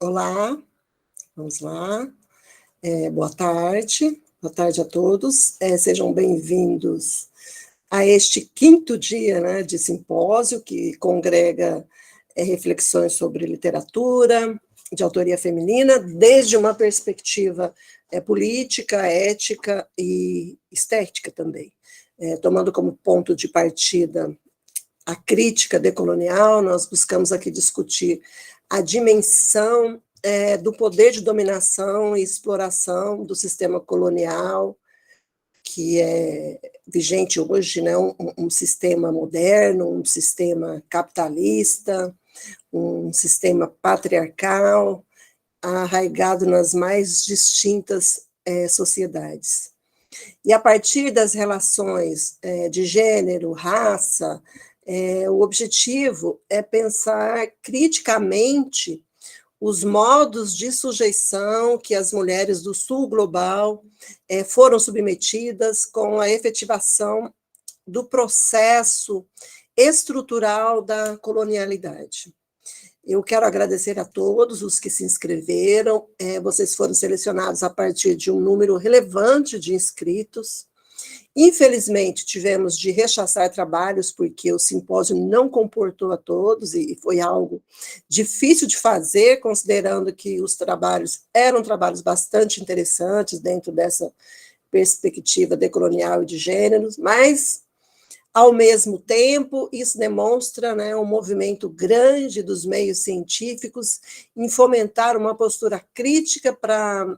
Olá, vamos lá. Boa tarde a todos. Sejam bem-vindos a este quinto dia, né, de simpósio que congrega reflexões sobre literatura de autoria feminina, desde uma perspectiva política, ética e estética também. Tomando como ponto de partida a crítica decolonial, nós buscamos aqui discutir a dimensão do poder de dominação e exploração do sistema colonial, que é vigente hoje, né, um sistema moderno, um sistema capitalista, um sistema patriarcal, arraigado nas mais distintas sociedades. E a partir das relações de gênero, raça, o objetivo é pensar criticamente os modos de sujeição que as mulheres do sul global foram submetidas com a efetivação do processo estrutural da colonialidade. Eu quero agradecer a todos os que se inscreveram, vocês foram selecionados a partir de um número relevante de inscritos. Infelizmente, tivemos de rechaçar trabalhos, porque o simpósio não comportou a todos, e foi algo difícil de fazer, considerando que os trabalhos eram trabalhos bastante interessantes dentro dessa perspectiva decolonial e de gêneros, mas, ao mesmo tempo, isso demonstra, né, um movimento grande dos meios científicos em fomentar uma postura crítica para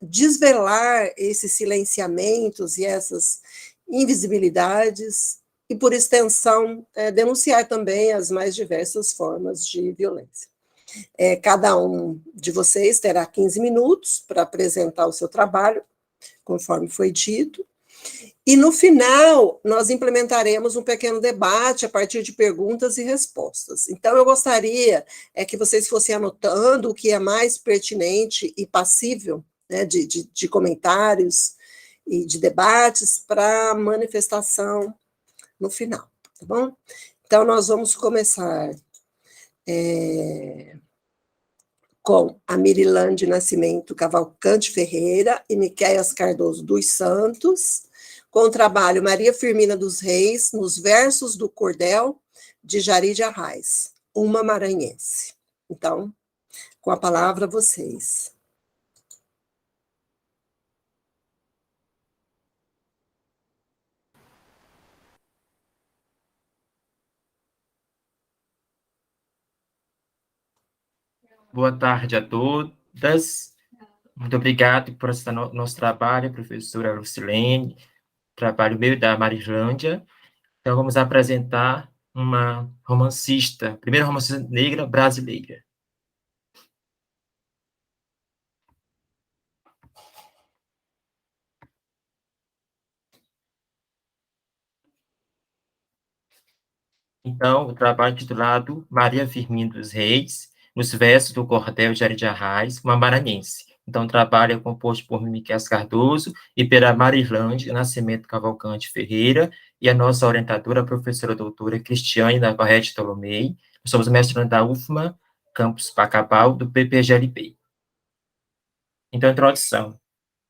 desvelar esses silenciamentos e essas invisibilidades, e, por extensão, denunciar também as mais diversas formas de violência. Cada um de vocês terá 15 minutos para apresentar o seu trabalho, conforme foi dito, e, no final, nós implementaremos um pequeno debate a partir de perguntas e respostas. Então, eu gostaria que vocês fossem anotando o que é mais pertinente e passível, né, de comentários e de debates para manifestação no final, tá bom? Então, nós vamos começar com a Mirilande Nascimento Cavalcante Ferreira e Miquéias Cardoso dos Santos, com o trabalho Maria Firmina dos Reis, nos versos do cordel de Jari de Arraes, uma maranhense. Então, com a palavra, vocês. Boa tarde a todas. Muito obrigado por estar no nosso trabalho, professora Lucilene, trabalho meu da Marilândia. Então, vamos apresentar uma romancista, primeira romancista negra brasileira. Então, o trabalho intitulado Maria Firmina dos Reis, nos versos do cordel de Jari de Arraes, uma maranhense. Então, o trabalho é composto por Miquel Cardoso e pela Marilândia Nascimento Cavalcante Ferreira, e a nossa orientadora, a professora doutora Cristiane Navarrete Tolomei. Nós somos mestrandos da UFMA, campus Pacabal, do PPGLP. Então, introdução.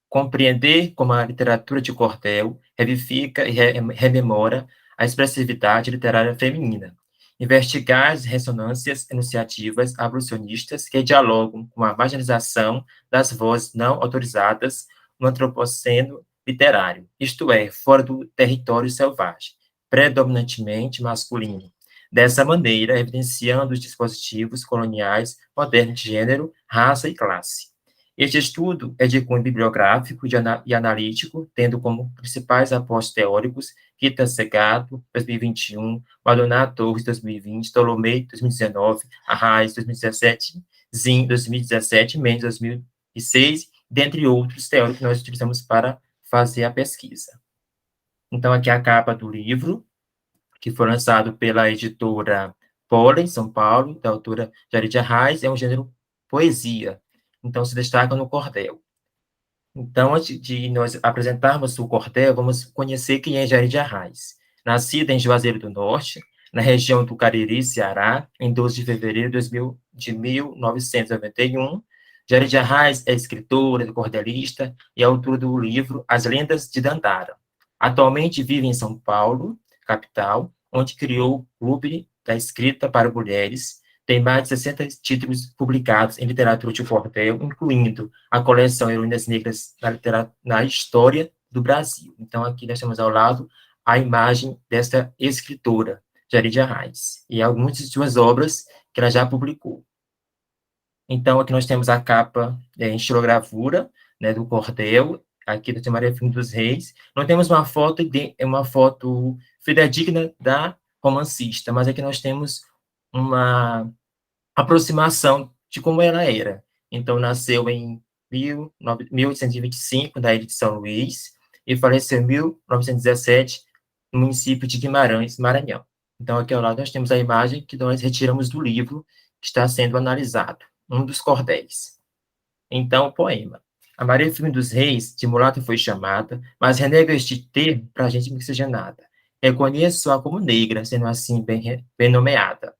Compreender como a literatura de cordel revivifica e rememora a expressividade literária feminina. Investigar as ressonâncias enunciativas abolicionistas que dialogam com a marginalização das vozes não autorizadas no antropoceno literário, isto é, fora do território selvagem, predominantemente masculino. Dessa maneira, evidenciando os dispositivos coloniais modernos de gênero, raça e classe. Este estudo é de cunho bibliográfico e analítico, tendo como principais apostos teóricos Rita Segato, 2021, Maldonado Torres, 2020, Tolomei, 2019, Arraes, 2017, Zin, 2017, Mendes, 2006, dentre outros teóricos que nós utilizamos para fazer a pesquisa. Então, aqui é a capa do livro, que foi lançado pela editora Pólen, São Paulo, da autora Jari de Arraes, é um gênero poesia. Então, se destaca no cordel. Então, antes de nós apresentarmos o cordel, vamos conhecer quem é Jari de Arraes. Nascida em Juazeiro do Norte, na região do Cariri, Ceará, em 12 de fevereiro de 1991. Jari de Arraes é escritora, cordelista e autora do livro As Lendas de Dandara. Atualmente vive em São Paulo, capital, onde criou o Clube da Escrita para Mulheres. Tem mais de 60 títulos publicados em literatura de cordel, incluindo a coleção Heroínas Negras na História do Brasil. Então, aqui nós temos ao lado a imagem desta escritora, Jari de Arraes, e algumas de suas obras que ela já publicou. Então, aqui nós temos a capa em estilogravura, né, do cordel. Aqui nós temos Maria Firmina dos Reis. Nós temos uma foto fidedigna da romancista, mas aqui nós temos uma aproximação de como ela era. Então, nasceu em 1825, na ilha de São Luís, e faleceu em 1917, no município de Guimarães, Maranhão. Então, aqui ao lado nós temos a imagem que nós retiramos do livro que está sendo analisado, um dos cordéis. Então, o poema. A Maria Firmina dos Reis, de mulata foi chamada, mas renega este termo para a gente miscigenada. Reconheço-a como negra, sendo assim bem nomeada.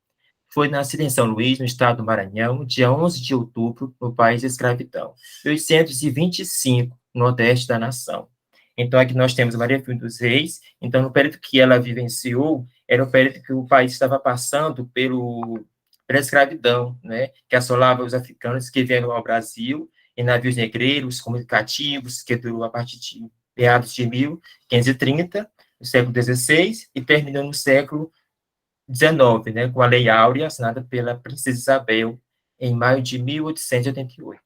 Foi nascida em São Luís, no estado do Maranhão, dia 11 de outubro, no país da escravidão, 1825, no nordeste da nação. Então, aqui nós temos Maria Firmina dos Reis. Então, no período que ela vivenciou, era o período que o país estava passando pela escravidão, né, que assolava os africanos que vieram ao Brasil em navios negreiros comunicativos, que durou a partir de meados de 1530, no século XVI, e terminou no século XIX, né, com a Lei Áurea, assinada pela Princesa Isabel, em maio de 1888.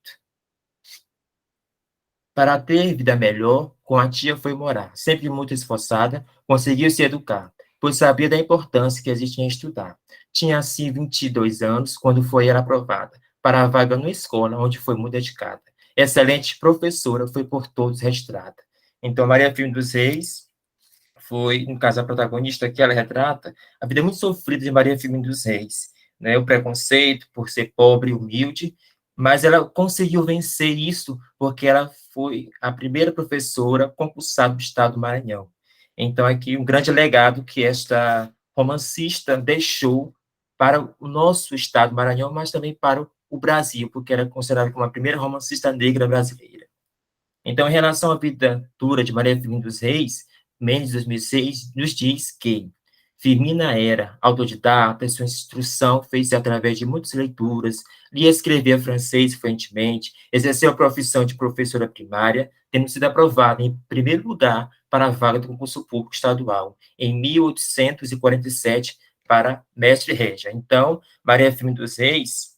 Para ter vida melhor, com a tia foi morar. Sempre muito esforçada, conseguiu se educar, pois sabia da importância que existe em estudar. Tinha, assim, 22 anos, quando foi ela aprovada para a vaga na escola, onde foi muito dedicada. Excelente professora, foi por todos registrada. Então, Maria Firmina dos Reis foi, no caso, a protagonista que ela retrata, a vida muito sofrida de Maria Firmina dos Reis, né? O preconceito por ser pobre e humilde, mas ela conseguiu vencer isso porque ela foi a primeira professora concursada do estado do Maranhão. Então, aqui, um grande legado que esta romancista deixou para o nosso estado do Maranhão, mas também para o Brasil, porque era considerada como a primeira romancista negra brasileira. Então, em relação à vida dura de Maria Firmina dos Reis, Mendes, 2006, nos diz que Firmina era autodidata, sua instrução fez-se através de muitas leituras, lia e escrevia francês fluentemente, exerceu a profissão de professora primária, tendo sido aprovada em primeiro lugar para a vaga do concurso público estadual, em 1847, para mestre régia. Então, Maria Firmina dos Reis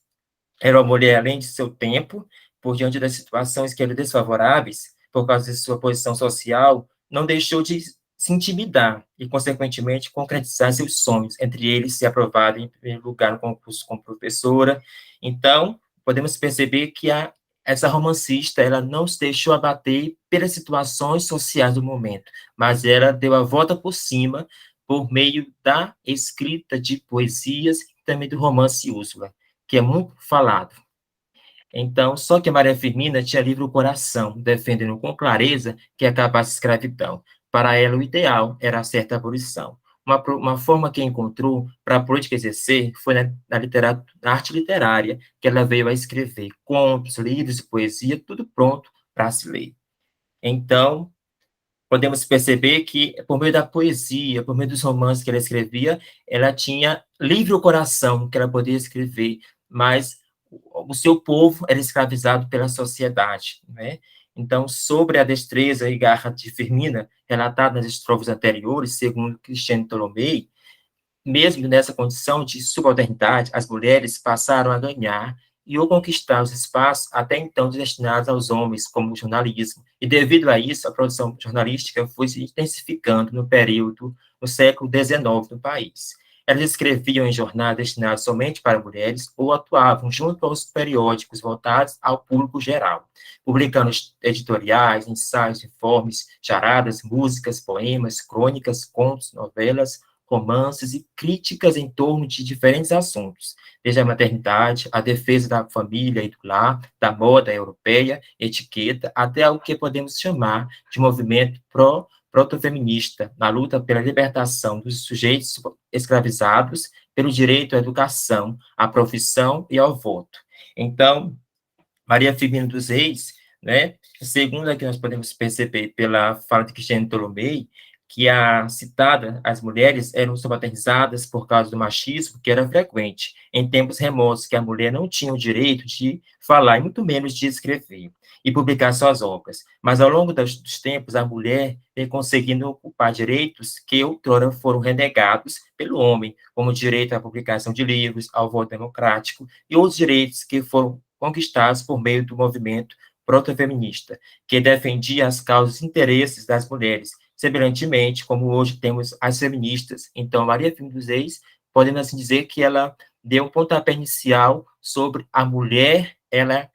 era uma mulher além de seu tempo, por diante das situações que eram desfavoráveis, por causa de sua posição social, não deixou de se intimidar e, consequentemente, concretizar seus sonhos, entre eles ser aprovada em primeiro lugar no concurso como professora. Então, podemos perceber que essa romancista, ela não se deixou abater pelas situações sociais do momento, mas ela deu a volta por cima por meio da escrita de poesias e também do romance Úrsula, que é muito falado. Então, só que a Maria Firmina tinha livre o coração, defendendo com clareza que acabasse a escravidão. Para ela, o ideal era a certa abolição. Uma forma que encontrou para a política exercer foi na arte literária, que ela veio a escrever contos, livros e poesia, tudo pronto para se ler. Então, podemos perceber que, por meio da poesia, por meio dos romances que ela escrevia, ela tinha livre o coração que ela podia escrever, mas o seu povo era escravizado pela sociedade, né? Então, sobre a destreza e garra de Firmina, relatada nas estrofes anteriores, segundo Cristiano Ptolomei, mesmo nessa condição de subalternidade, as mulheres passaram a ganhar e ou conquistar os espaços até então destinados aos homens, como o jornalismo. E, devido a isso, a produção jornalística foi se intensificando no século XIX no país. Elas escreviam em jornais destinados somente para mulheres ou atuavam junto aos periódicos voltados ao público geral, publicando editoriais, ensaios, informes, charadas, músicas, poemas, crônicas, contos, novelas, romances e críticas em torno de diferentes assuntos, desde a maternidade, a defesa da família e do lar, da moda europeia, etiqueta, até o que podemos chamar de movimento protofeminista na luta pela libertação dos sujeitos escravizados, pelo direito à educação, à profissão e ao voto. Então, Maria Firmina dos Reis, né, segundo a que nós podemos perceber pela fala de Cristiane Tolomei, que a citada, as mulheres eram subalternizadas por causa do machismo que era frequente em tempos remotos, que a mulher não tinha o direito de falar, e muito menos de escrever e publicar suas obras. Mas, ao longo dos tempos, a mulher vem conseguindo ocupar direitos que outrora foram renegados pelo homem, como o direito à publicação de livros, ao voto democrático e outros direitos que foram conquistados por meio do movimento protofeminista, que defendia as causas e interesses das mulheres, semelhantemente como hoje temos as feministas. Então, Maria Firmina dos Reis, podemos assim dizer que ela deu um pontapé inicial sobre a mulher, ela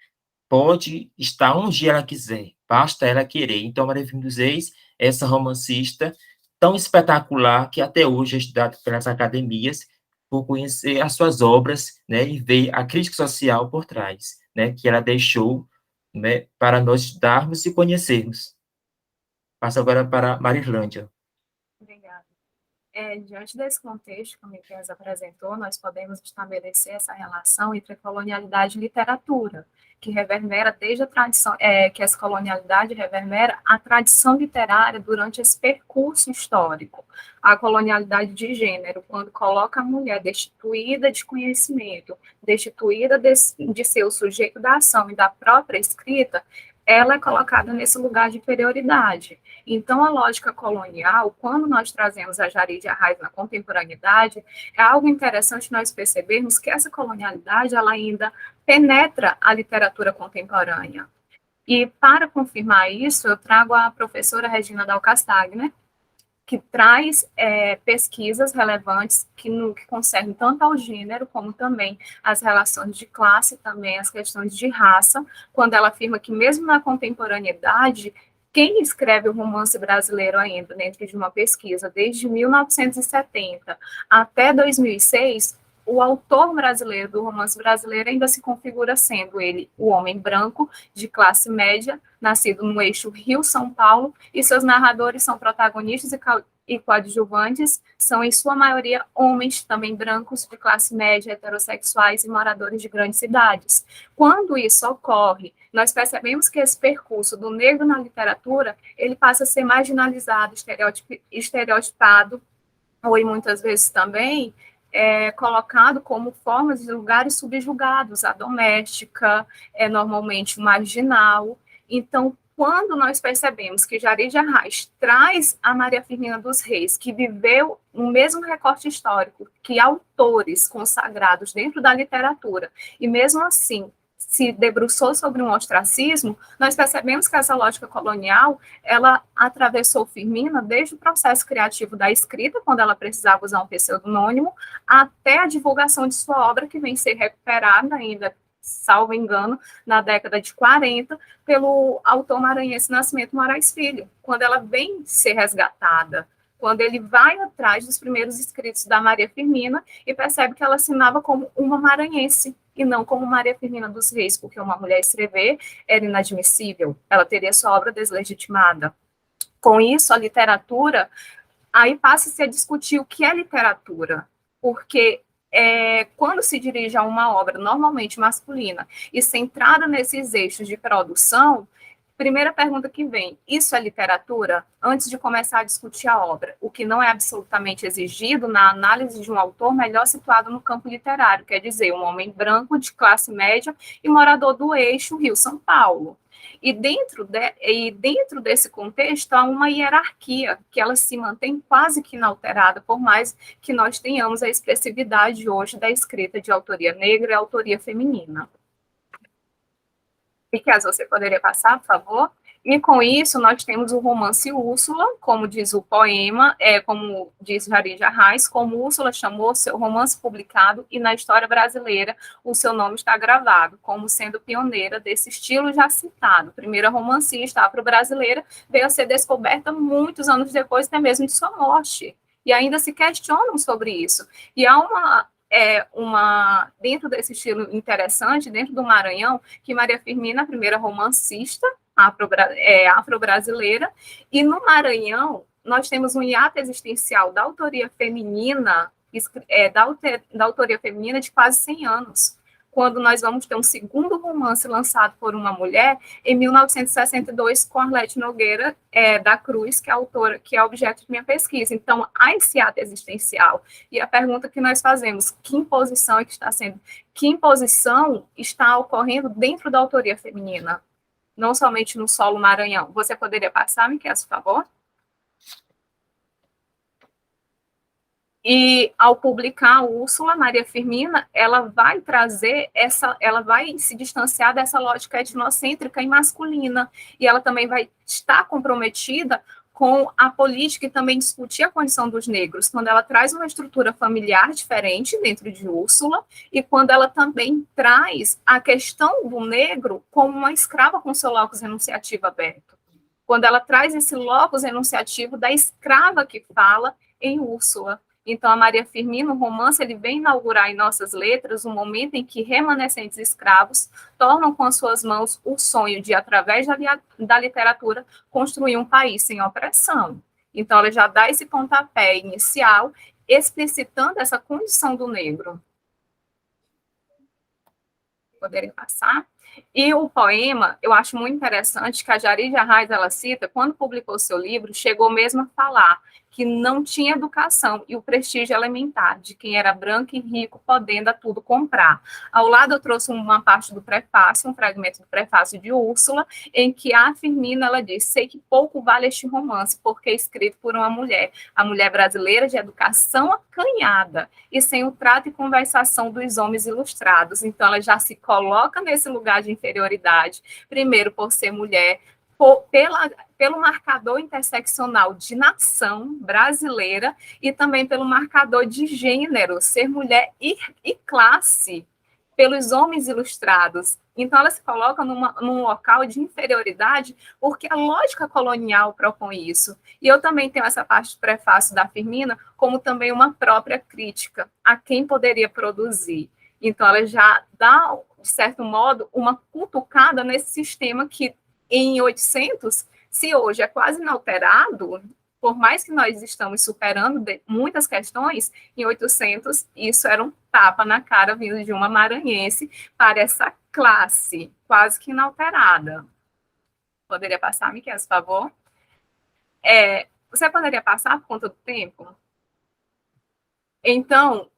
pode estar onde ela quiser, basta ela querer. Então, Maria Firmina dos Reis, essa romancista tão espetacular que até hoje é estudada pelas academias, por conhecer as suas obras, né, e ver a crítica social por trás, né, que ela deixou, né, para nós estudarmos e conhecermos. Passo agora para Marilândia. Obrigada. Diante desse contexto que o Miquel apresentou, nós podemos estabelecer essa relação entre a colonialidade e literatura, que reverbera desde a tradição, que essa colonialidade reverbera a tradição literária durante esse percurso histórico. A colonialidade de gênero, quando coloca a mulher destituída de conhecimento, destituída de ser o sujeito da ação e da própria escrita, ela é colocada nesse lugar de inferioridade. Então, a lógica colonial, quando nós trazemos a Jari de Arraes na contemporaneidade, é algo interessante nós percebermos que essa colonialidade, ela ainda penetra a literatura contemporânea. E, para confirmar isso, eu trago a professora Regina Dal Castagner, que traz pesquisas relevantes que concernem tanto ao gênero, como também as relações de classe, também as questões de raça, quando ela afirma que mesmo na contemporaneidade, quem escreve o romance brasileiro ainda, dentro de uma pesquisa, desde 1970 até 2006, o autor brasileiro do romance brasileiro ainda se configura sendo ele o homem branco, de classe média, nascido no eixo Rio-São Paulo, e seus narradores são protagonistas e coadjuvantes, são em sua maioria homens, também brancos, de classe média, heterossexuais e moradores de grandes cidades. Quando isso ocorre, nós percebemos que esse percurso do negro na literatura, ele passa a ser marginalizado, estereotipado, ou e muitas vezes também colocado como formas de lugares subjugados, a doméstica, normalmente o marginal. Então, quando nós percebemos que Jari de Arraes traz a Maria Firmina dos Reis, que viveu o mesmo recorte histórico que autores consagrados dentro da literatura, e mesmo assim se debruçou sobre um ostracismo, nós percebemos que essa lógica colonial, ela atravessou Firmina desde o processo criativo da escrita, quando ela precisava usar um pseudônimo, até a divulgação de sua obra, que vem ser recuperada ainda, salvo engano, na década de 40, pelo autor maranhense Nascimento Moraes Filho, quando ela vem ser resgatada, quando ele vai atrás dos primeiros escritos da Maria Firmina e percebe que ela assinava como uma maranhense, e não como Maria Firmina dos Reis, porque uma mulher escrever era inadmissível, ela teria sua obra deslegitimada. Com isso, a literatura, aí passa-se a discutir o que é literatura, porque quando se dirige a uma obra normalmente masculina e centrada nesses eixos de produção, primeira pergunta que vem, isso é literatura? Antes de começar a discutir a obra, o que não é absolutamente exigido na análise de um autor melhor situado no campo literário, quer dizer, um homem branco de classe média e morador do eixo Rio-São Paulo. E dentro desse contexto há uma hierarquia que ela se mantém quase que inalterada, por mais que nós tenhamos a expressividade hoje da escrita de autoria negra e autoria feminina. Miquel, você poderia passar, por favor? E com isso, nós temos o romance Úrsula, como diz o poema, como diz Jari de Arraes, como Úrsula chamou seu romance publicado, e na história brasileira o seu nome está gravado, como sendo pioneira desse estilo já citado. Primeira romancista afro-brasileira, veio a ser descoberta muitos anos depois, até mesmo de sua morte. E ainda se questionam sobre isso. E há dentro desse estilo interessante, dentro do Maranhão, que Maria Firmina, a primeira romancista, afro-brasileira, e no Maranhão nós temos um hiato existencial da autoria feminina, da autoria feminina de quase 100 anos, quando nós vamos ter um segundo romance lançado por uma mulher em 1962 com Arlete Nogueira da Cruz, que é a autora, que é objeto de minha pesquisa. Então, há esse ato existencial. E a pergunta que nós fazemos, que imposição está ocorrendo dentro da autoria feminina, não somente no solo Maranhão? Você poderia passar, Miquel, por favor? E ao publicar a Úrsula, Maria Firmina, ela vai se distanciar dessa lógica etnocêntrica e masculina, e ela também vai estar comprometida com a política e também discutir a condição dos negros, quando ela traz uma estrutura familiar diferente dentro de Úrsula, e quando ela também traz a questão do negro como uma escrava com seu locus enunciativo aberto. Quando ela traz esse locus enunciativo da escrava que fala em Úrsula. Então, a Maria Firmina, o romance, ele vem inaugurar em nossas letras um momento em que remanescentes escravos tornam com as suas mãos o sonho de, através da literatura, construir um país sem opressão. Então, ela já dá esse pontapé inicial, explicitando essa condição do negro. Poderia passar? E o poema, eu acho muito interessante que a Jarid Arraes, ela cita, quando publicou seu livro, chegou mesmo a falar que não tinha educação e o prestígio elementar de quem era branco e rico, podendo a tudo comprar. Ao lado eu trouxe uma parte do prefácio, um fragmento do prefácio de Úrsula, em que a Firmina, ela diz: sei que pouco vale este romance, porque é escrito por uma mulher, a mulher brasileira de educação acanhada, e sem o trato e conversação dos homens ilustrados. Então ela já se coloca nesse lugar de inferioridade, primeiro por ser mulher, pelo marcador interseccional de nação brasileira e também pelo marcador de gênero, ser mulher e classe, pelos homens ilustrados. Então, ela se coloca num local de inferioridade porque a lógica colonial propõe isso. E eu também tenho essa parte do prefácio da Firmina como também uma própria crítica a quem poderia produzir. Então, ela já dá, de certo modo, uma cutucada nesse sistema que, em 800, se hoje é quase inalterado, por mais que nós estamos superando muitas questões, em 800 isso era um tapa na cara vindo de uma maranhense para essa classe quase que inalterada. Poderia passar, Miquel, por favor? Você poderia passar por conta do tempo? Então,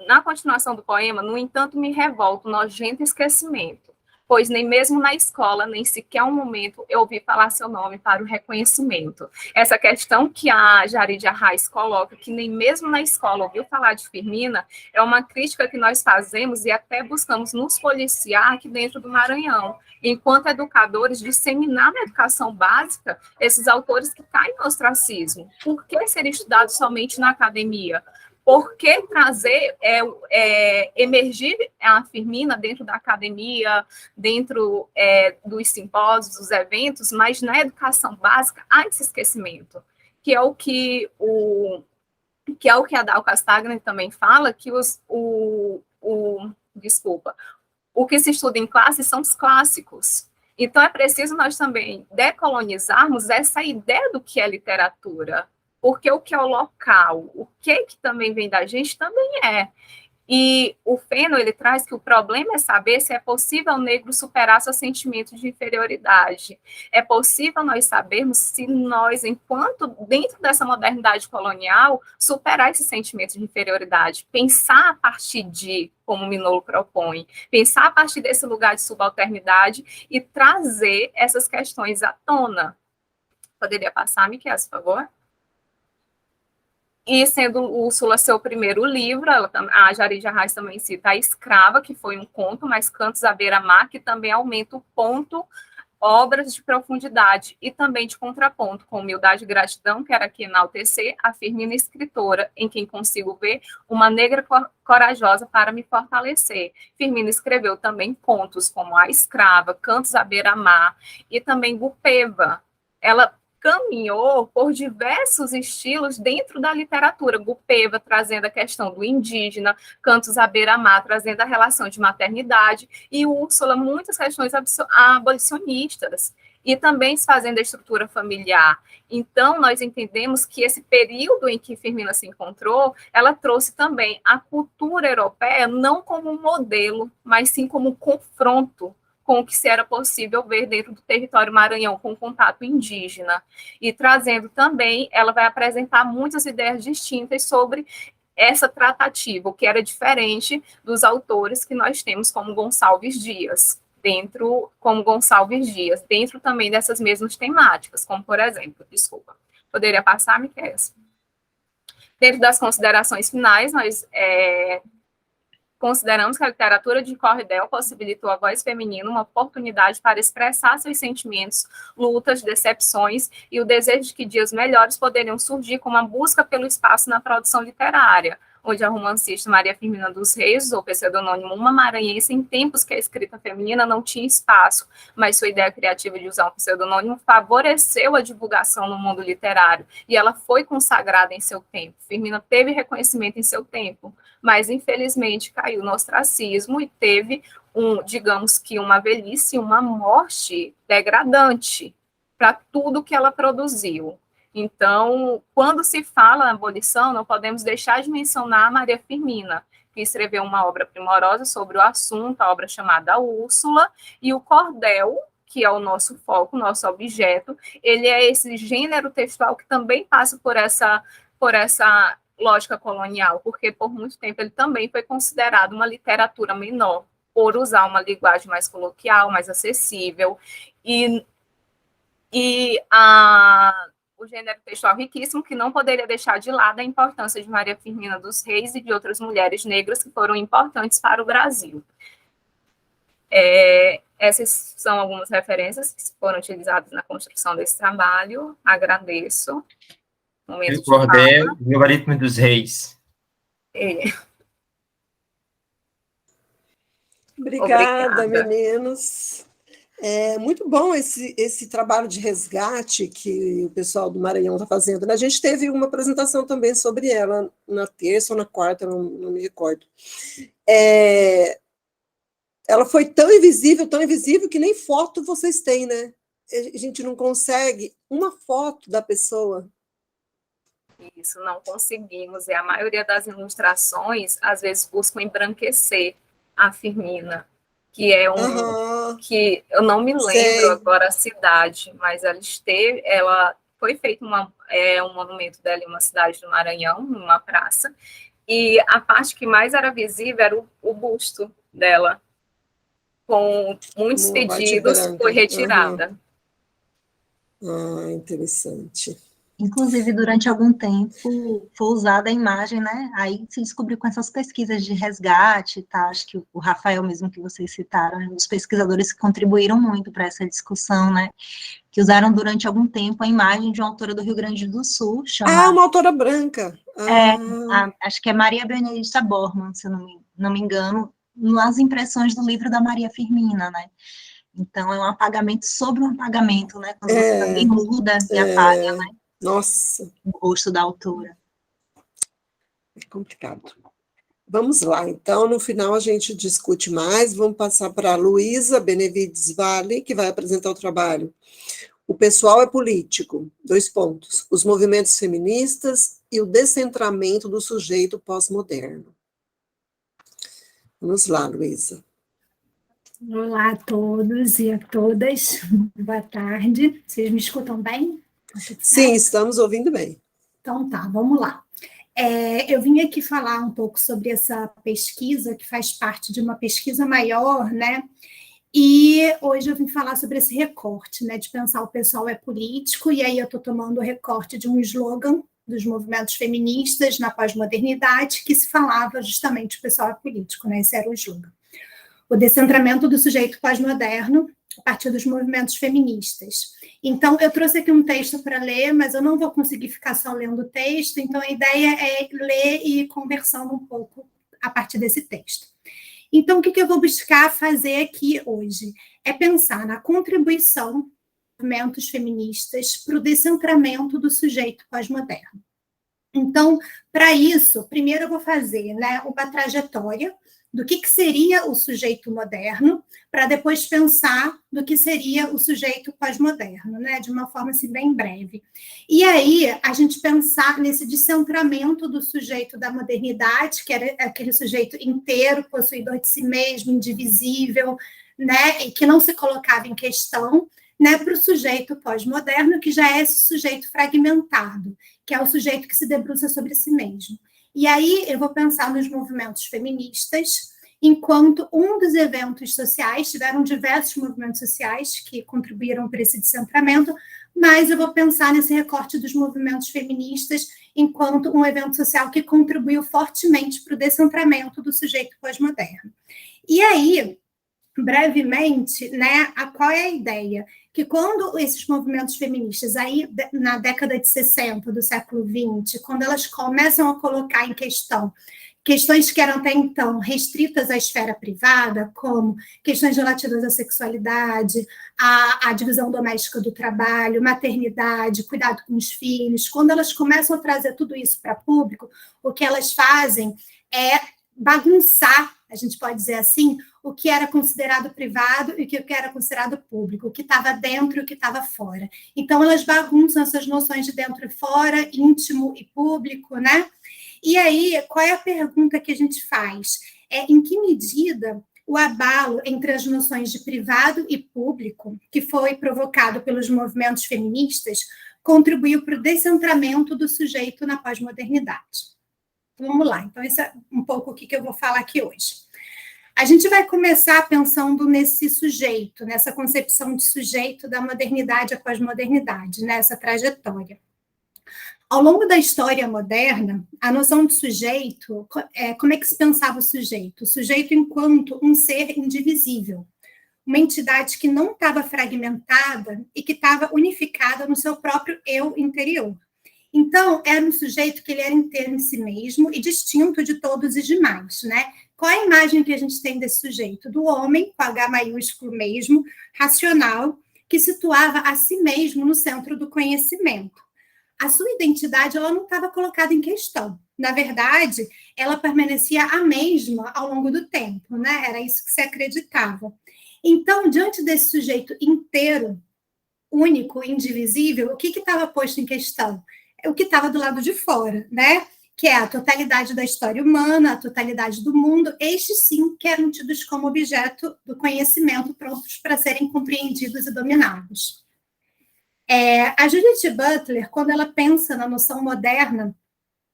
na continuação do poema, no entanto, me revolta o nojento esquecimento, pois nem mesmo na escola, nem sequer um momento, eu ouvi falar seu nome para o reconhecimento. Essa questão que a Jarid Arraes coloca, que nem mesmo na escola ouviu falar de Firmina, é uma crítica que nós fazemos e até buscamos nos policiar aqui dentro do Maranhão, enquanto educadores, disseminar na educação básica esses autores que caem no ostracismo. Por que ser estudado somente na academia? Por que trazer, emergir a Firmina dentro da academia, dentro dos simpósios, dos eventos, mas na educação básica há esse esquecimento, que é o que a Dal Castagna também fala, que o que se estuda em classe são os clássicos. Então, é preciso nós também decolonizarmos essa ideia do que é literatura, porque o que é o local, o que também vem da gente, também é. E o Feno, ele traz que o problema é saber se é possível ao negro superar seu sentimento de inferioridade. É possível nós sabermos se nós, enquanto dentro dessa modernidade colonial, superar esse sentimento de inferioridade, pensar a partir de, como o Minolo propõe, pensar a partir desse lugar de subalternidade e trazer essas questões à tona. Poderia passar, Miquel, por favor? E sendo Úrsula seu primeiro livro, a Jarid Arraes também cita A Escrava, que foi um conto, mas Cantos à Beira-Mar, que também aumenta o ponto, obras de profundidade e também de contraponto, com Humildade e Gratidão, quero aqui enaltecer a Firmina escritora, em quem consigo ver uma negra corajosa para me fortalecer. Firmina escreveu também contos como A Escrava, Cantos à Beira-Mar e também Gupeva. Ela caminhou por diversos estilos dentro da literatura. Gupeva trazendo a questão do indígena, Cantos à Beira-Mar trazendo a relação de maternidade, e Úrsula muitas questões abolicionistas. e também desfazendo a estrutura familiar. Então, nós entendemos que esse período em que Firmina se encontrou, ela trouxe também a cultura europeia não como um modelo, mas sim como um confronto com o que se era possível ver dentro do território Maranhão, com o contato indígena. E trazendo também, ela vai apresentar muitas ideias distintas sobre essa tratativa, o que era diferente dos autores que nós temos como Gonçalves Dias, dentro também dessas mesmas temáticas, como, por exemplo, poderia passar, Miquel? Dentro das considerações finais, nós consideramos que a literatura de cordel possibilitou à voz feminina uma oportunidade para expressar seus sentimentos, lutas, decepções e o desejo de que dias melhores poderiam surgir com uma busca pelo espaço na produção literária, onde a romancista Maria Firmina dos Reis usou o pseudônimo Uma Maranhense em tempos que a escrita feminina não tinha espaço, mas sua ideia criativa de usar um pseudônimo favoreceu a divulgação no mundo literário, e ela foi consagrada em seu tempo. Firmina teve reconhecimento em seu tempo, mas infelizmente caiu no ostracismo e teve digamos que uma velhice, uma morte degradante para tudo que ela produziu. Então, quando se fala na abolição, não podemos deixar de mencionar a Maria Firmina, que escreveu uma obra primorosa sobre o assunto, a obra chamada Úrsula, e o cordel, que é o nosso foco, nosso objeto, ele é esse gênero textual que também passa por essa lógica colonial, porque por muito tempo ele também foi considerado uma literatura menor, por usar uma linguagem mais coloquial, mais acessível, o gênero textual riquíssimo, que não poderia deixar de lado a importância de Maria Firmina dos Reis e de outras mulheres negras que foram importantes para o Brasil. Essas são algumas referências que foram utilizadas na construção desse trabalho. Agradeço. O cordel e o Algoritmo dos Reis. Obrigada, meninos. É muito bom esse trabalho de resgate que o pessoal do Maranhão está fazendo. A gente teve uma apresentação também sobre ela na terça ou na quarta, não me recordo. Ela foi tão invisível, que nem foto vocês têm, né? A gente não consegue uma foto da pessoa. Isso, não conseguimos. E a maioria das ilustrações, às vezes, buscam embranquecer a Firmina, que é que eu não me lembro agora a cidade, mas ela foi feito um monumento dela em uma cidade do Maranhão, numa praça, e a parte que mais era visível era o busto dela, com muitos pedidos, foi retirada. Interessante. Inclusive, durante algum tempo, foi usada a imagem, né? Aí se descobriu com essas pesquisas de resgate, tá? Acho que o Rafael mesmo que vocês citaram, os pesquisadores que contribuíram muito para essa discussão, né? Que usaram durante algum tempo a imagem de uma autora do Rio Grande do Sul, chamada... uma autora branca. Acho que é Maria Benedita Bormann, se eu não me engano, nas impressões do livro da Maria Firmina, né? Então, é um apagamento sobre um apagamento, né? Quando você também muda e apaga, né? Nossa. O rosto da autora. É complicado. Vamos lá, então, no final a gente discute mais. Vamos passar para a Luísa Benevides Vale, que vai apresentar o trabalho. O pessoal é político, 2 pontos. Os movimentos feministas e o descentramento do sujeito pós-moderno. Vamos lá, Luísa. Olá a todos e a todas. Boa tarde. Vocês me escutam bem? Sim, estamos ouvindo bem. Então tá, vamos lá. Eu vim aqui falar um pouco sobre essa pesquisa, que faz parte de uma pesquisa maior, né? E hoje eu vim falar sobre esse recorte, né? De pensar o pessoal é político, e aí eu estou tomando o recorte de um slogan dos movimentos feministas na pós-modernidade, que se falava justamente o pessoal é político, né? Esse era o slogan. O descentramento do sujeito pós-moderno a partir dos movimentos feministas. Então, eu trouxe aqui um texto para ler, mas eu não vou conseguir ficar só lendo o texto, então a ideia é ler e ir conversando um pouco a partir desse texto. Então, o que eu vou buscar fazer aqui hoje? É pensar na contribuição dos movimentos feministas para o descentramento do sujeito pós-moderno. Então, para isso, primeiro eu vou fazer, né, uma trajetória do que seria o sujeito moderno, para depois pensar do que seria o sujeito pós-moderno, né, de uma forma assim, bem breve. E aí, a gente pensar nesse descentramento do sujeito da modernidade, que era aquele sujeito inteiro, possuidor de si mesmo, indivisível, né, e que não se colocava em questão, né, para o sujeito pós-moderno, que já é esse sujeito fragmentado, que é o sujeito que se debruça sobre si mesmo. E aí eu vou pensar nos movimentos feministas, enquanto um dos eventos sociais, tiveram diversos movimentos sociais que contribuíram para esse descentramento, mas eu vou pensar nesse recorte dos movimentos feministas enquanto um evento social que contribuiu fortemente para o descentramento do sujeito pós-moderno. E aí, brevemente, né, qual é a ideia? Que quando esses movimentos feministas, aí na década de 60 do século XX, quando elas começam a colocar em questão questões que eram até então restritas à esfera privada, como questões relativas à sexualidade, à divisão doméstica do trabalho, maternidade, cuidado com os filhos, quando elas começam a trazer tudo isso para público, o que elas fazem é bagunçar, a gente pode dizer assim, o que era considerado privado e o que era considerado público, o que estava dentro e o que estava fora. Então, elas bagunçam essas noções de dentro e fora, íntimo e público, né? E aí, qual é a pergunta que a gente faz? Em que medida o abalo entre as noções de privado e público, que foi provocado pelos movimentos feministas, contribuiu para o descentramento do sujeito na pós-modernidade? Vamos lá, então isso é um pouco o que eu vou falar aqui hoje. A gente vai começar pensando nesse sujeito, nessa concepção de sujeito da modernidade à pós-modernidade, nessa trajetória. Ao longo da história moderna, a noção de sujeito, como é que se pensava o sujeito? O sujeito enquanto um ser indivisível, uma entidade que não estava fragmentada e que estava unificada no seu próprio eu interior. Então, era um sujeito que ele era inteiro em si mesmo e distinto de todos os demais, né? Qual é a imagem que a gente tem desse sujeito? Do homem, com H maiúsculo mesmo, racional, que situava a si mesmo no centro do conhecimento. A sua identidade ela não estava colocada em questão. Na verdade, ela permanecia a mesma ao longo do tempo, né? Era isso que se acreditava. Então, diante desse sujeito inteiro, único, indivisível, o que estava posto em questão? O que estava do lado de fora, né? Que é a totalidade da história humana, a totalidade do mundo, estes sim que eram tidos como objeto do conhecimento, prontos para serem compreendidos e dominados. A Judith Butler, quando ela pensa na noção moderna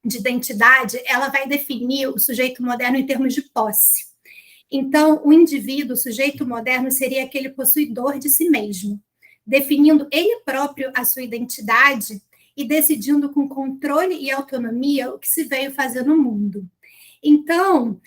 de identidade, ela vai definir o sujeito moderno em termos de posse. Então, o indivíduo, o sujeito moderno, seria aquele possuidor de si mesmo, definindo ele próprio a sua identidade e decidindo com controle e autonomia o que se veio fazer no mundo. Então,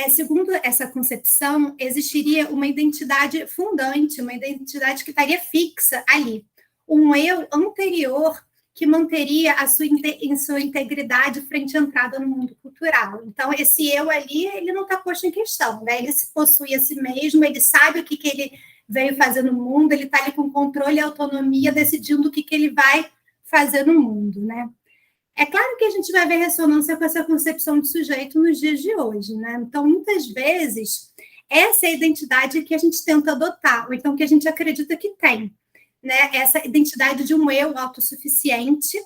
segundo essa concepção, existiria uma identidade fundante, uma identidade que estaria fixa ali, um eu anterior que manteria a sua integridade frente à entrada no mundo cultural. Então, esse eu ali, ele não está posto em questão, né? Ele se possui a si mesmo, ele sabe o que ele veio fazer no mundo, ele está ali com controle e autonomia, decidindo o que ele vai fazer no mundo, né? É claro que a gente vai ver ressonância com essa concepção de sujeito nos dias de hoje, né? Então, muitas vezes, essa é a identidade que a gente tenta adotar, ou então que a gente acredita que tem, né? Essa identidade de um eu autossuficiente,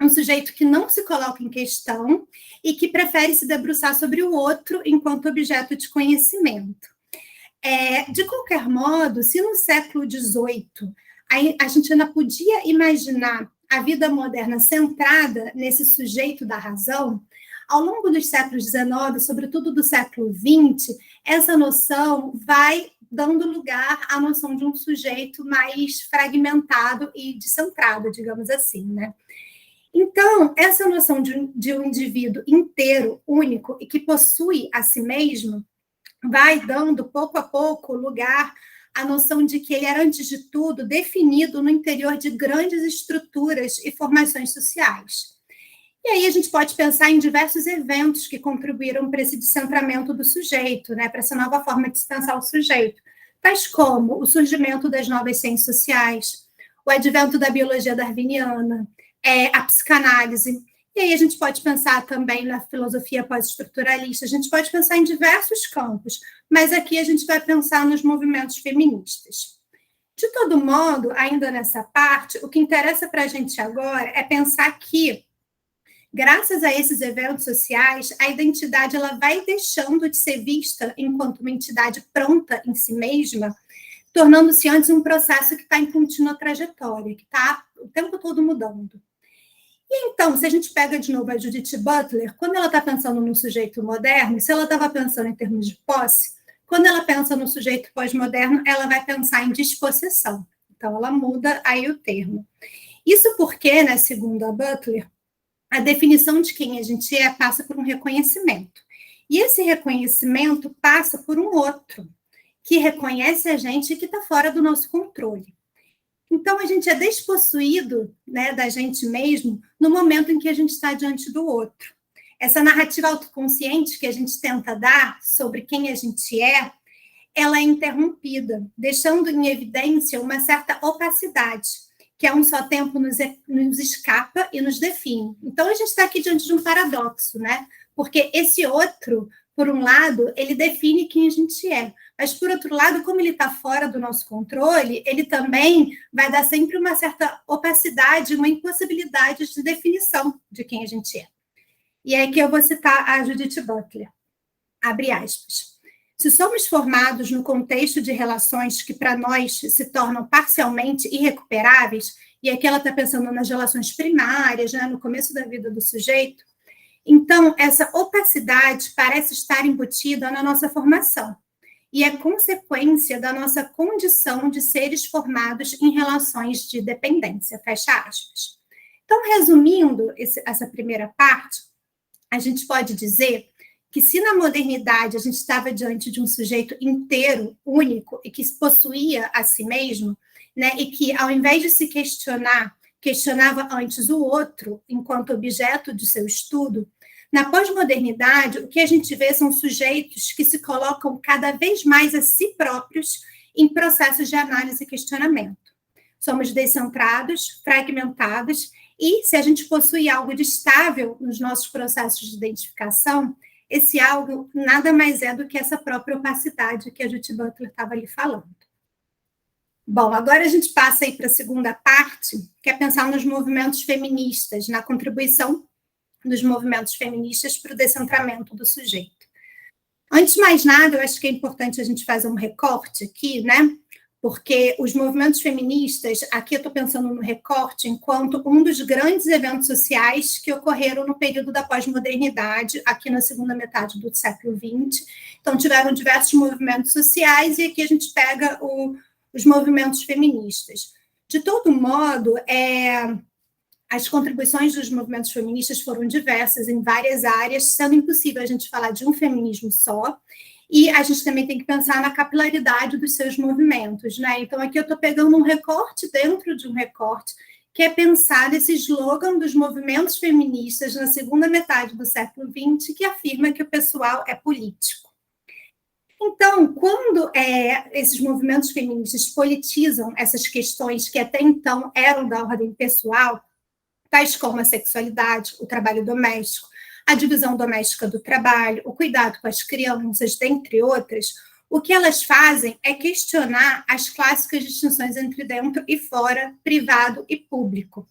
um sujeito que não se coloca em questão e que prefere se debruçar sobre o outro enquanto objeto de conhecimento. De qualquer modo, se no século XVIII a gente ainda podia imaginar a vida moderna centrada nesse sujeito da razão, ao longo dos séculos XIX, sobretudo do século XX, essa noção vai dando lugar à noção de um sujeito mais fragmentado e descentrado, digamos assim, né? Então, essa noção de um indivíduo inteiro, único, e que possui a si mesmo, vai dando, pouco a pouco, lugar à noção de que ele era, antes de tudo, definido no interior de grandes estruturas e formações sociais. E aí a gente pode pensar em diversos eventos que contribuíram para esse descentramento do sujeito, né, para essa nova forma de se pensar o sujeito, tais como o surgimento das novas ciências sociais, o advento da biologia darwiniana, a psicanálise, E aí a gente pode pensar também na filosofia pós-estruturalista, a gente pode pensar em diversos campos, mas aqui a gente vai pensar nos movimentos feministas. De todo modo, ainda nessa parte, o que interessa para a gente agora é pensar que, graças a esses eventos sociais, a identidade ela vai deixando de ser vista enquanto uma entidade pronta em si mesma, tornando-se antes um processo que está em contínua trajetória, que está o tempo todo mudando. E então, se a gente pega de novo a Judith Butler, quando ela está pensando no sujeito moderno, se ela estava pensando em termos de posse, quando ela pensa no sujeito pós-moderno, ela vai pensar em dispossessão. Então, ela muda aí o termo. Isso porque, né, segundo a Butler, a definição de quem a gente é passa por um reconhecimento. E esse reconhecimento passa por um outro, que reconhece a gente que está fora do nosso controle. Então, a gente é despossuído, né, da gente mesmo no momento em que a gente está diante do outro. Essa narrativa autoconsciente que a gente tenta dar sobre quem a gente é, ela é interrompida, deixando em evidência uma certa opacidade, que a um só tempo nos escapa e nos define. Então, a gente está aqui diante de um paradoxo, né? Porque esse outro, por um lado, ele define quem a gente é, mas, por outro lado, como ele está fora do nosso controle, ele também vai dar sempre uma certa opacidade, uma impossibilidade de definição de quem a gente é. E é que eu vou citar a Judith Butler, abre aspas. Se somos formados no contexto de relações que, para nós, se tornam parcialmente irrecuperáveis, e aqui ela está pensando nas relações primárias, né, no começo da vida do sujeito, então, essa opacidade parece estar embutida na nossa formação, e é consequência da nossa condição de seres formados em relações de dependência, fecha aspas. Então, resumindo essa primeira parte, a gente pode dizer que se na modernidade a gente estava diante de um sujeito inteiro, único, e que possuía a si mesmo, né, e que, ao invés de se questionar, questionava antes o outro enquanto objeto de seu estudo, na pós-modernidade, o que a gente vê são sujeitos que se colocam cada vez mais a si próprios em processos de análise e questionamento. Somos descentrados, fragmentados, e se a gente possui algo de estável nos nossos processos de identificação, esse algo nada mais é do que essa própria opacidade que a Judith Butler estava ali falando. Bom, agora a gente passa aí para a segunda parte, que é pensar nos movimentos feministas, na contribuição dos movimentos feministas para o descentramento do sujeito. Antes de mais nada, eu acho que é importante a gente fazer um recorte aqui, né? Porque os movimentos feministas, aqui eu estou pensando no recorte, enquanto um dos grandes eventos sociais que ocorreram no período da pós-modernidade, aqui na segunda metade do século XX. Então, tiveram diversos movimentos sociais, e aqui a gente pega os movimentos feministas. De todo modo, as contribuições dos movimentos feministas foram diversas em várias áreas, sendo impossível a gente falar de um feminismo só, e a gente também tem que pensar na capilaridade dos seus movimentos, né? Então, aqui eu estou pegando um recorte dentro de um recorte, que é pensar nesse slogan dos movimentos feministas na segunda metade do século XX, que afirma que o pessoal é político. Então, quando esses movimentos feministas politizam essas questões que até então eram da ordem pessoal, tais como a sexualidade, o trabalho doméstico, a divisão doméstica do trabalho, o cuidado com as crianças, dentre outras, o que elas fazem é questionar as clássicas distinções entre dentro e fora, privado e público.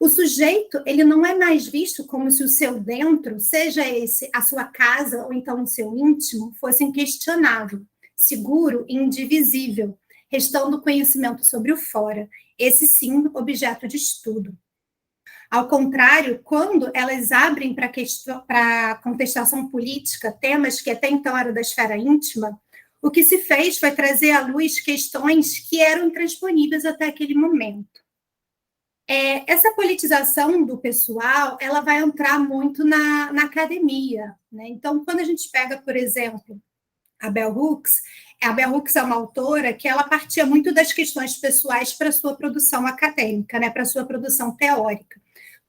O sujeito, ele não é mais visto como se o seu dentro, seja esse a sua casa ou então o seu íntimo, fosse inquestionável, seguro e indivisível, restando conhecimento sobre o fora, esse sim, objeto de estudo. Ao contrário, quando elas abrem para contestação política temas que até então eram da esfera íntima, o que se fez foi trazer à luz questões que eram intransponíveis até aquele momento. Essa politização do pessoal, ela vai entrar muito na academia, né? Então, quando a gente pega, por exemplo, a Bell Hooks é uma autora que ela partia muito das questões pessoais para a sua produção acadêmica, né? Para a sua produção teórica.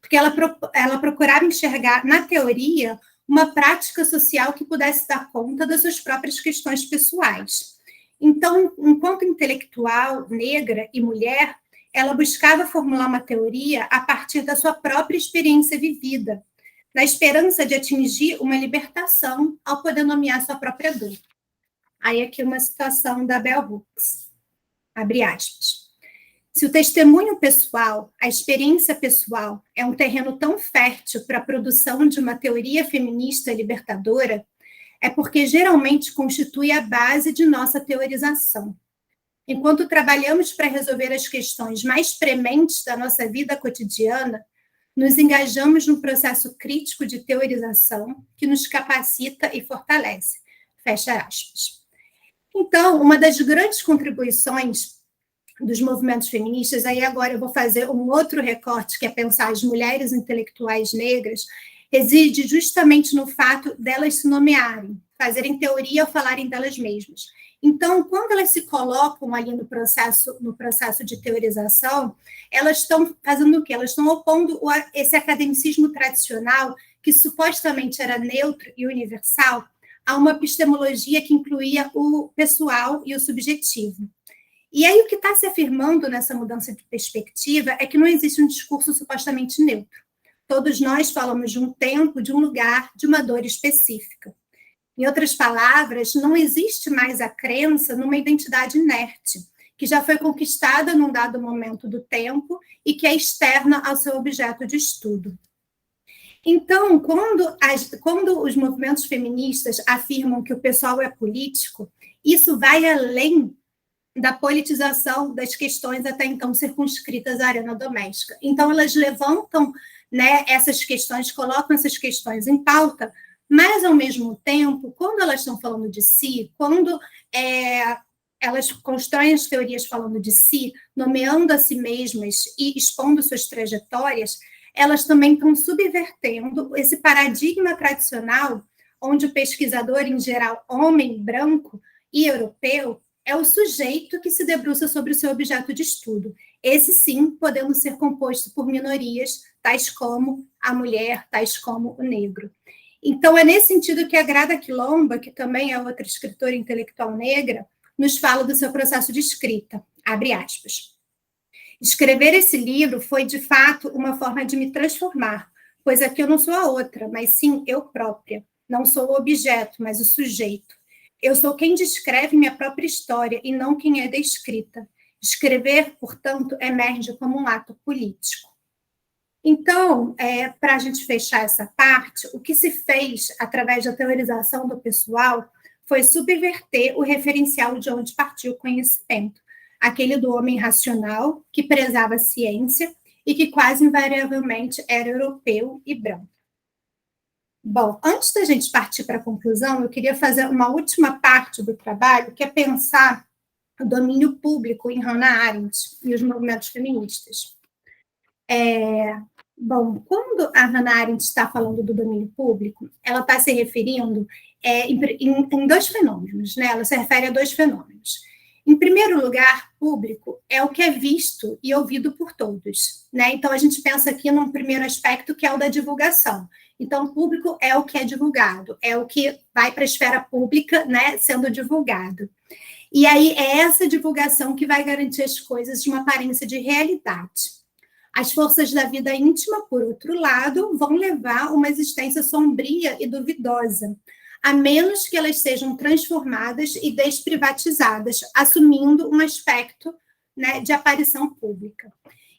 Porque ela procurava enxergar, na teoria, uma prática social que pudesse dar conta das suas próprias questões pessoais. Então, enquanto intelectual, negra e mulher, ela buscava formular uma teoria a partir da sua própria experiência vivida, na esperança de atingir uma libertação ao poder nomear sua própria dor. Aí aqui uma citação da Bell Hooks, abre aspas. Se o testemunho pessoal, a experiência pessoal, é um terreno tão fértil para a produção de uma teoria feminista libertadora, é porque geralmente constitui a base de nossa teorização. Enquanto trabalhamos para resolver as questões mais prementes da nossa vida cotidiana, nos engajamos num processo crítico de teorização que nos capacita e fortalece. Fecha aspas. Então, uma das grandes contribuições dos movimentos feministas, aí agora eu vou fazer um outro recorte, que é pensar as mulheres intelectuais negras, reside justamente no fato delas se nomearem, fazerem teoria ou falarem delas mesmas. Então, quando elas se colocam ali no processo de teorização, elas estão fazendo o quê? Elas estão opondo esse academicismo tradicional, que supostamente era neutro e universal, a uma epistemologia que incluía o pessoal e o subjetivo. E aí o que está se afirmando nessa mudança de perspectiva é que não existe um discurso supostamente neutro. Todos nós falamos de um tempo, de um lugar, de uma dor específica. Em outras palavras, não existe mais a crença numa identidade inerte, que já foi conquistada num dado momento do tempo e que é externa ao seu objeto de estudo. Então, quando os movimentos feministas afirmam que o pessoal é político, isso vai além da politização das questões até então circunscritas à arena doméstica. Então, elas levantam, né, essas questões, colocam essas questões em pauta, mas, ao mesmo tempo, quando elas estão falando de si, quando elas constroem as teorias falando de si, nomeando a si mesmas e expondo suas trajetórias, elas também estão subvertendo esse paradigma tradicional, onde o pesquisador, em geral, homem, branco e europeu, é o sujeito que se debruça sobre o seu objeto de estudo. Esse, sim, podendo ser composto por minorias, tais como a mulher, tais como o negro. Então, é nesse sentido que a Grada Quilomba, que também é outra escritora intelectual negra, nos fala do seu processo de escrita. Abre aspas. Escrever esse livro foi, de fato, uma forma de me transformar, pois aqui eu não sou a outra, mas sim eu própria. Não sou o objeto, mas o sujeito. Eu sou quem descreve minha própria história e não quem é descrita. Escrever, portanto, emerge como um ato político. Então, para a gente fechar essa parte, o que se fez através da teorização do pessoal foi subverter o referencial de onde partiu o conhecimento, aquele do homem racional, que prezava a ciência e que quase invariavelmente era europeu e branco. Bom, antes da gente partir para a conclusão, eu queria fazer uma última parte do trabalho, que é pensar o domínio público em Hannah Arendt e os movimentos feministas. Bom, quando a Hannah Arendt está falando do domínio público, ela está se referindo em dois fenômenos, né? Ela se refere a dois fenômenos. Em primeiro lugar, público é o que é visto e ouvido por todos, né? Então, a gente pensa aqui num primeiro aspecto, que é o da divulgação. Então, público é o que é divulgado, é o que vai para a esfera pública, né, sendo divulgado. E aí, é essa divulgação que vai garantir as coisas de uma aparência de realidade. As forças da vida íntima, por outro lado, vão levar a uma existência sombria e duvidosa, a menos que elas sejam transformadas e desprivatizadas, assumindo um aspecto, né, de aparição pública.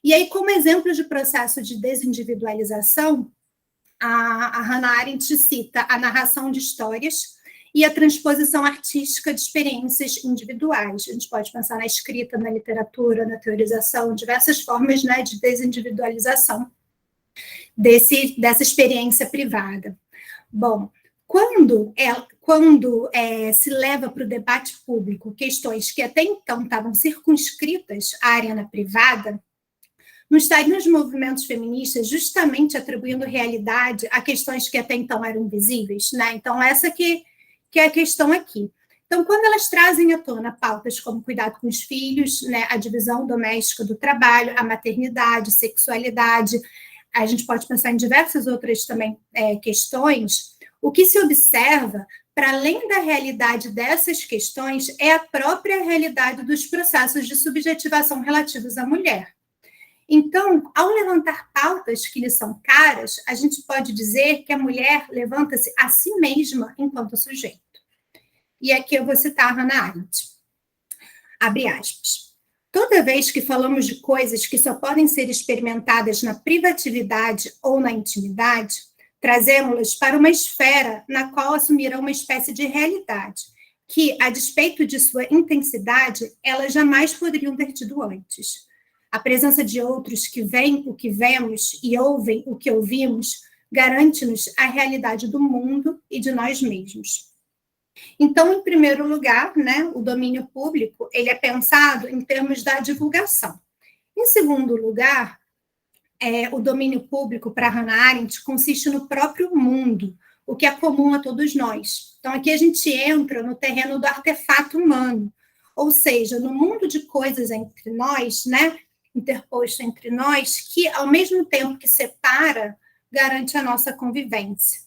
E aí, como exemplo de processo de desindividualização, a Hannah Arendt cita a narração de histórias e a transposição artística de experiências individuais. A gente pode pensar na escrita, na literatura, na teorização, diversas formas, né, de desindividualização dessa experiência privada. Bom, quando se leva para o debate público questões que até então estavam circunscritas à arena privada, não estariam os movimentos feministas justamente atribuindo realidade a questões que até então eram invisíveis, né? Então, essa que é a questão aqui. Então, quando elas trazem à tona pautas como cuidado com os filhos, né, a divisão doméstica do trabalho, a maternidade, sexualidade, a gente pode pensar em diversas outras também questões, o que se observa, para além da realidade dessas questões, é a própria realidade dos processos de subjetivação relativos à mulher. Então, ao levantar pautas que lhe são caras, a gente pode dizer que a mulher levanta-se a si mesma enquanto sujeito. E aqui eu vou citar a Hannah Arendt. Abre aspas. Toda vez que falamos de coisas que só podem ser experimentadas na privatividade ou na intimidade, trazemos-las para uma esfera na qual assumirão uma espécie de realidade, que, a despeito de sua intensidade, elas jamais poderiam ter tido antes. A presença de outros que veem o que vemos e ouvem o que ouvimos garante-nos a realidade do mundo e de nós mesmos. Então, em primeiro lugar, né, o domínio público ele é pensado em termos da divulgação. Em segundo lugar, o domínio público para Hannah Arendt consiste no próprio mundo, o que é comum a todos nós. Então, aqui a gente entra no terreno do artefato humano, ou seja, no mundo de coisas entre nós, né, interposto entre nós, que, ao mesmo tempo que separa, garante a nossa convivência.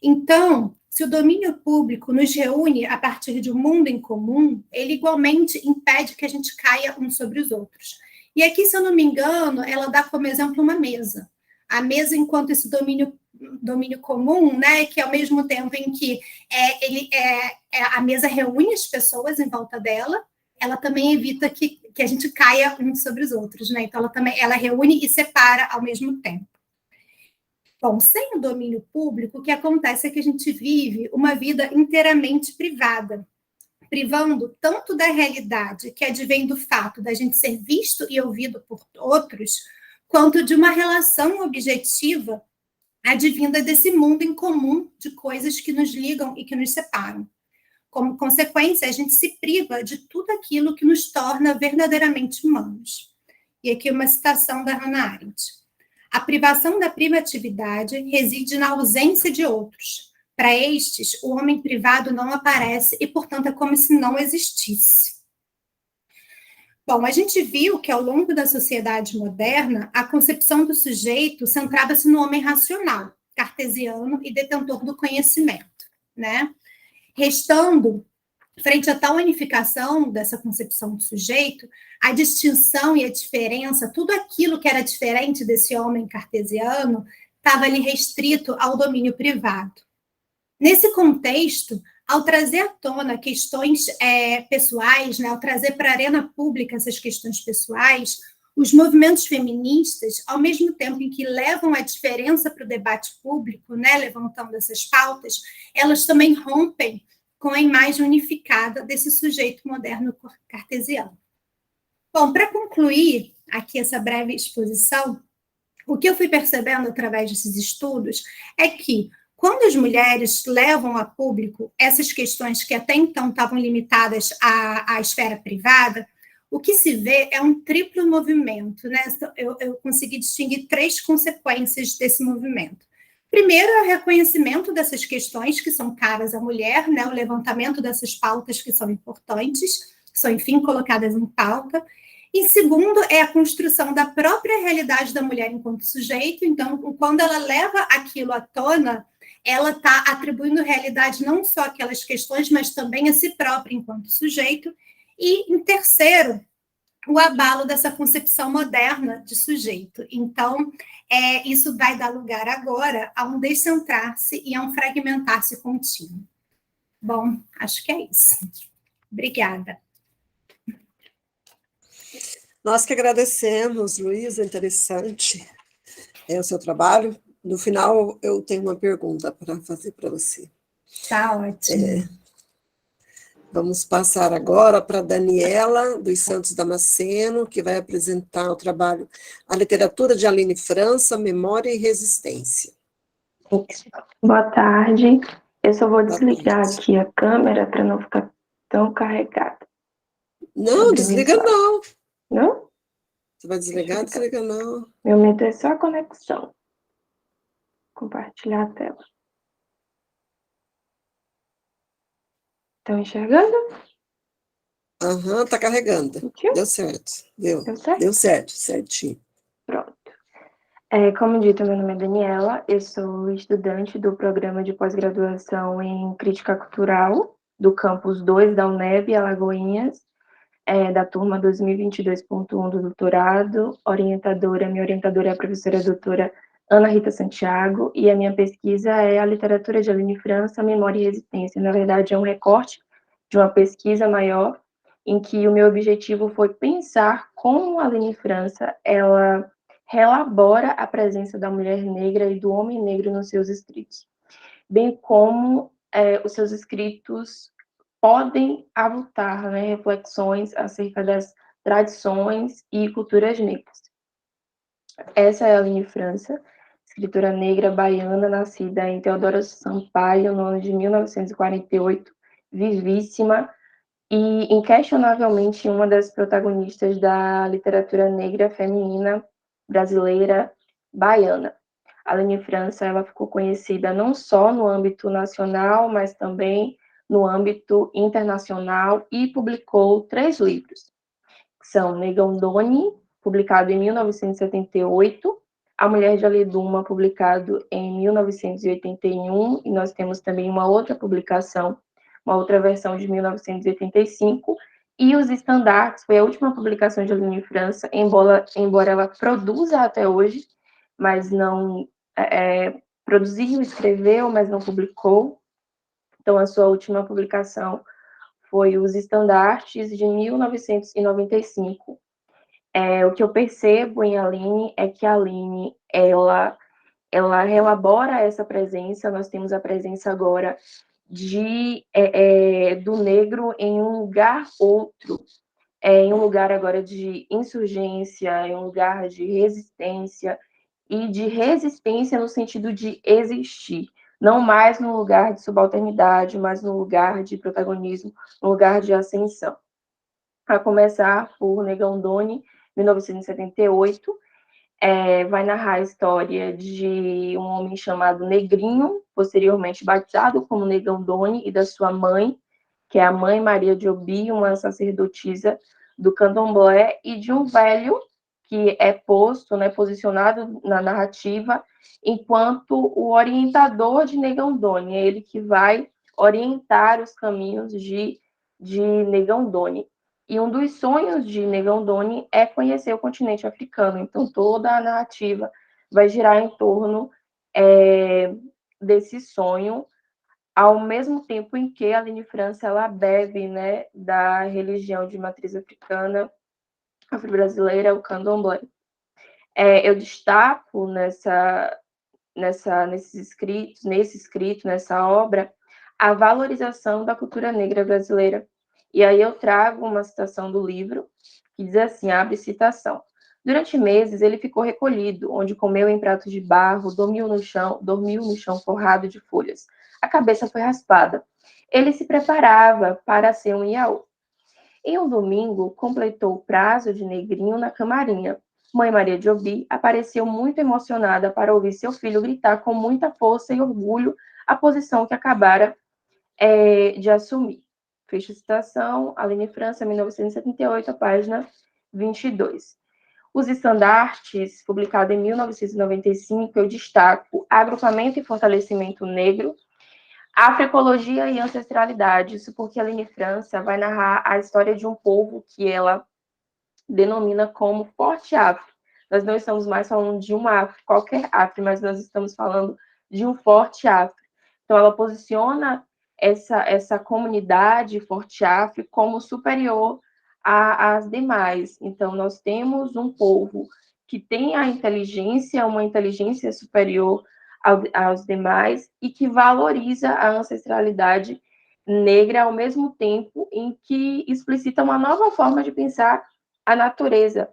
Então, se o domínio público nos reúne a partir de um mundo em comum, ele igualmente impede que a gente caia uns sobre os outros. E aqui, se eu não me engano, ela dá como exemplo uma mesa. A mesa enquanto esse domínio comum, né, que ao mesmo tempo em que a mesa reúne as pessoas em volta dela, ela também evita que a gente caia uns sobre os outros, né? Então, ela reúne e separa ao mesmo tempo. Bom, sem o domínio público, o que acontece é que a gente vive uma vida inteiramente privada, privando tanto da realidade que advém do fato da gente ser visto e ouvido por outros, quanto de uma relação objetiva advinda desse mundo em comum de coisas que nos ligam e que nos separam. Como consequência, a gente se priva de tudo aquilo que nos torna verdadeiramente humanos. E aqui uma citação da Hannah Arendt. A privação da privatividade reside na ausência de outros. Para estes, o homem privado não aparece e, portanto, é como se não existisse. Bom, a gente viu que, ao longo da sociedade moderna, a concepção do sujeito centrava-se no homem racional, cartesiano e detentor do conhecimento, né? Restando, frente a tal unificação dessa concepção do sujeito, a distinção e a diferença, tudo aquilo que era diferente desse homem cartesiano, estava ali restrito ao domínio privado. Nesse contexto, ao trazer à tona questões pessoais, né, ao trazer para a arena pública essas questões pessoais, os movimentos feministas, ao mesmo tempo em que levam a diferença para o debate público, né, levantando essas pautas, elas também rompem com a imagem unificada desse sujeito moderno cartesiano. Bom, para concluir aqui essa breve exposição, o que eu fui percebendo através desses estudos é que, quando as mulheres levam a público essas questões que até então estavam limitadas à esfera privada, o que se vê é um triplo movimento, né? Eu consegui distinguir 3 consequências desse movimento. Primeiro, é o reconhecimento dessas questões que são caras à mulher, né? O levantamento dessas pautas que são importantes, que são, enfim, colocadas em pauta. E segundo, é a construção da própria realidade da mulher enquanto sujeito. Então, quando ela leva aquilo à tona, ela está atribuindo realidade não só àquelas questões, mas também a si própria enquanto sujeito. E, em terceiro, o abalo dessa concepção moderna de sujeito. Então, isso vai dar lugar agora a um descentrar-se e a um fragmentar-se contínuo. Bom, acho que é isso. Obrigada. Nós que agradecemos, Luísa, interessante o seu trabalho. No final, eu tenho uma pergunta para fazer para você. Tá ótimo. Vamos passar agora para a Daniela, dos Santos Damasceno, que vai apresentar o trabalho A Literatura de Aline França, Memória e Resistência. Boa tarde. Eu só vou desligar aqui a câmera para não ficar tão carregada. Não, desliga não. Não? Você vai desligar? Desliga não. Meu medo é só a conexão. Compartilhar a tela. Estão enxergando? Aham, tá carregando. Sentiu? Deu certo. Deu certo? Deu certo, certinho. Pronto. Como dito, meu nome é Daniela, eu sou estudante do programa de pós-graduação em Crítica Cultural, do Campus 2 da UNEB, Alagoinhas, da turma 2022.1 do doutorado, minha orientadora é a professora doutora Ana Rita Santiago, e a minha pesquisa é a literatura de Aline França, Memória e Resistência. Na verdade, é um recorte de uma pesquisa maior, em que o meu objetivo foi pensar como a Aline França, ela relabora a presença da mulher negra e do homem negro nos seus escritos, bem como os seus escritos podem avultar, né, reflexões acerca das tradições e culturas negras. Essa é a Aline França, escritora negra baiana, nascida em Teodoro Sampaio, no ano de 1948, vivíssima e inquestionavelmente uma das protagonistas da literatura negra feminina brasileira baiana. A Aline França, ela ficou conhecida não só no âmbito nacional, mas também no âmbito internacional, e publicou 3 livros, que são Negão Doni, publicado em 1978, A Mulher de Aliduma, publicado em 1981, e nós temos também uma outra publicação, uma outra versão de 1985, e Os Estandartes, foi a última publicação de Aline França, embora ela produza até hoje, mas não produziu, escreveu, mas não publicou. Então, a sua última publicação foi Os Estandartes, de 1995. O que eu percebo em Aline é que a Aline, ela relabora essa presença. Nós temos a presença agora do negro em um lugar outro, em um lugar agora de insurgência, em um lugar de resistência, e de resistência no sentido de existir, não mais no lugar de subalternidade, mas no lugar de protagonismo, no lugar de ascensão. A começar por Negão Doni, 1978, vai narrar a história de um homem chamado Negrinho, posteriormente batizado como Negão Doni, e da sua mãe, que é a mãe Maria de Obi, uma sacerdotisa do candomblé, e de um velho que é posto, né, posicionado na narrativa enquanto o orientador de Negão Doni. É ele que vai orientar os caminhos de Negão Doni. E um dos sonhos de Negão Doni é conhecer o continente africano. Então, toda a narrativa vai girar em torno desse sonho, ao mesmo tempo em que a Aline França, ela bebe, né, da religião de matriz africana, afro-brasileira, o candomblé. Eu destaco nesse escrito, nessa obra, a valorização da cultura negra brasileira. E aí eu trago uma citação do livro, que diz assim, abre citação: durante meses ele ficou recolhido, onde comeu em pratos de barro, dormiu no chão forrado de folhas. A cabeça foi raspada. Ele se preparava para ser um iaú. Em um domingo, completou o prazo de Negrinho na camarinha. Mãe Maria de Obi apareceu muito emocionada para ouvir seu filho gritar com muita força e orgulho a posição que acabara de assumir. Fecha a citação, Aline França, 1978, a página 22. Os Estandartes, publicado em 1995, eu destaco Agrupamento e Fortalecimento Negro, Afroecologia e Ancestralidade. Isso porque a Aline França vai narrar a história de um povo que ela denomina como Forte Afro. Nós não estamos mais falando de uma Afro, qualquer Afro, mas nós estamos falando de um Forte Afro. Então, ela posiciona essa comunidade Forte Afro como superior às demais. Então, nós temos um povo que tem a inteligência, uma inteligência superior aos demais, e que valoriza a ancestralidade negra ao mesmo tempo em que explicita uma nova forma de pensar a natureza.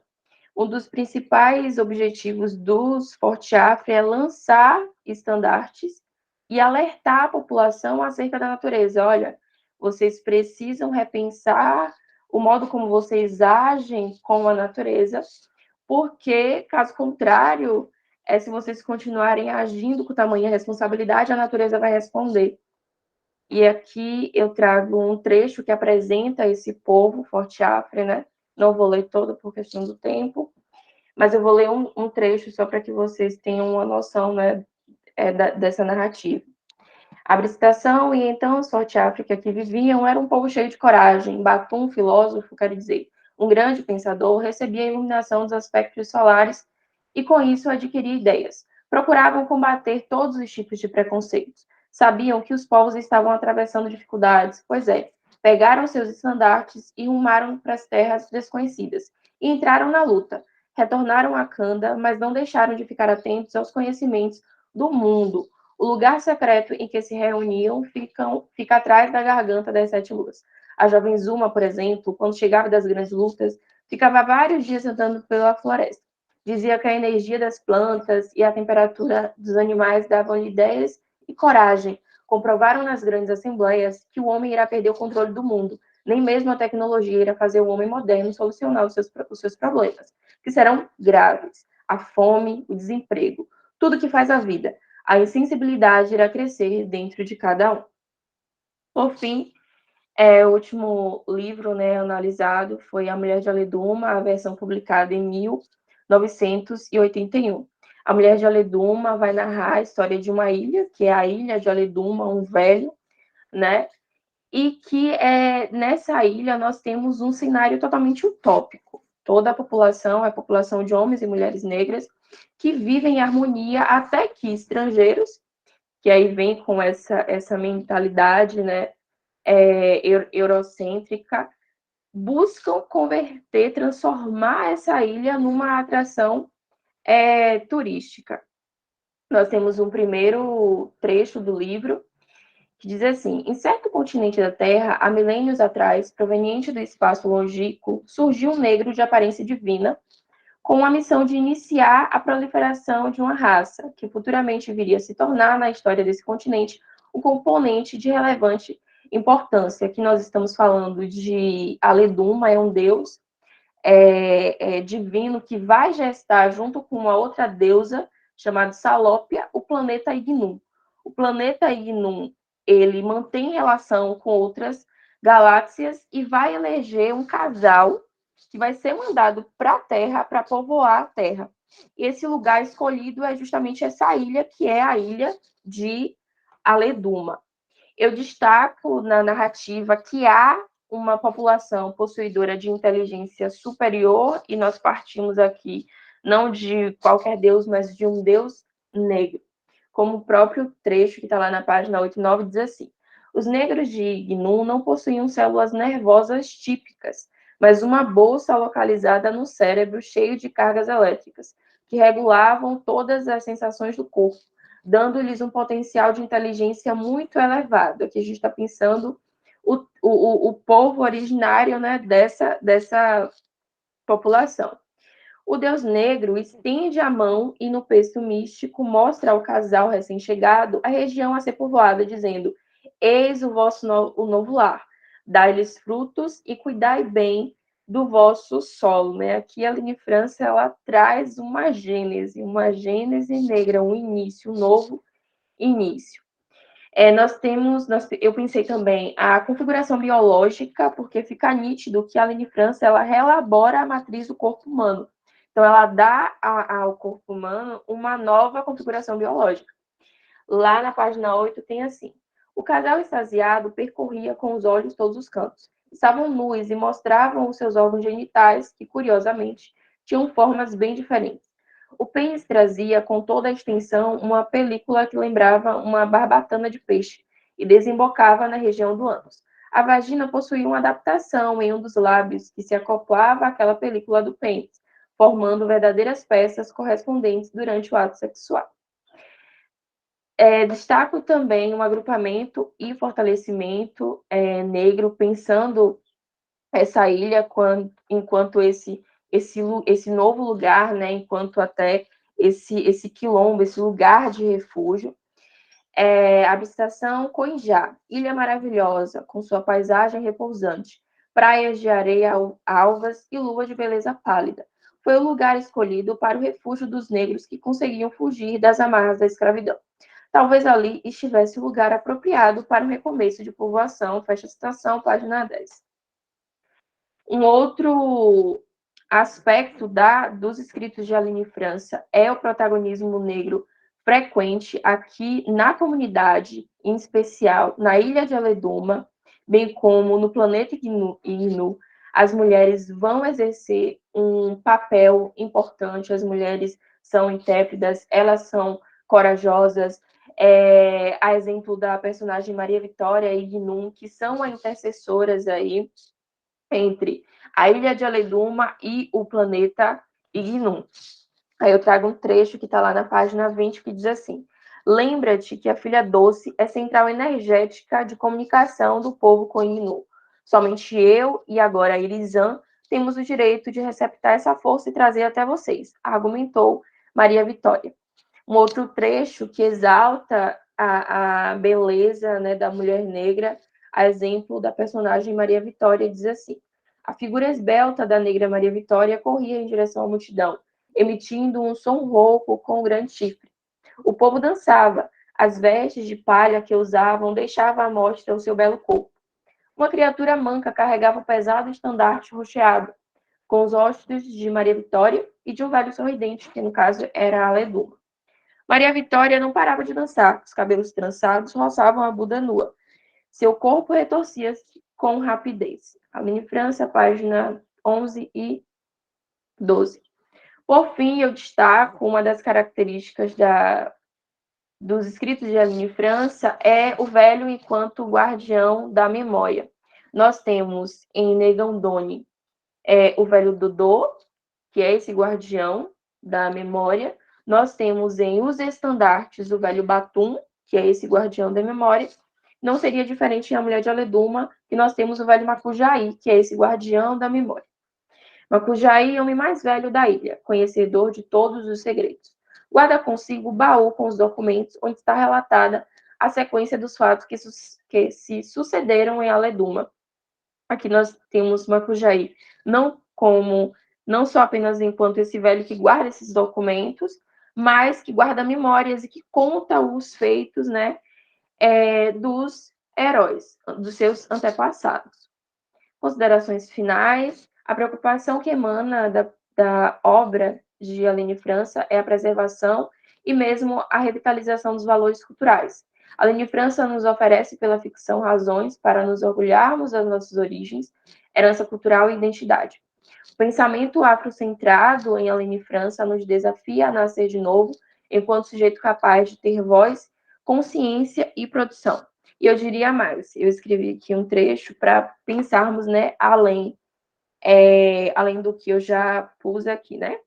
Um dos principais objetivos dos Forte Afro é lançar estandartes e alertar a população acerca da natureza. Olha, vocês precisam repensar o modo como vocês agem com a natureza, porque, caso contrário, se vocês continuarem agindo com tamanha responsabilidade, a natureza vai responder. E aqui eu trago um trecho que apresenta esse povo Forte Afro, né? Não vou ler todo por questão do tempo, mas eu vou ler um trecho só para que vocês tenham uma noção, né, dessa narrativa. Abre citação, e então os Forte África que viviam era um povo cheio de coragem. Batum, filósofo, quero dizer, um grande pensador, recebia a iluminação dos aspectos solares e com isso adquiria ideias. Procuravam combater todos os tipos de preconceitos. Sabiam que os povos estavam atravessando dificuldades, pois é, pegaram seus estandartes e rumaram para as terras desconhecidas e entraram na luta. Retornaram a Kanda, mas não deixaram de ficar atentos aos conhecimentos do mundo. O lugar secreto em que se reuniam fica atrás da garganta das 7 luas. A jovem Zuma, por exemplo, quando chegava das grandes lutas, ficava vários dias andando pela floresta. Dizia que a energia das plantas e a temperatura dos animais davam-lhe ideias e coragem. Comprovaram nas grandes assembleias que o homem irá perder o controle do mundo. Nem mesmo a tecnologia irá fazer o homem moderno solucionar os seus problemas, que serão graves. A fome, o desemprego, tudo que faz a vida. A insensibilidade irá crescer dentro de cada um. Por fim, o último livro, né, analisado foi A Mulher de Aleduma, a versão publicada em 1981. A Mulher de Aleduma vai narrar a história de uma ilha, que é a Ilha de Aleduma, um velho, né, e que nessa ilha nós temos um cenário totalmente utópico. Toda a população é a população de homens e mulheres negras que vivem em harmonia, até que estrangeiros, que aí vem com essa mentalidade, né, eurocêntrica, buscam converter, transformar essa ilha numa atração turística. Nós temos um primeiro trecho do livro que diz assim: em certo continente da Terra, há milênios atrás, proveniente do espaço longínquo, surgiu um negro de aparência divina, com a missão de iniciar a proliferação de uma raça, que futuramente viria a se tornar, na história desse continente, um componente de relevante importância. Aqui nós estamos falando de Aleduma, é um deus divino que vai gestar, junto com uma outra deusa, chamada Salópia, o planeta Ignum. O planeta Ignum, ele mantém relação com outras galáxias e vai eleger um casal que vai ser mandado para a Terra, para povoar a Terra. E esse lugar escolhido é justamente essa ilha, que é a ilha de Aleduma. Eu destaco na narrativa que há uma população possuidora de inteligência superior, e nós partimos aqui não de qualquer deus, mas de um deus negro. Como o próprio trecho que está lá na página 8 e 9 diz assim: os negros de Gnu não possuíam células nervosas típicas, mas uma bolsa localizada no cérebro cheio de cargas elétricas, que regulavam todas as sensações do corpo, dando-lhes um potencial de inteligência muito elevado. Aqui a gente está pensando o povo originário, né, dessa população. O deus negro estende a mão e, no texto místico, mostra ao casal recém-chegado a região a ser povoada, dizendo: eis o vosso o novo lar, dai-lhes frutos e cuidai bem do vosso solo. Né? Aqui a Aline França ela traz uma gênese negra, um início, um novo início. Eu pensei também a configuração biológica, porque fica nítido que a Aline França ela reelabora a matriz do corpo humano. Então, ela dá ao corpo humano uma nova configuração biológica. Lá na página 8 tem assim: o casal extasiado percorria com os olhos todos os cantos. Estavam nus e mostravam os seus órgãos genitais, que, curiosamente, tinham formas bem diferentes. O pênis trazia, com toda a extensão, uma película que lembrava uma barbatana de peixe e desembocava na região do ânus. A vagina possuía uma adaptação em um dos lábios que se acoplava àquela película do pênis, formando verdadeiras peças correspondentes durante o ato sexual. Destaco também um agrupamento e fortalecimento negro, pensando essa ilha enquanto esse novo lugar, né, enquanto até esse quilombo, esse lugar de refúgio. A estação Coinjá, ilha maravilhosa, com sua paisagem repousante, praias de areia alvas e lua de beleza pálida. Foi o lugar escolhido para o refúgio dos negros que conseguiam fugir das amarras da escravidão. Talvez ali estivesse o lugar apropriado para um recomeço de povoação. Fecha a citação, página 10. Um outro aspecto dos escritos de Aline França é o protagonismo negro frequente aqui na comunidade, em especial na ilha de Aleduma, bem como no planeta Ignu, as mulheres vão exercer um papel importante, as mulheres são intrépidas, elas são corajosas, a exemplo da personagem Maria Vitória e Ignum, que são as intercessoras aí entre a ilha de Aleduma e o planeta Ignum. Aí eu trago um trecho que está lá na página 20, que diz assim: lembra-te que a filha doce é central energética de comunicação do povo com Ignu. Somente eu e agora a Irizan temos o direito de receptar essa força e trazer até vocês, argumentou Maria Vitória. Um outro trecho que exalta a beleza, né, da mulher negra, a exemplo da personagem Maria Vitória, diz assim: a figura esbelta da negra Maria Vitória corria em direção à multidão, emitindo um som rouco com um grande chifre. O povo dançava, as vestes de palha que usavam deixavam à mostra o seu belo corpo. Uma criatura manca carregava o pesado estandarte rocheado, com os rostos de Maria Vitória e de um velho sorridente, que no caso era Aleduma. Maria Vitória não parava de dançar, os cabelos trançados roçavam a Buda nua. Seu corpo retorcia-se com rapidez. Aline França, página 11 e 12. Por fim, eu destaco uma das características dos escritos de Aline França é o velho enquanto guardião da memória. Nós temos em Negandone o velho Dodô, que é esse guardião da memória. Nós temos em Os Estandartes o velho Batum, que é esse guardião da memória. Não seria diferente em A Mulher de Aleduma, que nós temos o velho Macujaí, que é esse guardião da memória. Macujaí é o homem mais velho da ilha, conhecedor de todos os segredos. Guarda consigo o baú com os documentos onde está relatada a sequência dos fatos que se sucederam em Aleduma. Aqui nós temos Macujaí não só apenas enquanto esse velho que guarda esses documentos, mas que guarda memórias e que conta os feitos, né, dos heróis, dos seus antepassados. Considerações finais. A preocupação que emana da obra de Aline França é a preservação e mesmo a revitalização dos valores culturais. Aline França nos oferece pela ficção razões para nos orgulharmos das nossas origens, herança cultural e identidade. O pensamento afrocentrado em Aline França nos desafia a nascer de novo enquanto sujeito capaz de ter voz, consciência e produção. E eu diria mais, eu escrevi aqui um trecho para pensarmos, né, além do que eu já pus aqui, né?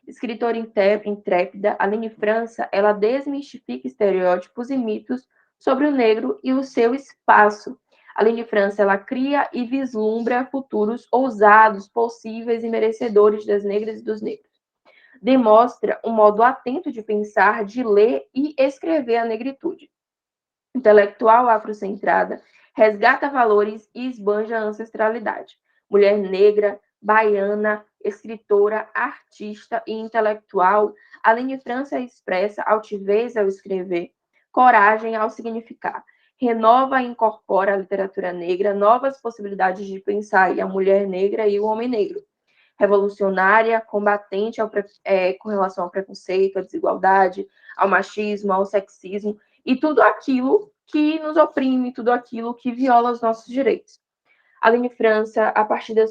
Escritora intrépida, Aline França, ela desmistifica estereótipos e mitos sobre o negro e o seu espaço. Aline França, ela cria e vislumbra futuros ousados, possíveis e merecedores das negras e dos negros. Demonstra um modo atento de pensar, de ler e escrever a negritude. Intelectual afrocentrada, resgata valores e esbanja a ancestralidade. Mulher negra, baiana, escritora, artista e intelectual, Aline França expressa altivez ao escrever, coragem ao significar. Renova e incorpora a literatura negra, novas possibilidades de pensar a mulher negra e o homem negro. Revolucionária, combatente com relação ao preconceito, à desigualdade, ao machismo, ao sexismo, e tudo aquilo que nos oprime, tudo aquilo que viola os nossos direitos. Aline França, a partir da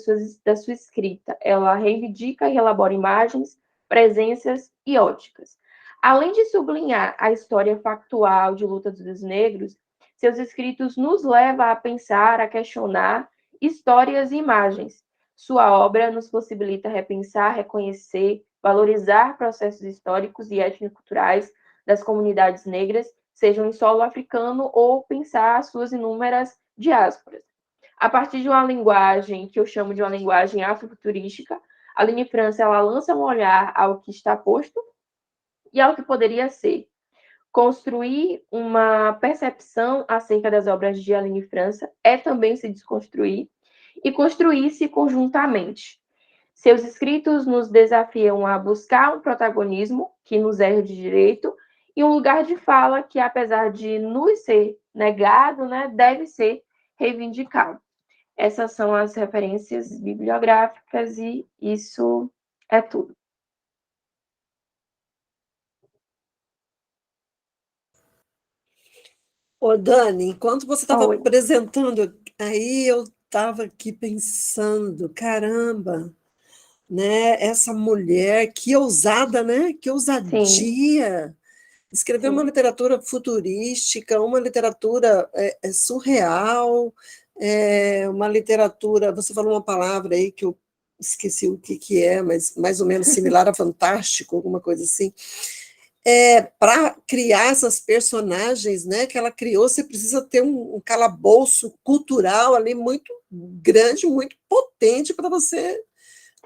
sua escrita, ela reivindica e elabora imagens, presenças e óticas. Além de sublinhar a história factual de luta dos negros, seus escritos nos levam a pensar, a questionar histórias e imagens. Sua obra nos possibilita repensar, reconhecer, valorizar processos históricos e étnico-culturais das comunidades negras, sejam em solo africano, ou pensar suas inúmeras diásporas. A partir de uma linguagem que eu chamo de uma linguagem afrofuturística, a Aline França ela lança um olhar ao que está posto e ao que poderia ser. Construir uma percepção acerca das obras de Aline França é também se desconstruir e construir-se conjuntamente. Seus escritos nos desafiam a buscar um protagonismo que nos é de direito e um lugar de fala que, apesar de nos ser negado, né, deve ser reivindicado. Essas são as referências bibliográficas e isso é tudo. Ô, Dani, enquanto você estava Oi. apresentando, aí eu estava aqui pensando, caramba, né? Essa mulher, que ousada, né? Que Sim, ousadia! Escrever uma sim. literatura futurística, uma literatura surreal, uma literatura. Você falou uma palavra aí que eu esqueci o que que é, mas mais ou menos similar a fantástico, alguma coisa assim. Para criar essas personagens, né, que ela criou, você precisa ter um calabouço cultural ali muito grande, muito potente para você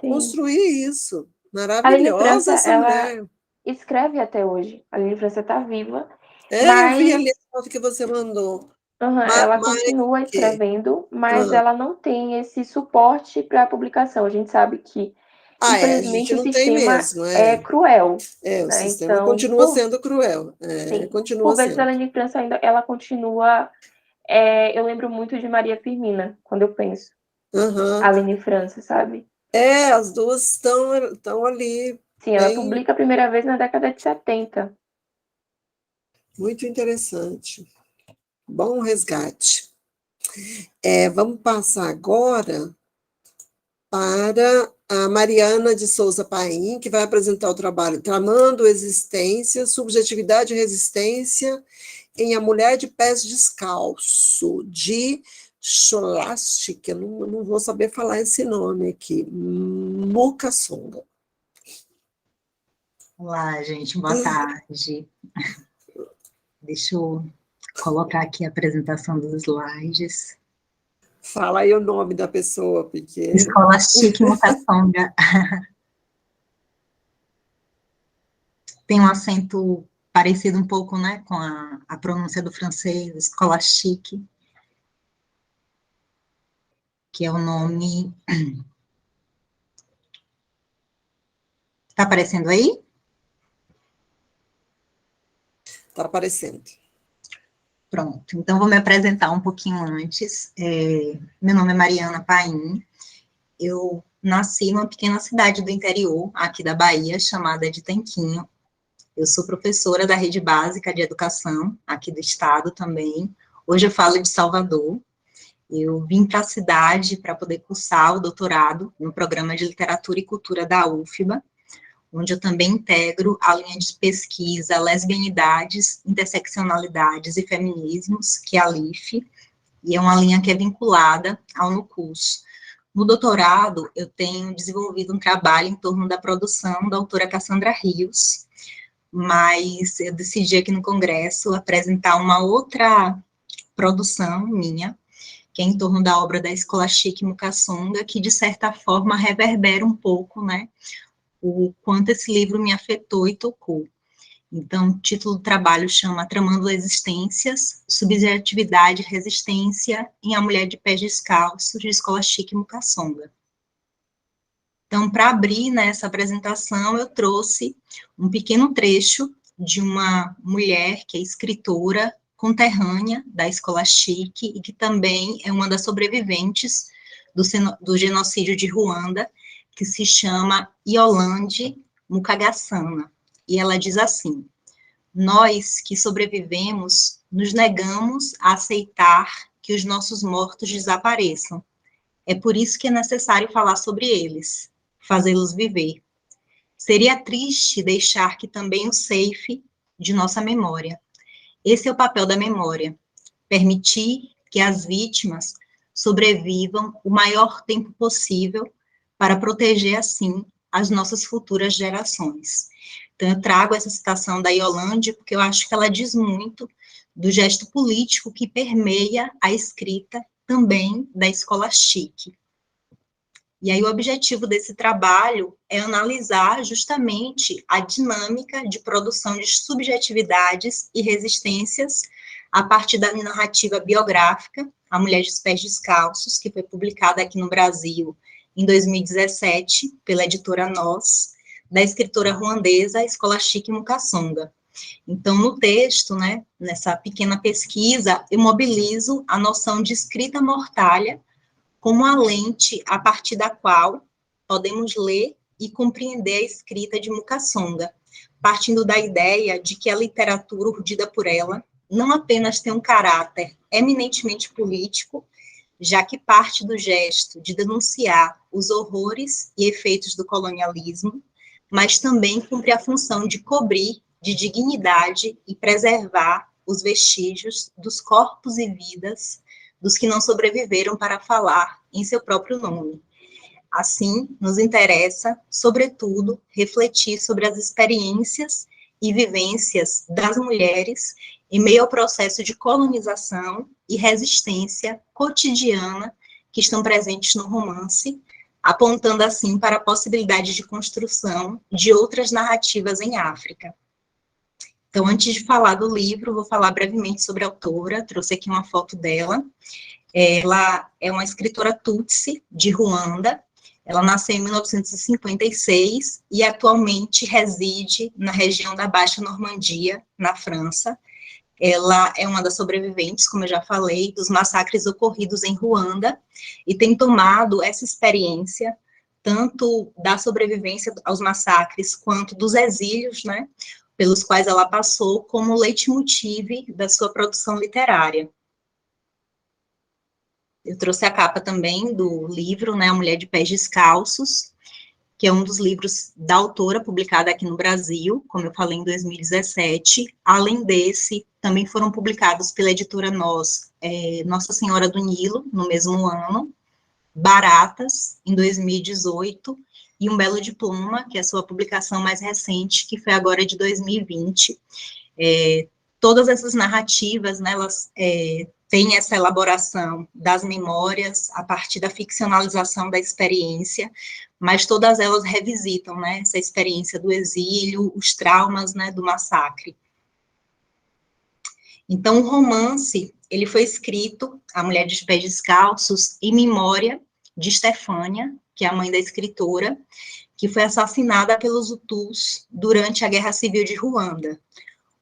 Sim. construir isso. A Aline Maravilhosa França, essa ela mulher. escreve até hoje. A Aline França está viva, Eu vi ali mas a foto que você mandou. ela Mas continua que escrevendo, mas ela não tem esse suporte para a publicação. A gente sabe que, a gente infelizmente, o não tem sistema mesmo, é cruel, o né? sistema Então, continua sendo cruel, sim, continua por vezes a sendo. Aline França ainda ela continua. Eu lembro muito de Maria Firmina quando eu penso Aham. Aline França, sabe? As duas estão ali, Sim, ela bem, publica a primeira vez na década de 70. muito interessante. Bom resgate. Vamos passar agora para a Mariana de Souza Paim, que vai apresentar o trabalho Tramando Existência, Subjetividade e Resistência em A Mulher de Pés Descalço, de Scholastic, eu não vou saber falar esse nome aqui, Mukasonga. Olá, gente, boa tarde. Deixa eu colocar aqui a apresentação dos slides. Fala aí o nome da pessoa, porque... Scholastic Mukasonga. Tem um acento parecido um pouco, né, com a pronúncia do francês, Scholastic, que é o nome... Está aparecendo aí? Está aparecendo. Pronto, então vou me apresentar um pouquinho antes. Meu nome é Mariana Paim, eu nasci numa pequena cidade do interior, aqui da Bahia, chamada de Tanquinho. Eu sou professora da rede básica de educação, aqui do estado também. Hoje eu falo de Salvador. Eu vim para a cidade para poder cursar o doutorado no programa de literatura e cultura da UFBA, onde eu também integro a linha de pesquisa Lesbianidades, Interseccionalidades e Feminismos, que é a LIFE, e é uma linha que é vinculada ao NUCURSO. No doutorado, eu tenho desenvolvido um trabalho em torno da produção da autora Cassandra Rios, mas eu decidi aqui no Congresso apresentar uma outra produção minha, que é em torno da obra da Scholastic Mukasonga, que de certa forma reverbera um pouco, né, o quanto esse livro me afetou e tocou. Então, o título do trabalho chama Tramando Existências, Subjetividade e Resistência em A Mulher de Pés Descalços, de Scholastic Mukasonga. Então, para abrir nessa apresentação, eu trouxe um pequeno trecho de uma mulher que é escritora conterrânea da Scholastic e que também é uma das sobreviventes do genocídio de Ruanda, que se chama Yolande Mukagasana. E ela diz assim: nós que sobrevivemos nos negamos a aceitar que os nossos mortos desapareçam. É por isso que é necessário falar sobre eles, fazê-los viver. Seria triste deixar que também o ceife de nossa memória. Esse é o papel da memória, permitir que as vítimas sobrevivam o maior tempo possível para proteger, assim, as nossas futuras gerações. Então, eu trago essa citação da Yolande, porque eu acho que ela diz muito do gesto político que permeia a escrita também da Scholastic. E aí o objetivo desse trabalho é analisar justamente a dinâmica de produção de subjetividades e resistências a partir da narrativa biográfica A Mulher de Pés Descalços, que foi publicada aqui no Brasil em 2017 pela editora Nós, da escritora ruandesa Scholastic Mukasonga. Então, no texto, né, nessa pequena pesquisa, eu mobilizo a noção de escrita mortalha como a lente a partir da qual podemos ler e compreender a escrita de Mukasonga, partindo da ideia de que a literatura urdida por ela não apenas tem um caráter eminentemente político, já que parte do gesto de denunciar os horrores e efeitos do colonialismo, mas também cumpre a função de cobrir de dignidade e preservar os vestígios dos corpos e vidas dos que não sobreviveram para falar em seu próprio nome. Assim, nos interessa, sobretudo, refletir sobre as experiências e vivências das mulheres em meio ao processo de colonização e resistência cotidiana que estão presentes no romance, apontando assim para a possibilidade de construção de outras narrativas em África. Então, antes de falar do livro, vou falar brevemente sobre a autora, trouxe aqui uma foto dela. Ela é uma escritora tutsi de Ruanda. Ela nasceu em 1956 e atualmente reside na região da Baixa Normandia, na França. Ela é uma das sobreviventes, como eu já falei, dos massacres ocorridos em Ruanda, e tem tomado essa experiência, tanto da sobrevivência aos massacres, quanto dos exílios, né, pelos quais ela passou, como leitmotiv da sua produção literária. Eu trouxe a capa também do livro, né, A Mulher de Pés Descalços, que é um dos livros da autora, publicado aqui no Brasil, como eu falei, em 2017. Além desse, também foram publicados pela editora Nossa Senhora do Nilo, no mesmo ano, Baratas, em 2018, e Um Belo Diploma, que é a sua publicação mais recente, que foi agora de 2020. Todas essas narrativas, né, elas têm essa elaboração das memórias a partir da ficcionalização da experiência, mas todas elas revisitam, né, essa experiência do exílio, os traumas, né, do massacre. Então, o romance, ele foi escrito, A Mulher de Pés Descalços, em memória de Stefânia, que é a mãe da escritora, que foi assassinada pelos Hutus durante a Guerra Civil de Ruanda.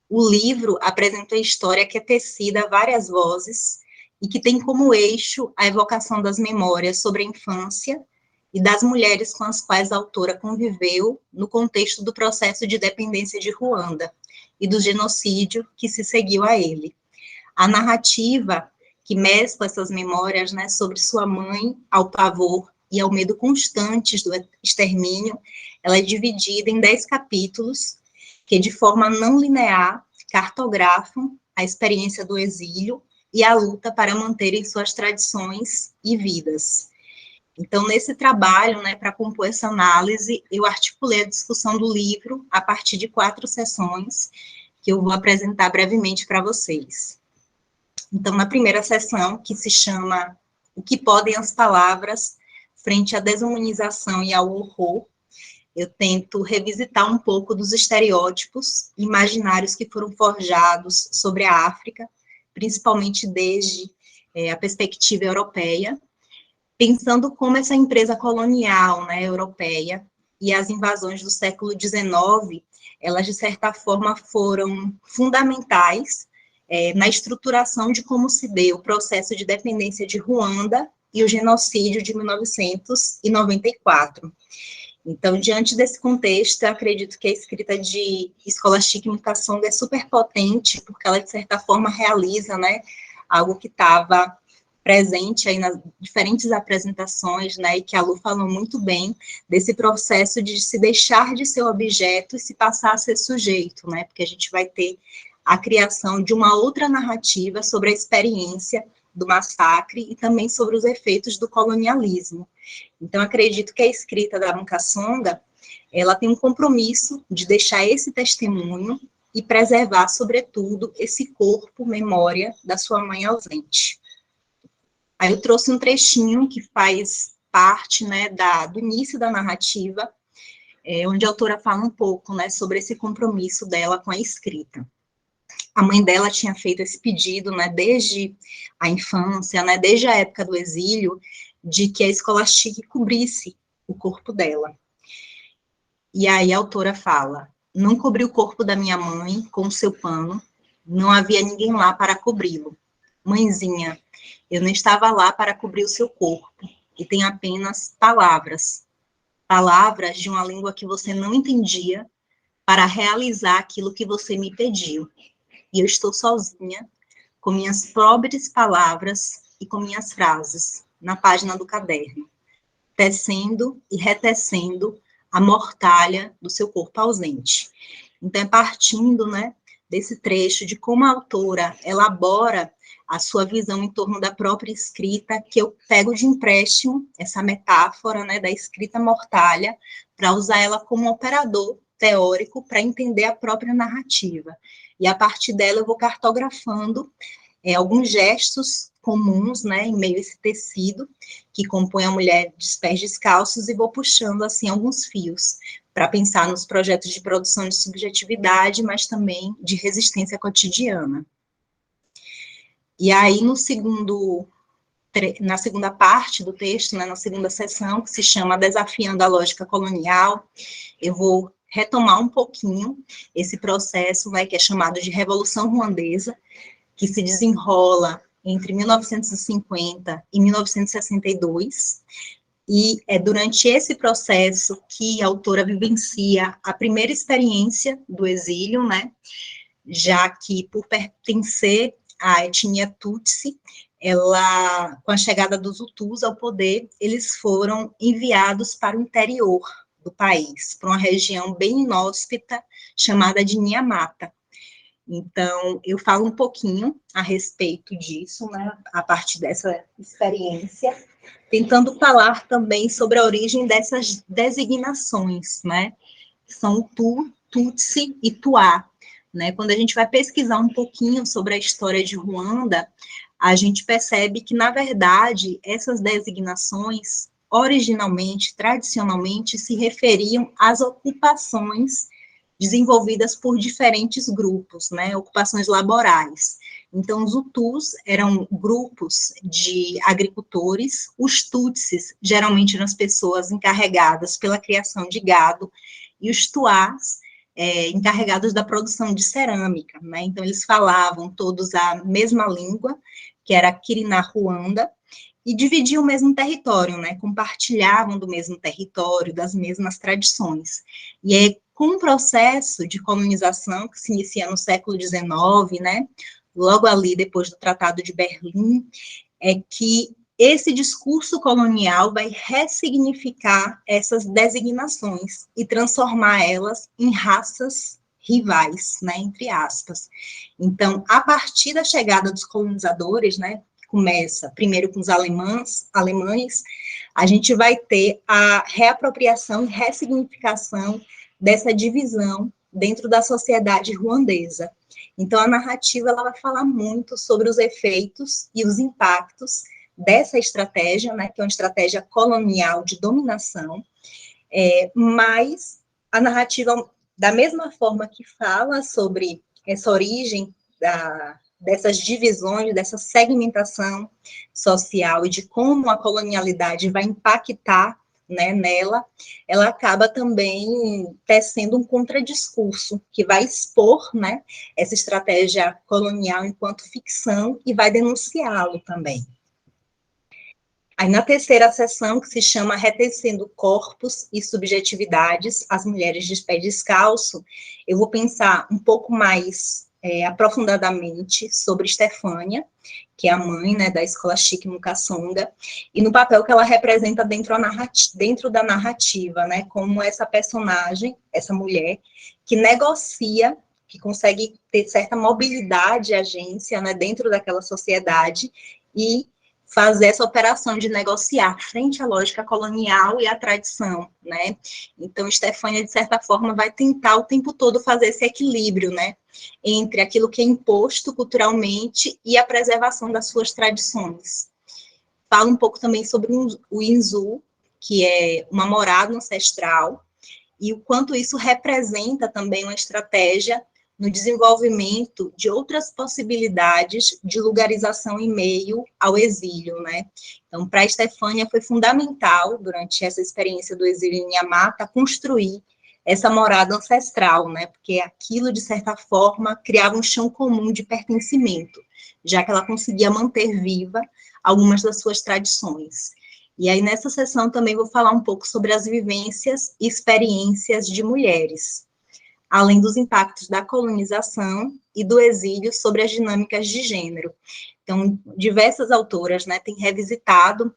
O livro apresenta a história que é tecida a várias vozes e que tem como eixo a evocação das memórias sobre a infância e das mulheres com as quais a autora conviveu no contexto do processo de dependência de Ruanda e do genocídio que se seguiu a ele. A narrativa que mescla essas memórias, né, sobre sua mãe ao pavor e ao medo constantes do extermínio, ela é dividida em 10 capítulos, que de forma não linear cartografam a experiência do exílio e a luta para manterem suas tradições e vidas. Então, nesse trabalho, né, para compor essa análise, eu articulei a discussão do livro a partir de 4 sessões, que eu vou apresentar brevemente para vocês. Então, na primeira sessão, que se chama O que podem as palavras frente à desumanização e ao horror, eu tento revisitar um pouco dos estereótipos imaginários que foram forjados sobre a África, principalmente desde a perspectiva europeia, pensando como essa empresa colonial, né, europeia, e as invasões do século XIX, elas, de certa forma, foram fundamentais na estruturação de como se deu o processo de dependência de Ruanda e o genocídio de 1994. Então, diante desse contexto, eu acredito que a escrita de Scholastic Mukasonga é super potente, porque ela, de certa forma, realiza, né, algo que estava presente aí nas diferentes apresentações, né, e que a Lu falou muito bem, desse processo de se deixar de ser objeto e se passar a ser sujeito, né, porque a gente vai ter a criação de uma outra narrativa sobre a experiência do massacre e também sobre os efeitos do colonialismo. Então, acredito que a escrita da Mukasonga, ela tem um compromisso de deixar esse testemunho e preservar, sobretudo, esse corpo, memória da sua mãe ausente. Aí eu trouxe um trechinho que faz parte, né, do início da narrativa, onde a autora fala um pouco, né, sobre esse compromisso dela com a escrita. A mãe dela tinha feito esse pedido, né, desde a infância, né, desde a época do exílio, de que a Scholastic cobrisse o corpo dela. E aí a autora fala: não cobri o corpo da minha mãe com o seu pano, não havia ninguém lá para cobri-lo. Mãezinha, eu não estava lá para cobrir o seu corpo, e tem apenas palavras, palavras de uma língua que você não entendia, para realizar aquilo que você me pediu. e eu estou sozinha, com minhas pobres palavras e com minhas frases, na página do caderno, tecendo e retecendo a mortalha do seu corpo ausente. Então, é partindo, né, desse trecho de como a autora elabora a sua visão em torno da própria escrita, que eu pego de empréstimo essa metáfora, né, da escrita mortalha, para usar ela como operador teórico para entender a própria narrativa. E a partir dela eu vou cartografando alguns gestos comuns, né, em meio a esse tecido que compõe a mulher de pés descalços, e vou puxando, assim, alguns fios para pensar nos projetos de produção de subjetividade, mas também de resistência cotidiana. E aí, na segunda parte do texto, né, na segunda seção, que se chama Desafiando a Lógica Colonial, eu vou retomar um pouquinho esse processo, né, que é chamado de Revolução Ruandesa, que se desenrola entre 1950 e 1962, e é durante esse processo que a autora vivencia a primeira experiência do exílio, né, já que, por pertencer à etnia Tutsi, ela, com a chegada dos Hutus ao poder, eles foram enviados para o interior do país, para uma região bem inóspita, chamada de Niamata. Então, eu falo um pouquinho a respeito disso, né, a partir dessa experiência, tentando falar também sobre a origem dessas designações, né, que são Tu, Tutsi e Tuá, né. Quando a gente vai pesquisar um pouquinho sobre a história de Ruanda, a gente percebe que, na verdade, essas designações, originalmente, tradicionalmente, se referiam às ocupações desenvolvidas por diferentes grupos, né, ocupações laborais. Então, os Hutus eram grupos de agricultores, os Tutsis geralmente eram as pessoas encarregadas pela criação de gado, e os Tuás, encarregados da produção de cerâmica, né, então eles falavam todos a mesma língua, que era Kiriná-Ruanda, e dividiam o mesmo território, né, compartilhavam do mesmo território, das mesmas tradições. E é com o processo de colonização que se inicia no século XIX, né, logo ali depois do Tratado de Berlim, é que esse discurso colonial vai ressignificar essas designações e transformar elas em raças rivais, né, entre aspas. Então, a partir da chegada dos colonizadores, né, começa primeiro com os alemães, a gente vai ter a reapropriação e ressignificação dessa divisão dentro da sociedade ruandesa. Então, a narrativa ela vai falar muito sobre os efeitos e os impactos dessa estratégia, né, que é uma estratégia colonial de dominação, mas a narrativa, da mesma forma que fala sobre essa origem dessas divisões, dessa segmentação social e de como a colonialidade vai impactar, né, nela, ela acaba também tecendo um contradiscurso que vai expor, né, essa estratégia colonial enquanto ficção e vai denunciá-lo também. Aí, na terceira seção, que se chama Retecendo Corpos e Subjetividades, as mulheres de pé descalço, eu vou pensar um pouco mais aprofundadamente sobre Stefânia, que é a mãe, né, da escola Chique Mukasonga, e no papel que ela representa dentro da narrativa, né, como essa personagem, essa mulher, que negocia, que consegue ter certa mobilidade e agência, né, dentro daquela sociedade, e fazer essa operação de negociar frente à lógica colonial e à tradição, né? Então, Stefânia, de certa forma, vai tentar o tempo todo fazer esse equilíbrio, né, entre aquilo que é imposto culturalmente e a preservação das suas tradições. Fala um pouco também sobre o Inzu, que é uma morada ancestral, e o quanto isso representa também uma estratégia no desenvolvimento de outras possibilidades de lugarização em meio ao exílio, né? Então, para a Stefânia foi fundamental, durante essa experiência do exílio em Niamata, construir essa morada ancestral, né? Porque aquilo, de certa forma, criava um chão comum de pertencimento, já que ela conseguia manter viva algumas das suas tradições. E aí, nessa sessão, também vou falar um pouco sobre as vivências e experiências de mulheres, além dos impactos da colonização e do exílio sobre as dinâmicas de gênero. Então, diversas autoras, né, têm revisitado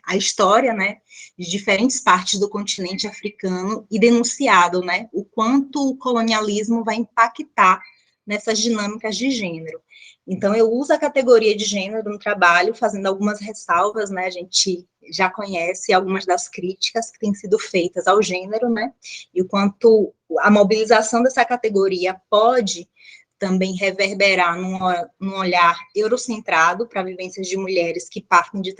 a história, né, de diferentes partes do continente africano e denunciado, né, o quanto o colonialismo vai impactar nessas dinâmicas de gênero. Então, eu uso a categoria de gênero no trabalho, fazendo algumas ressalvas, né, a gente já conhece algumas das críticas que têm sido feitas ao gênero, né, e o quanto a mobilização dessa categoria pode também reverberar num olhar eurocentrado para vivências de mulheres que partem de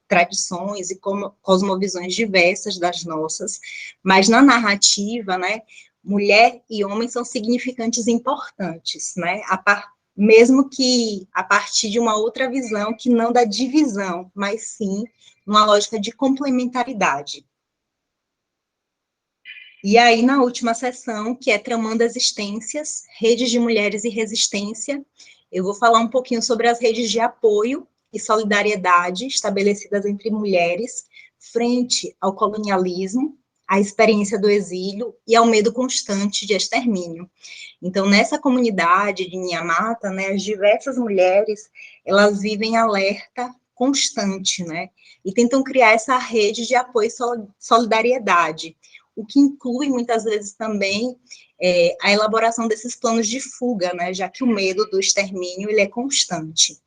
tradições e cosmovisões diversas das nossas, mas na narrativa, né, mulher e homem são significantes importantes, né, mesmo que a partir de uma outra visão que não da divisão, mas sim uma lógica de complementaridade. E aí, na última sessão, que é Tramando Existências, Redes de Mulheres e Resistência, eu vou falar um pouquinho sobre as redes de apoio e solidariedade estabelecidas entre mulheres frente ao colonialismo, à experiência do exílio e ao medo constante de extermínio. Então, nessa comunidade de Inhamata, né, as diversas mulheres, elas vivem alerta constante, né, e tentam criar essa rede de apoio e solidariedade, o que inclui, muitas vezes, também a elaboração desses planos de fuga, né, já que o medo do extermínio, ele é constante.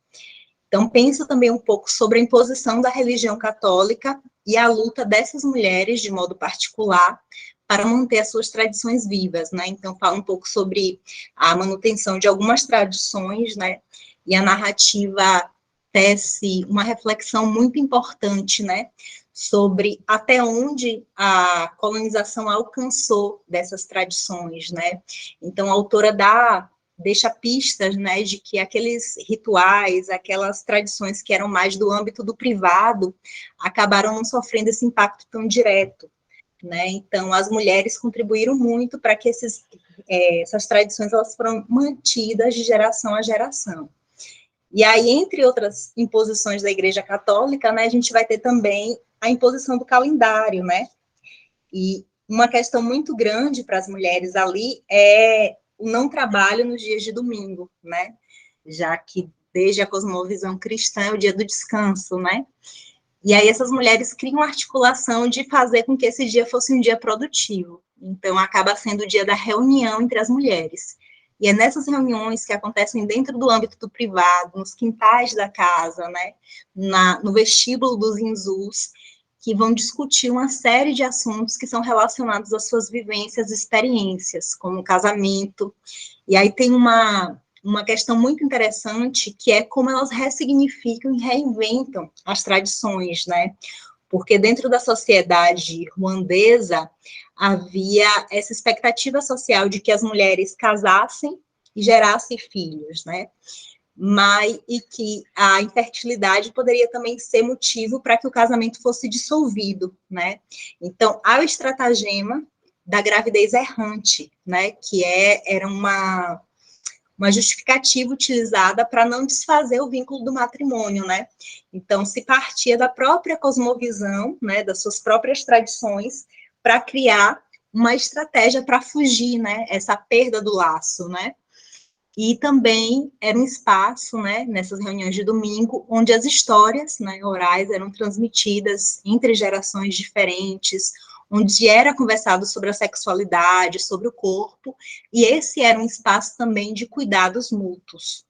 Então, penso também um pouco sobre a imposição da religião católica e a luta dessas mulheres, de modo particular, para manter as suas tradições vivas, né, então falo um pouco sobre a manutenção de algumas tradições, né, e a narrativa tece uma reflexão muito importante, né, sobre até onde a colonização alcançou dessas tradições, né? Então, a autora deixa pistas, né, de que aqueles rituais, aquelas tradições que eram mais do âmbito do privado, acabaram não sofrendo esse impacto tão direto, né? Então, as mulheres contribuíram muito para que essas tradições elas foram mantidas de geração a geração. E aí, entre outras imposições da Igreja Católica, né, a gente vai ter também a imposição do calendário, né? E uma questão muito grande para as mulheres ali é o não trabalho nos dias de domingo, né? Já que desde a cosmovisão cristã é o dia do descanso, né? E aí essas mulheres criam articulação de fazer com que esse dia fosse um dia produtivo. Então, acaba sendo o dia da reunião entre as mulheres. E é nessas reuniões que acontecem dentro do âmbito do privado, nos quintais da casa, né, no vestíbulo dos inzus, que vão discutir uma série de assuntos que são relacionados às suas vivências e experiências, como o casamento. E aí tem uma questão muito interessante, que é como elas ressignificam e reinventam as tradições, né? Porque dentro da sociedade ruandesa havia essa expectativa social de que as mulheres casassem e gerassem filhos, né? E que a infertilidade poderia também ser motivo para que o casamento fosse dissolvido, né? Então, há o estratagema da gravidez errante, né? Que era uma justificativa utilizada para não desfazer o vínculo do matrimônio, né? Então, se partia da própria cosmovisão, né, das suas próprias tradições, para criar uma estratégia para fugir, né, essa perda do laço, né? E também era um espaço, né, nessas reuniões de domingo, onde as histórias, né, orais eram transmitidas entre gerações diferentes, onde era conversado sobre a sexualidade, sobre o corpo, e esse era um espaço também de cuidados mútuos.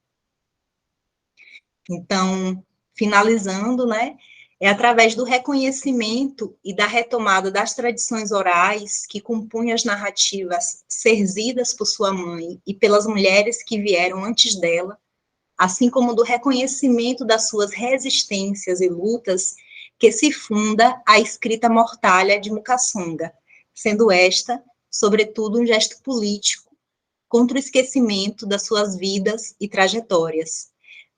Então, finalizando, né, é através do reconhecimento e da retomada das tradições orais que compunham as narrativas serzidas por sua mãe e pelas mulheres que vieram antes dela, assim como do reconhecimento das suas resistências e lutas, que se funda a escrita mortalha de Mukasonga, sendo esta, sobretudo, um gesto político contra o esquecimento das suas vidas e trajetórias.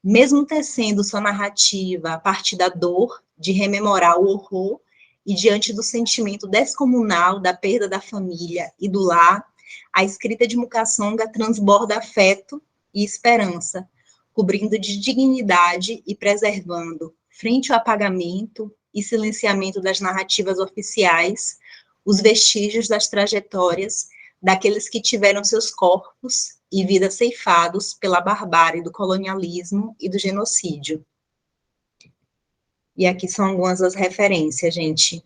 Mesmo tecendo sua narrativa a partir da dor, de rememorar o horror, e diante do sentimento descomunal da perda da família e do lar, a escrita de Mukasonga transborda afeto e esperança, cobrindo de dignidade e preservando, frente ao apagamento e silenciamento das narrativas oficiais, os vestígios das trajetórias daqueles que tiveram seus corpos e vidas ceifados pela barbárie do colonialismo e do genocídio. E aqui são algumas das referências, gente.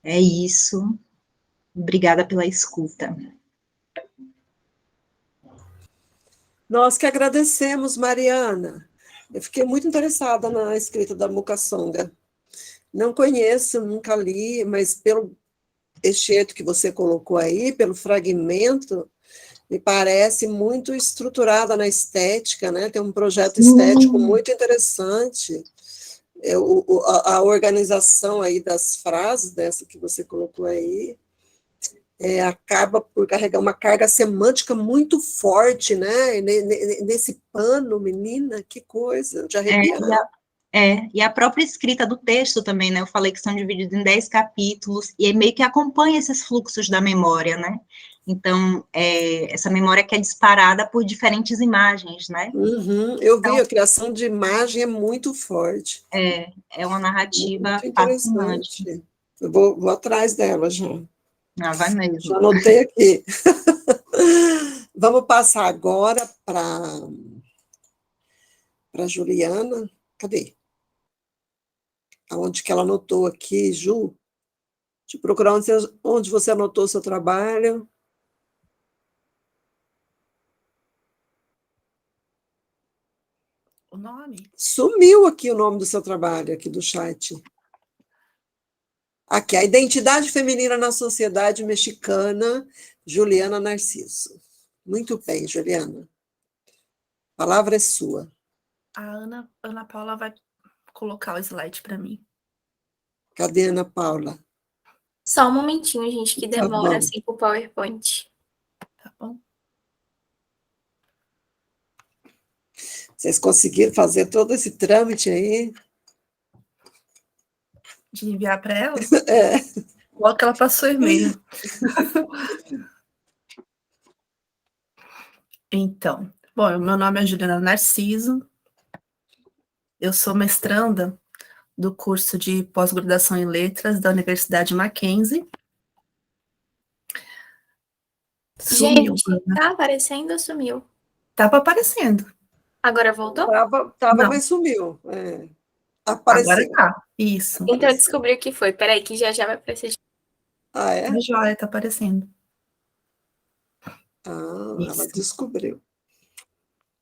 É isso. Obrigada pela escuta. Nós que agradecemos, Mariana. Eu fiquei muito interessada na escrita da Mukasonga. Não conheço, nunca li, mas pelo excerto que você colocou aí, pelo fragmento, me parece muito estruturada na estética, né? Tem um projeto estético muito interessante. A organização aí das frases, dessa que você colocou aí, acaba por carregar uma carga semântica muito forte, né? Nesse pano, menina, que coisa, de arrepiar. E a própria escrita do texto também, né? Eu falei que são divididos em 10 capítulos, e meio que acompanha esses fluxos da memória, né? Então, essa memória que é disparada por diferentes imagens, né? Uhum, eu vi, a criação de imagem é muito forte. É uma narrativa muito fascinante. interessante. Eu vou atrás dela já. Ah, vai mesmo. Já anotei aqui. Vamos passar agora para Juliana. Cadê? Onde que ela anotou aqui, Ju? Deixa eu procurar onde você anotou o seu trabalho. O nome? Sumiu aqui o nome do seu trabalho, aqui do chat. Aqui, a identidade feminina na sociedade mexicana, Juliana Narciso. Muito bem, Juliana. A palavra é sua. A Ana Paula vai colocar o slide para mim. Cadê a Ana Paula? Só um momentinho, gente, que Tá demora bom. assim pro PowerPoint. Tá bom? Vocês conseguiram fazer todo esse trâmite aí? De enviar para ela? É. Logo que ela passou e-mail. Então, bom, meu nome é Juliana Narciso. Eu sou mestranda do curso de pós-graduação em letras da Universidade Mackenzie. Sumiu, Gente, né? tá aparecendo ou sumiu? Tava aparecendo. Agora voltou? Tava, Não. mas sumiu. Apareceu. Agora tá. Isso. Então eu descobri o que foi. Peraí, que já vai aparecer. Ah, é? A joia tá aparecendo. Ela Isso. descobriu.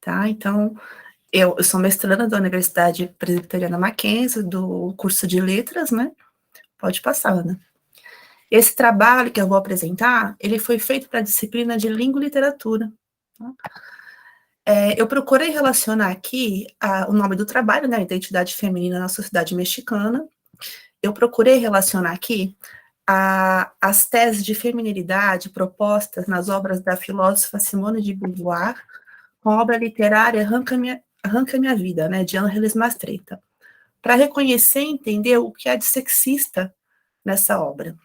Tá, então, eu sou mestranda da Universidade Presbiteriana Mackenzie, do curso de letras, né? Pode passar, Ana. Esse trabalho que eu vou apresentar, ele foi feito para a disciplina de língua e literatura. Tá? Eu procurei relacionar aqui o nome do trabalho, né? Identidade feminina na sociedade mexicana. Eu procurei relacionar aqui as teses de feminilidade propostas nas obras da filósofa Simone de Beauvoir, com a obra literária Arranca Minha Vida, né, de Ángeles Mastretta, para reconhecer e entender o que há de sexista nessa obra.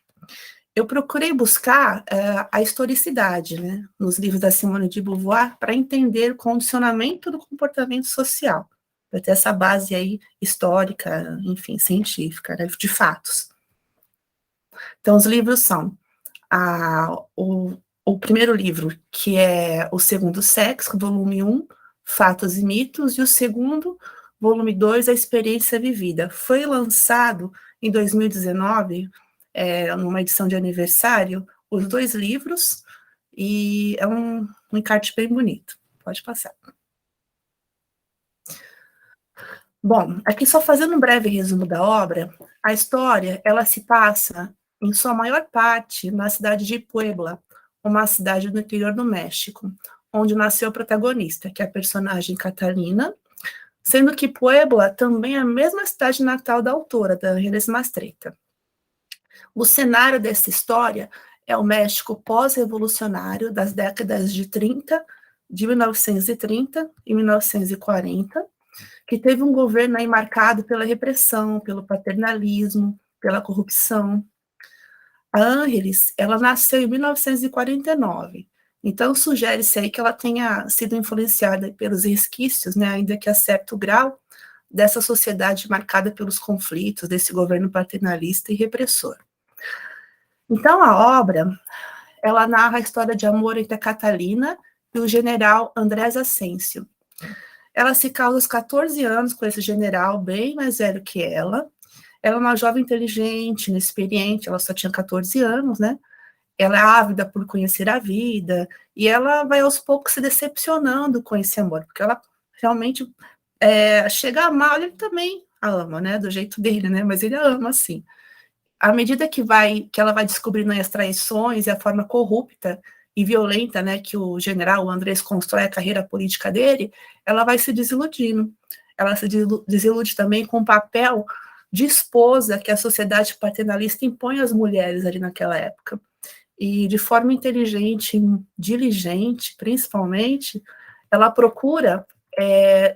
Eu procurei buscar a historicidade, né, nos livros da Simone de Beauvoir, para entender o condicionamento do comportamento social, para ter essa base aí histórica, enfim, científica, né, de fatos. Então, os livros são o primeiro livro, que é O Segundo Sexo, volume 1, Fatos e Mitos, e o segundo, volume 2, A Experiência Vivida. Foi lançado em 2019, numa edição de aniversário, os dois livros, e é um encarte bem bonito. Pode passar. Bom, aqui só fazendo um breve resumo da obra, a história, ela se passa, em sua maior parte, na cidade de Puebla, uma cidade do interior do México, onde nasceu a protagonista, que é a personagem Catalina, sendo que Puebla também é a mesma cidade natal da autora, da Ángeles Mastretta. O cenário dessa história é o México pós-revolucionário das décadas de 1930 e 1940, que teve um governo aí marcado pela repressão, pelo paternalismo, pela corrupção. A Ángeles, ela nasceu em 1949, então sugere-se aí que ela tenha sido influenciada pelos resquícios, né, ainda que a certo grau, dessa sociedade marcada pelos conflitos, desse governo paternalista e repressor. Então a obra, ela narra a história de amor entre a Catalina e o general Andrés Ascencio. Ela se casa aos 14 anos com esse general, bem mais velho que ela. Ela é uma jovem inteligente, inexperiente, ela só tinha 14 anos, né? Ela é ávida por conhecer a vida, e ela vai aos poucos se decepcionando com esse amor, porque ela realmente chega a amar, ele também a ama, né? Do jeito dele, né? Mas ele a ama, assim. À medida que ela vai descobrindo as traições e a forma corrupta e violenta, né, que o general Andrés constrói a carreira política dele, ela vai se desiludindo. Ela se desilude também com o papel de esposa que a sociedade paternalista impõe às mulheres ali naquela época. E de forma inteligente, diligente, principalmente, ela procura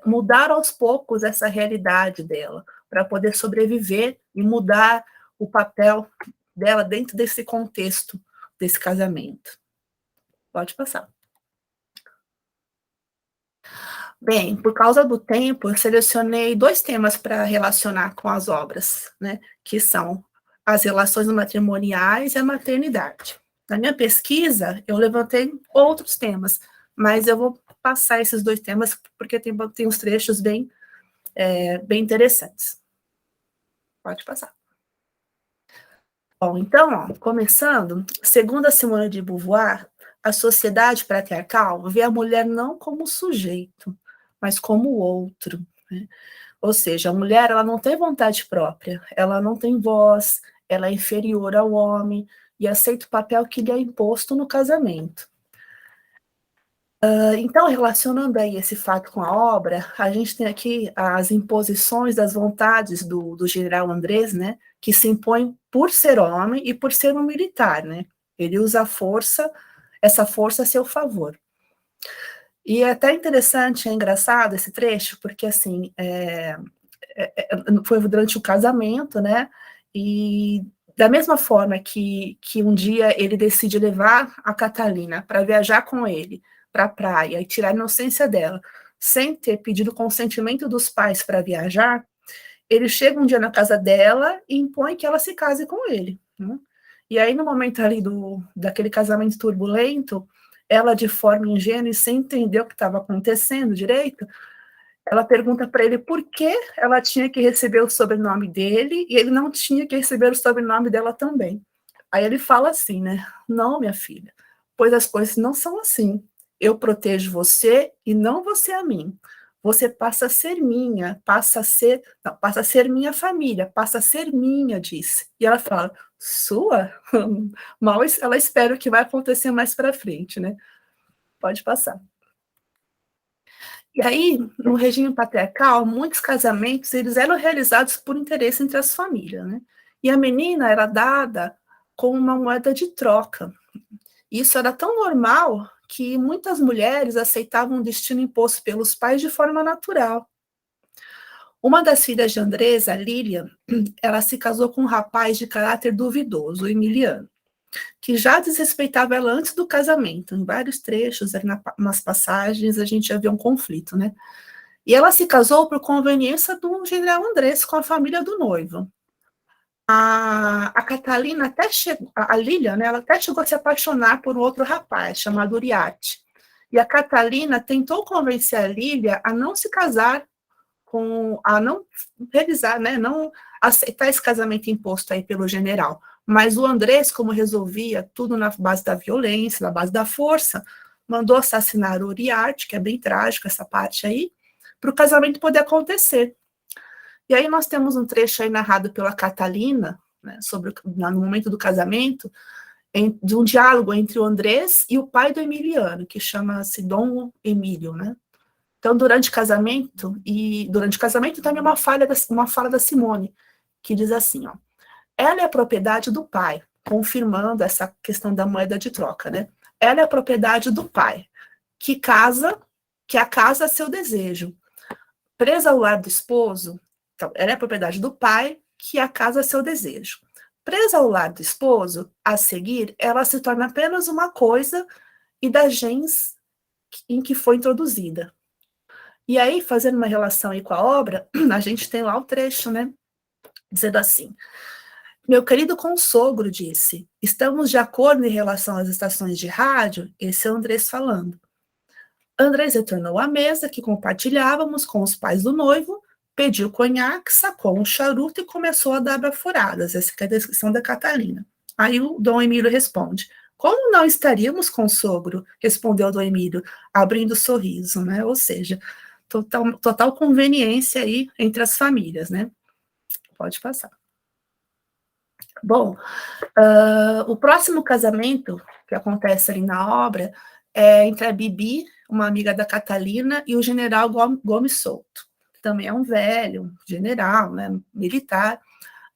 mudar aos poucos essa realidade dela, para poder sobreviver e mudar o papel dela dentro desse contexto desse casamento. Pode passar. Bem, por causa do tempo, eu selecionei 2 temas para relacionar com as obras, né, que são as relações matrimoniais e a maternidade. Na minha pesquisa, eu levantei outros temas, mas eu vou passar esses 2 temas porque tem uns trechos bem interessantes. Pode passar. Bom, então, começando, segundo a Simone de Beauvoir, a sociedade patriarcal vê a mulher não como sujeito, mas como outro, né? Ou seja, a mulher ela não tem vontade própria, ela não tem voz, ela é inferior ao homem e aceita o papel que lhe é imposto no casamento. Então, relacionando aí esse fato com a obra, a gente tem aqui as imposições das vontades do general Andrés, né, que se impõe por ser homem e por ser um militar, né? Ele usa essa força a seu favor. E é até interessante, é engraçado esse trecho, porque assim, foi durante o casamento, né? E da mesma forma que um dia ele decide levar a Catalina para viajar com ele para a praia e tirar a inocência dela, sem ter pedido consentimento dos pais para viajar, ele chega um dia na casa dela e impõe que ela se case com ele, né? E aí, no momento ali daquele casamento turbulento, ela, de forma ingênua e sem entender o que estava acontecendo direito, ela pergunta para ele por que ela tinha que receber o sobrenome dele e ele não tinha que receber o sobrenome dela também. Aí ele fala assim, né? Não, minha filha, pois as coisas não são assim. Eu protejo você e não você a mim. Você passa a ser minha, passa a ser minha família, passa a ser minha, disse. E ela fala, sua? Mal ela espera o que vai acontecer mais para frente, né? Pode passar. E aí, no regime patriarcal, muitos casamentos eles eram realizados por interesse entre as famílias, né? E a menina era dada como uma moeda de troca. Isso era tão normal que muitas mulheres aceitavam o destino imposto pelos pais de forma natural. Uma das filhas de Andrés, a Lilian, ela se casou com um rapaz de caráter duvidoso, o Emiliano, que já desrespeitava ela antes do casamento. Em vários trechos, nas passagens, a gente já vê um conflito, né? E ela se casou por conveniência do general Andrés com a família do noivo. A Catalina até chegou, a Lilian, né, ela até chegou a se apaixonar por um outro rapaz chamado Uriarte. E a Catalina tentou convencer a Lilian a não se casar a não realizar, né, não aceitar esse casamento imposto aí pelo general. Mas o Andrés, como resolvia tudo na base da violência, na base da força, mandou assassinar o Uriarte, que é bem trágico essa parte aí, para o casamento poder acontecer. E aí nós temos um trecho aí narrado pela Catalina, né, no momento do casamento, de um diálogo entre o Andrés e o pai do Emiliano, que chama-se Dom Emílio, né? Então, durante o casamento também uma fala da Simone, que diz assim, ó, ela é a propriedade do pai, confirmando essa questão da moeda de troca, né? Ela é a propriedade do pai, que a casa a seu desejo. Presa ao lar do esposo, então, ela é a propriedade do pai, que a casa a seu desejo. Presa ao lar do esposo, a seguir, ela se torna apenas uma coisa e da gens em que foi introduzida. E aí, fazendo uma relação aí com a obra, a gente tem lá o trecho, né? Dizendo assim, meu querido consogro disse, estamos de acordo em relação às estações de rádio? Esse é o Andrés falando. Andrés retornou à mesa que compartilhávamos com os pais do noivo, pediu conhaque, sacou um charuto e começou a dar baforadas. Essa é a descrição da Catalina. Aí o Dom Emílio responde: como não estaríamos com o sogro? Respondeu Dom Emílio, abrindo sorriso, né? Ou seja, total conveniência aí entre as famílias, né? Pode passar. Bom, o próximo casamento que acontece ali na obra é entre a Bibi, uma amiga da Catalina, e o general Gomes Souto, que também é um velho general, né, militar.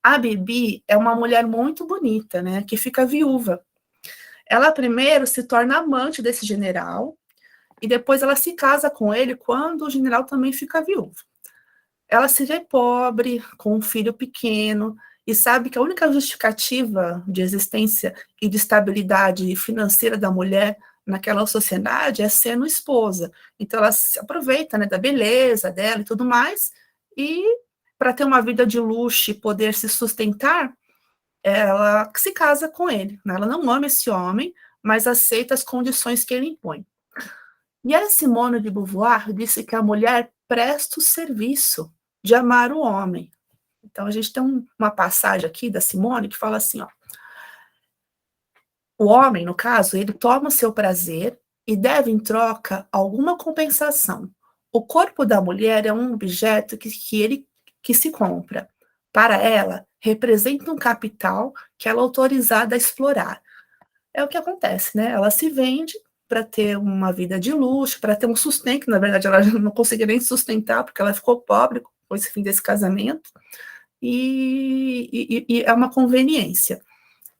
A Bibi é uma mulher muito bonita, né, que fica viúva. Ela primeiro se torna amante desse general, e depois ela se casa com ele quando o general também fica viúvo. Ela se vê pobre, com um filho pequeno, e sabe que a única justificativa de existência e de estabilidade financeira da mulher naquela sociedade é sendo esposa. Então ela se aproveita, né, da beleza dela e tudo mais, e para ter uma vida de luxo e poder se sustentar, ela se casa com ele, né? Ela não ama esse homem, mas aceita as condições que ele impõe. E a Simone de Beauvoir disse que a mulher presta o serviço de amar o homem. Então, a gente tem uma passagem aqui da Simone que fala assim, ó, o homem, no caso, ele toma o seu prazer e deve, em troca, alguma compensação. O corpo da mulher é um objeto que se compra. Para ela, representa um capital que ela é autorizada a explorar. É o que acontece, né? Ela se vende para ter uma vida de luxo, para ter um sustento, que na verdade ela não conseguia nem sustentar, porque ela ficou pobre com esse fim desse casamento, e é uma conveniência.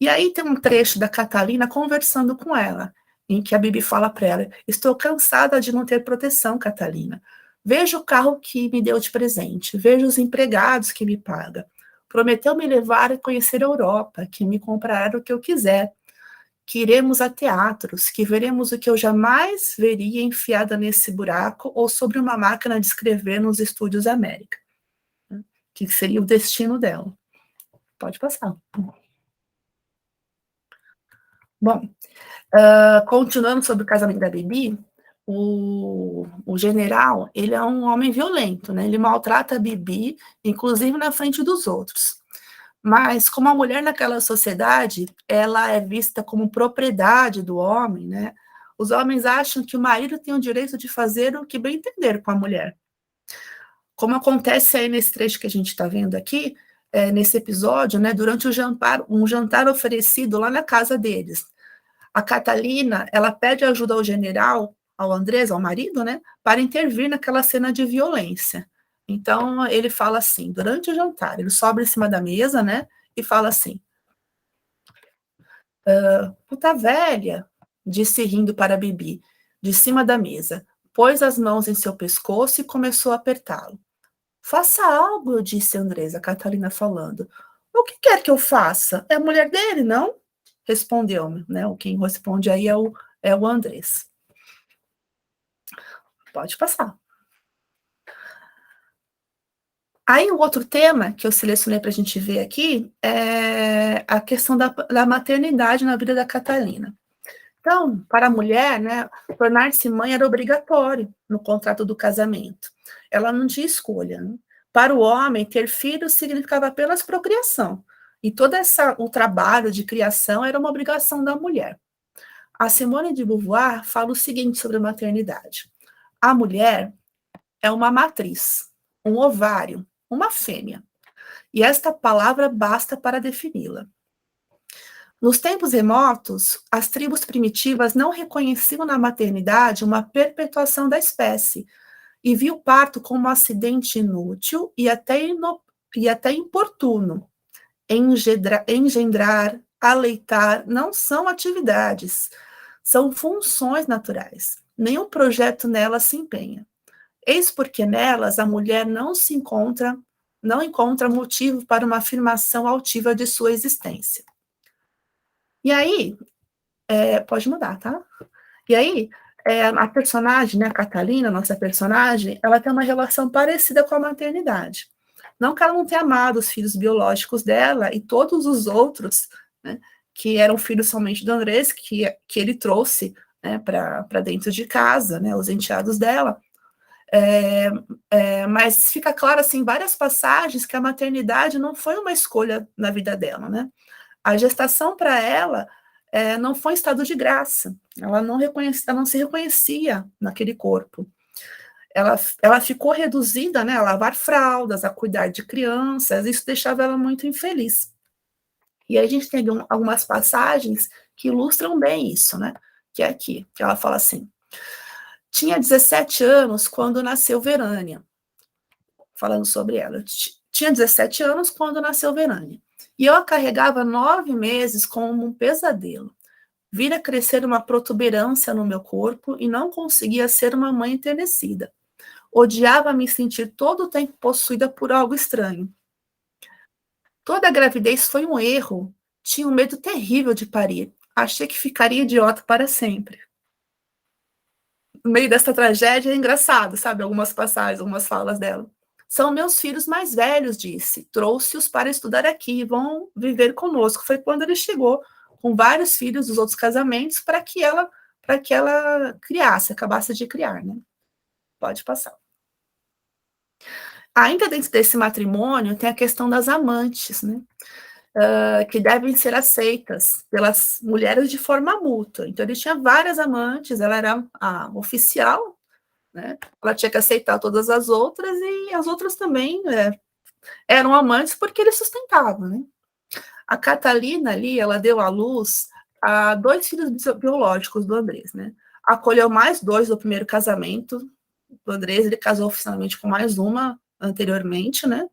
E aí tem um trecho da Catalina conversando com ela, em que a Bibi fala para ela: estou cansada de não ter proteção, Catalina. Veja o carro que me deu de presente, veja os empregados que me pagam. Prometeu me levar a conhecer a Europa, que me comprará o que eu quiser, que iremos a teatros, que veremos o que eu jamais veria enfiada nesse buraco ou sobre uma máquina de escrever nos estúdios América, que seria o destino dela. Pode passar. Bom, continuando sobre o casamento da Bibi, o general, ele é um homem violento, né? Ele maltrata a Bibi, inclusive na frente dos outros. Mas, como a mulher naquela sociedade, ela é vista como propriedade do homem, né? Os homens acham que o marido tem o direito de fazer o que bem entender com a mulher. Como acontece aí nesse trecho que a gente está vendo aqui, nesse episódio, né, durante um jantar oferecido lá na casa deles. A Catalina, ela pede ajuda ao general, ao Andrés, ao marido, né, para intervir naquela cena de violência. Então, ele fala assim, durante o jantar, ele sobe em cima da mesa, né, e fala assim, puta velha, disse rindo para Bibi, de cima da mesa, pôs as mãos em seu pescoço e começou a apertá-lo. Faça algo, disse Andrés, a Catalina falando. O que quer que eu faça? É a mulher dele, não? Respondeu-me, né? Quem responde aí é o Andrés. Pode passar. Aí o outro tema que eu selecionei para a gente ver aqui é a questão da maternidade na vida da Catalina. Então, para a mulher, né, tornar-se mãe era obrigatório no contrato do casamento. Ela não tinha escolha, né? Para o homem, ter filhos significava apenas procriação. E todo o trabalho de criação era uma obrigação da mulher. A Simone de Beauvoir fala o seguinte sobre a maternidade. A mulher é uma matriz, um ovário, uma fêmea. E esta palavra basta para defini-la. Nos tempos remotos, as tribos primitivas não reconheciam na maternidade uma perpetuação da espécie e viam o parto como um acidente inútil e até importuno. Engendrar, aleitar não são atividades, são funções naturais. Nenhum projeto nelas se empenha. Eis porque nelas a mulher não encontra motivo para uma afirmação altiva de sua existência. E aí, pode mudar, tá? E aí, a personagem, né, a Catalina, nossa personagem, ela tem uma relação parecida com a maternidade. Não que ela não tenha amado os filhos biológicos dela e todos os outros, né, que eram filhos somente do Andrés, que ele trouxe né, para dentro de casa, né, os enteados dela. Mas fica claro, assim, em várias passagens que a maternidade não foi uma escolha na vida dela, né? A gestação para ela não foi um estado de graça. Ela não se reconhecia naquele corpo. Ela ficou reduzida, né, a lavar fraldas, a cuidar de crianças, isso deixava ela muito infeliz. E aí a gente tem algumas passagens que ilustram bem isso, né? Que é aqui, que ela fala assim: tinha 17 anos quando nasceu Verânia. Falando sobre ela. Tinha 17 anos quando nasceu Verânia. E eu a carregava 9 meses como um pesadelo. Vira crescer uma protuberância no meu corpo e não conseguia ser uma mãe enternecida. Odiava me sentir todo o tempo possuída por algo estranho. Toda a gravidez foi um erro. Tinha um medo terrível de parir. Achei que ficaria idiota para sempre. No meio dessa tragédia é engraçado, sabe? Algumas passagens, algumas falas dela. São meus filhos mais velhos, disse. Trouxe-os para estudar aqui e vão viver conosco. Foi quando ele chegou com vários filhos dos outros casamentos para que ela criasse, acabasse de criar, né? Pode passar. Ainda dentro desse matrimônio tem a questão das amantes, né? Que devem ser aceitas pelas mulheres de forma mútua. Então, ele tinha várias amantes, ela era a oficial, né? Ela tinha que aceitar todas as outras, e as outras também eram amantes porque ele sustentava, né? A Catalina ali, ela deu à luz a 2 filhos biológicos do Andrés, né? Acolheu mais 2 do primeiro casamento do Andrés, ele casou oficialmente com mais uma anteriormente, né?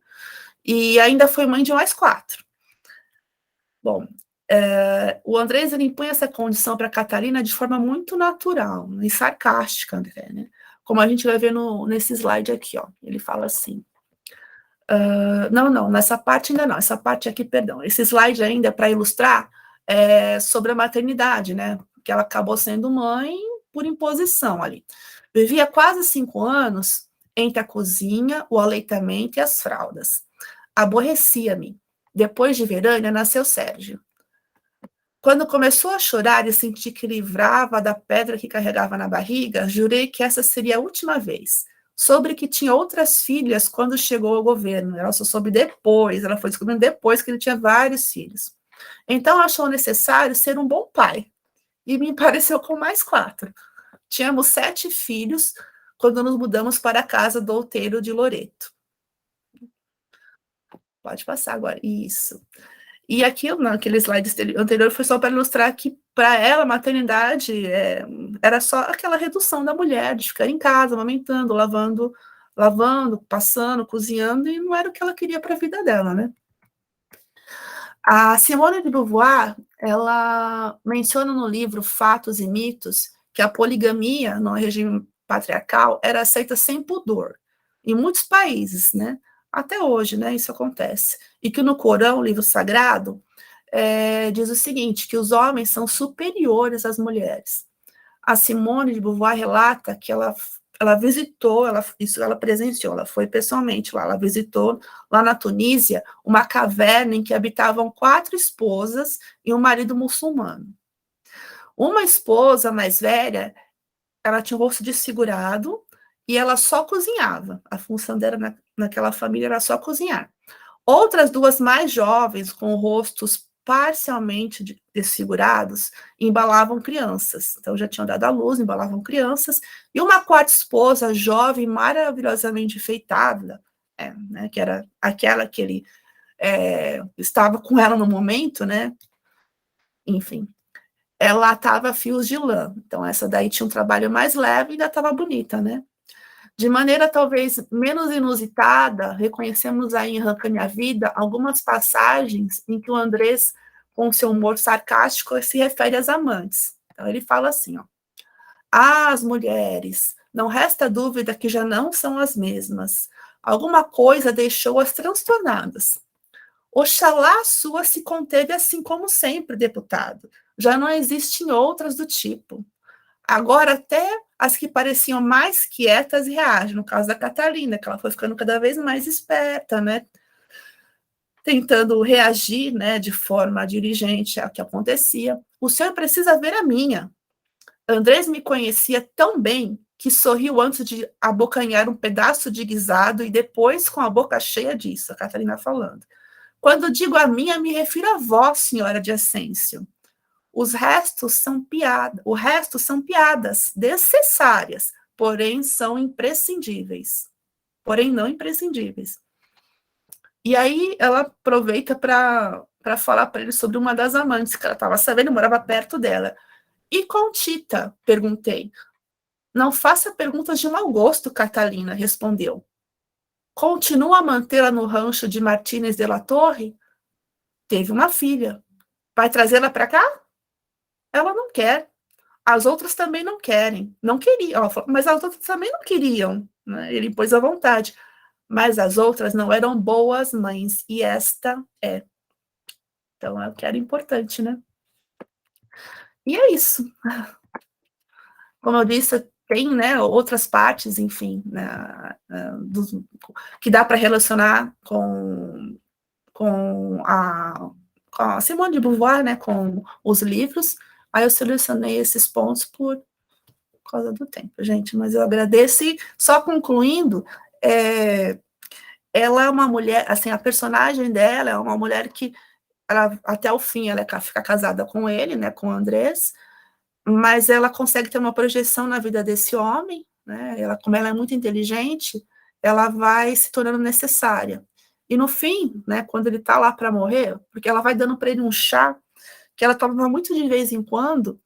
E ainda foi mãe de mais 4. Bom, o Andrés, ele impõe essa condição para a Catalina de forma muito natural e sarcástica, né? Como a gente vai ver nesse slide aqui, ó. Ele fala assim, não, nessa parte ainda não, essa parte aqui, perdão, esse slide ainda é para ilustrar sobre a maternidade, né, que ela acabou sendo mãe por imposição ali. Vivia quase 5 anos entre a cozinha, o aleitamento e as fraldas. Aborrecia-me. Depois de Verânia, nasceu Sérgio. Quando começou a chorar e senti que livrava da pedra que carregava na barriga, jurei que essa seria a última vez. Soube que tinha outras filhas quando chegou ao governo. Ela só soube depois, ela foi descobrindo depois que ele tinha vários filhos. Então achou necessário ser um bom pai. E me pareceu com mais 4. Tínhamos 7 filhos quando nos mudamos para a casa do outeiro de Loreto. Pode passar agora. Isso. E aquilo, naquele slide anterior, foi só para ilustrar que, para ela, a maternidade era só aquela redução da mulher, de ficar em casa, amamentando, lavando, passando, cozinhando, e não era o que ela queria para a vida dela, né? A Simone de Beauvoir, ela menciona no livro Fatos e Mitos que a poligamia no regime patriarcal era aceita sem pudor, em muitos países, né? Até hoje, né, isso acontece. E que no Corão, o livro sagrado, diz o seguinte, que os homens são superiores às mulheres. A Simone de Beauvoir relata que ela visitou, ela presenciou, ela foi pessoalmente lá, ela visitou lá na Tunísia uma caverna em que habitavam 4 esposas e um marido muçulmano. Uma esposa mais velha, ela tinha o rosto desfigurado e ela só cozinhava. A função dela naquela família era só cozinhar. Outras 2 mais jovens, com rostos parcialmente desfigurados, embalavam crianças. Então, já tinham dado à luz, embalavam crianças. E uma 4ª esposa, jovem, maravilhosamente enfeitada, né, que era aquela que ele estava com ela no momento, né? Enfim, ela atava fios de lã. Então, essa daí tinha um trabalho mais leve e ainda estava bonita, né? De maneira talvez menos inusitada, reconhecemos aí em Arranca Minha Vida algumas passagens em que o Andrés, com seu humor sarcástico, se refere às amantes. Então, ele fala assim, ó, as mulheres, não resta dúvida que já não são as mesmas. Alguma coisa deixou-as transtornadas. Oxalá a sua se conteve assim como sempre, deputado. Já não existem outras do tipo. Agora até as que pareciam mais quietas reagem, no caso da Catalina, que ela foi ficando cada vez mais esperta, né? Tentando reagir, né, de forma dirigente ao que acontecia. O senhor precisa ver a minha. Andrés me conhecia tão bem que sorriu antes de abocanhar um pedaço de guisado e depois, com a boca cheia disso, a Catarina falando. Quando digo a minha, me refiro a vós, senhora de Ascencio. O resto são piadas necessárias, porém são imprescindíveis. Porém não imprescindíveis. E aí ela aproveita para falar para ele sobre uma das amantes que ela estava sabendo, morava perto dela. E com Tita? Perguntei. Não faça perguntas de mau gosto, Catalina, respondeu. Continua a mantê-la no rancho de Martínez de la Torre? Teve uma filha. Vai trazê-la para cá? Ela não quer. As outras também não querem. Não queriam. Ela falou, mas as outras também não queriam. Né? Ele pôs à vontade. Mas as outras não eram boas mães. E esta é. Então, é o que era importante, né? E é isso. Como eu disse, tem, né, outras partes, enfim, né, que dá para relacionar com a Simone de Beauvoir, né, com os livros. Aí eu selecionei esses pontos por causa do tempo, gente, mas eu agradeço. E só concluindo, ela é uma mulher, assim, a personagem dela é uma mulher que, até o fim, ela fica casada com ele, né, com o Andrés, mas ela consegue ter uma projeção na vida desse homem, né? Como ela é muito inteligente, ela vai se tornando necessária. E no fim, né, quando ele está lá para morrer, porque ela vai dando para ele um chá, que ela toma muito de vez em quando,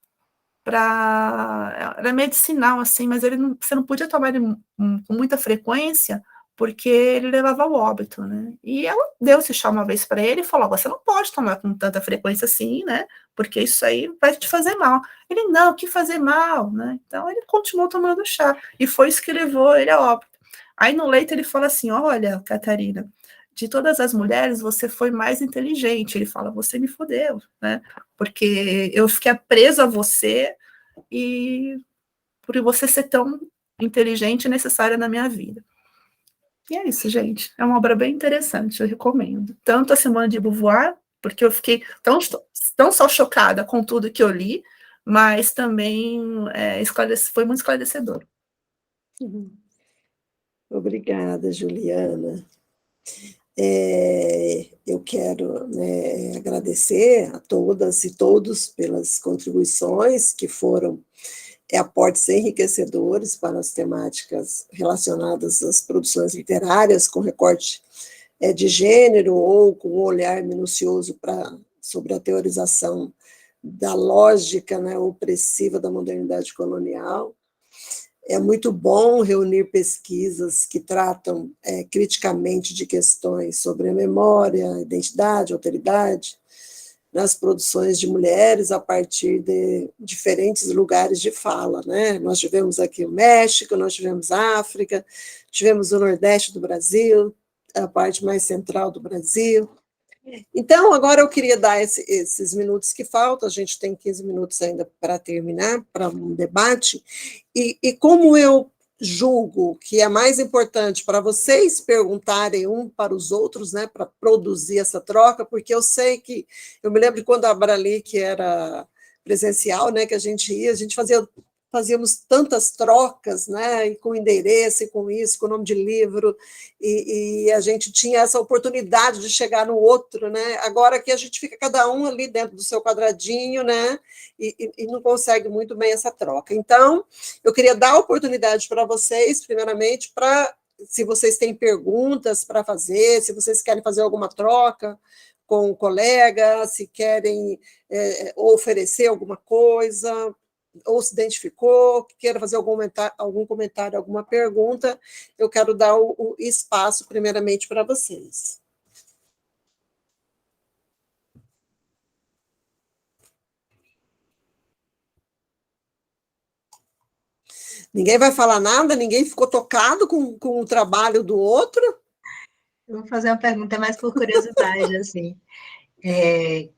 era medicinal, assim, mas você não podia tomar ele com muita frequência, porque ele levava ao óbito, né? E ela deu esse chá uma vez para ele e falou, você não pode tomar com tanta frequência assim, né? Porque isso aí vai te fazer mal. Ele, não, que fazer mal, né? Então ele continuou tomando chá, e foi isso que levou ele a óbito. Aí no leito ele fala assim, olha, Catarina, de todas as mulheres, você foi mais inteligente. Ele fala, você me fodeu, né? Porque eu fiquei preso a você e por você ser tão inteligente e necessária na minha vida. E é isso, gente. É uma obra bem interessante, eu recomendo. Tanto a Simone de Beauvoir, porque eu fiquei tão só chocada com tudo que eu li, mas também foi muito esclarecedor. Obrigada, Juliana. Eu quero, né, agradecer a todas e todos pelas contribuições que foram aportes enriquecedores para as temáticas relacionadas às produções literárias, com recorte de gênero ou com um olhar minucioso sobre a teorização da lógica, né, opressiva da modernidade colonial. É muito bom reunir pesquisas que tratam criticamente de questões sobre a memória, a identidade, a alteridade, nas produções de mulheres a partir de diferentes lugares de fala, né? Nós tivemos aqui o México, nós tivemos a África, tivemos o Nordeste do Brasil, a parte mais central do Brasil. Então, agora eu queria dar esses minutos que faltam, a gente tem 15 minutos ainda para terminar, para um debate, e como eu julgo que é mais importante para vocês perguntarem um para os outros, né, para produzir essa troca, porque eu sei que, eu me lembro quando a Abrali, que era presencial, né, que a gente fazíamos tantas trocas, né, e com endereço, e com isso, com o nome de livro, e a gente tinha essa oportunidade de chegar no outro, né, agora que a gente fica cada um ali dentro do seu quadradinho, né, e não consegue muito bem essa troca. Então, eu queria dar a oportunidade para vocês, primeiramente, se vocês têm perguntas para fazer, se vocês querem fazer alguma troca com o colega, se querem oferecer alguma coisa, ou se identificou, queira fazer algum comentário, alguma pergunta, eu quero dar o espaço, primeiramente, para vocês. Ninguém vai falar nada? Ninguém ficou tocado com o trabalho do outro? Eu vou fazer uma pergunta mais por curiosidade, assim.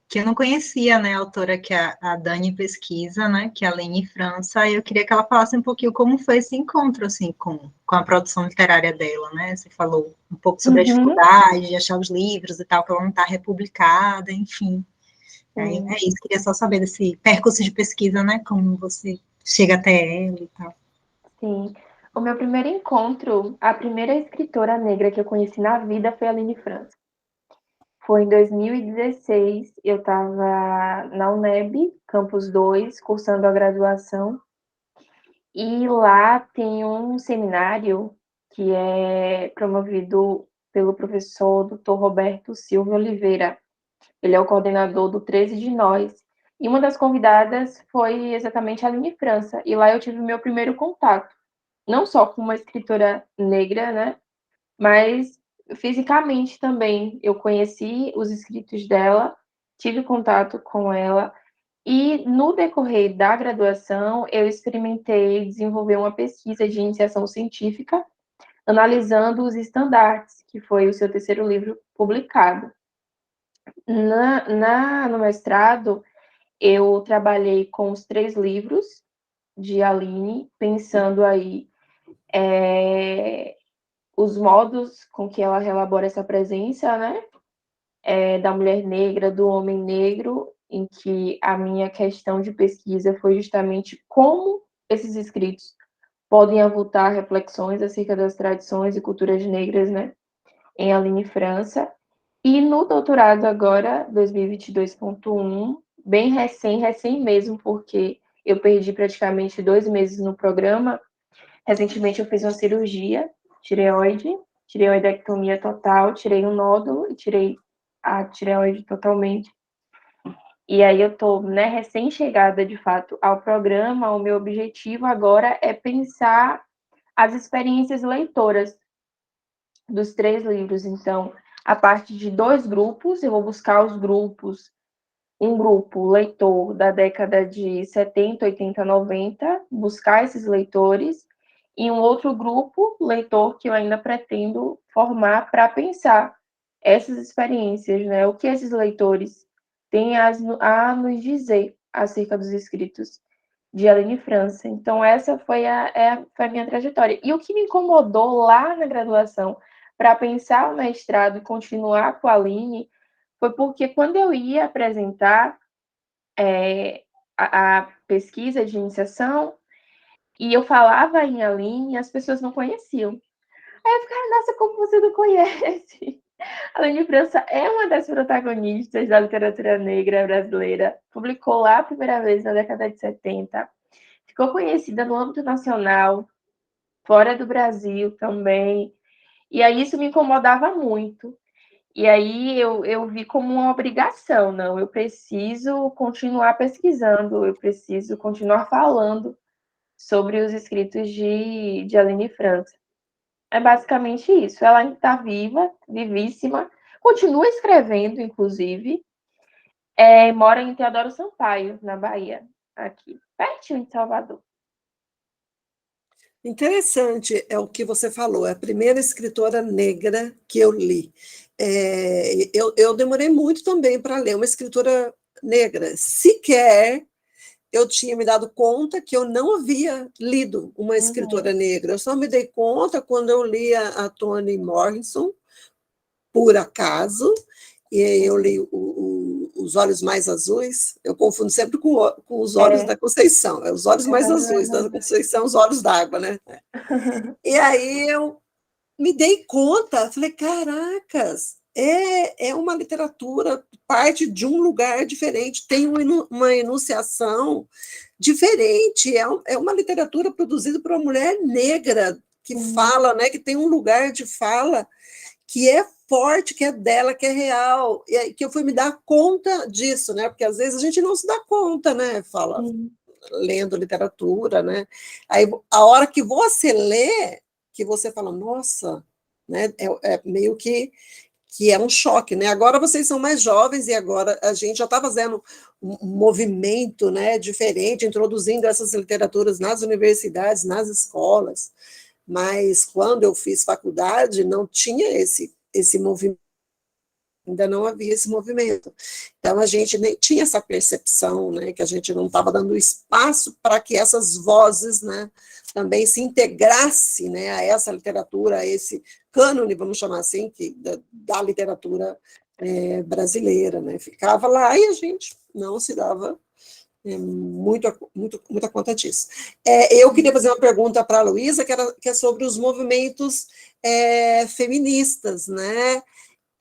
Que eu não conhecia, né, a autora que a Dani pesquisa, né, que é a Lene França, e eu queria que ela falasse um pouquinho como foi esse encontro, assim, com a produção literária dela, né, você falou um pouco sobre a dificuldade de achar os livros e tal, que ela não está republicada, enfim. É isso, queria só saber desse percurso de pesquisa, né, como você chega até ela e tal. Sim. O meu primeiro encontro, a primeira escritora negra que eu conheci na vida foi a Aline França. Foi em 2016, eu estava na UNEB, Campus 2, cursando a graduação, e lá tem um seminário que é promovido pelo professor Dr. Roberto Silva Oliveira. Ele é o coordenador do 13 de Nós. E uma das convidadas foi exatamente a Aline França, e lá eu tive o meu primeiro contato, não só com uma escritora negra, né, mas fisicamente também. Eu conheci os escritos dela, tive contato com ela, e no decorrer da graduação, eu experimentei desenvolver uma pesquisa de iniciação científica, analisando os estandartes, que foi o seu terceiro livro publicado. No mestrado, eu trabalhei com os 3 livros de Aline, pensando aí os modos com que ela elabora essa presença, né, da mulher negra, do homem negro, em que a minha questão de pesquisa foi justamente como esses escritos podem avultar reflexões acerca das tradições e culturas negras, né, em Aline França. E no doutorado agora, 2022.1, bem recém mesmo, porque eu perdi praticamente 2 meses no programa. Recentemente eu fiz uma cirurgia tireoidectomia total, tirei um nódulo e tirei a tireoide totalmente. E aí eu tô, né, recém-chegada, de fato, ao programa. O meu objetivo agora é pensar as experiências leitoras dos 3 livros. Então, a partir de 2 grupos, eu vou buscar os grupos, um grupo leitor da década de 70, 80, 90, buscar esses leitores, e um outro grupo leitor que eu ainda pretendo formar para pensar essas experiências, né? O que esses leitores têm a nos dizer acerca dos escritos de Aline França. Então, essa foi foi a minha trajetória. E o que me incomodou lá na graduação para pensar o mestrado e continuar com a Aline foi porque quando eu ia apresentar a pesquisa de iniciação e eu falava em Aline, as pessoas não conheciam. Aí eu ficava, nossa, como você não conhece? A Aline França é uma das protagonistas da literatura negra brasileira. Publicou lá a primeira vez na década de 70. Ficou conhecida no âmbito nacional, fora do Brasil também. E aí isso me incomodava muito. E aí eu vi como uma obrigação, não, eu preciso continuar pesquisando, eu preciso continuar falando sobre os escritos de Aline França. É basicamente isso. Ela ainda está viva, vivíssima, continua escrevendo, inclusive, mora em Teodoro Sampaio, na Bahia, aqui, pertinho de Salvador. Interessante é o que você falou, é a primeira escritora negra que eu li. Eu demorei muito também para ler uma escritora negra. Sequer eu tinha me dado conta que eu não havia lido uma escritora negra. Eu só me dei conta quando eu li a Toni Morrison, por acaso, e eu li Os Olhos Mais Azuis. Eu confundo sempre com os olhos da Conceição. Os olhos mais azuis da Conceição, os olhos d'água, né? E aí eu me dei conta, falei, caracas, é uma literatura, parte de um lugar diferente, tem uma enunciação diferente, é uma literatura produzida por uma mulher negra, que fala, né, que tem um lugar de fala que é forte, que é dela, que é real, e aí que eu fui me dar conta disso, né, porque às vezes a gente não se dá conta, né, fala, lendo literatura, né, aí a hora que você lê, que você fala, nossa, né, meio que é um choque, né? Agora vocês são mais jovens e agora a gente já está fazendo um movimento, né, diferente, introduzindo essas literaturas nas universidades, nas escolas, mas quando eu fiz faculdade não tinha esse movimento, ainda não havia esse movimento. Então, a gente nem tinha essa percepção, né, que a gente não estava dando espaço para que essas vozes, né, também se integrassem, né, a essa literatura, a esse cânone, vamos chamar assim, da literatura brasileira, né, ficava lá e a gente não se dava Muita conta disso. Eu queria fazer uma pergunta para a Luísa, que é sobre os movimentos feministas, né?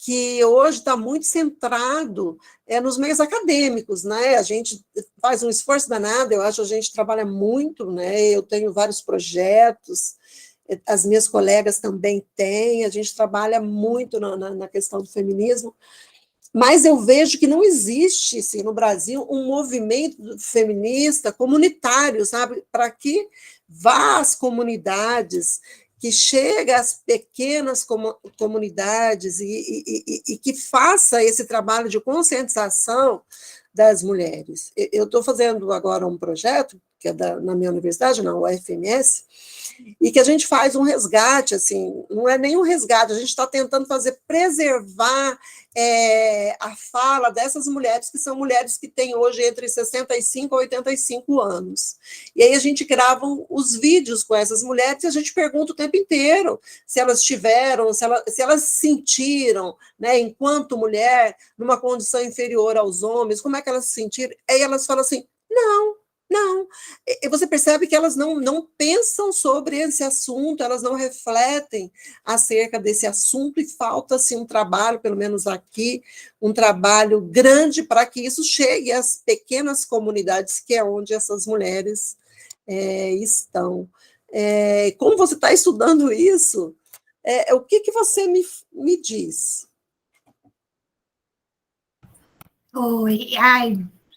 Que hoje está muito centrado nos meios acadêmicos, né? A gente faz um esforço danado, eu acho, a gente trabalha muito, né? Eu tenho vários projetos, as minhas colegas também têm, a gente trabalha muito na questão do feminismo, mas eu vejo que não existe, assim, no Brasil, um movimento feminista comunitário, sabe? Para que vá às comunidades, que chegue às pequenas comunidades e que faça esse trabalho de conscientização das mulheres. Eu estou fazendo agora um projeto, que é na minha universidade, na UFMS, e que a gente faz um resgate, assim, não é nem um resgate, a gente está tentando preservar a fala dessas mulheres, que são mulheres que têm hoje entre 65 a 85 anos. E aí a gente grava os vídeos com essas mulheres e a gente pergunta o tempo inteiro se elas tiveram, se elas se sentiram, né, enquanto mulher, numa condição inferior aos homens, como é que elas se sentiram? Aí elas falam assim, não. E você percebe que elas não pensam sobre esse assunto, elas não refletem acerca desse assunto, e falta, assim, um trabalho, pelo menos aqui, um trabalho grande para que isso chegue às pequenas comunidades, que é onde essas mulheres estão. Como você está estudando isso, o que você me diz? Oi,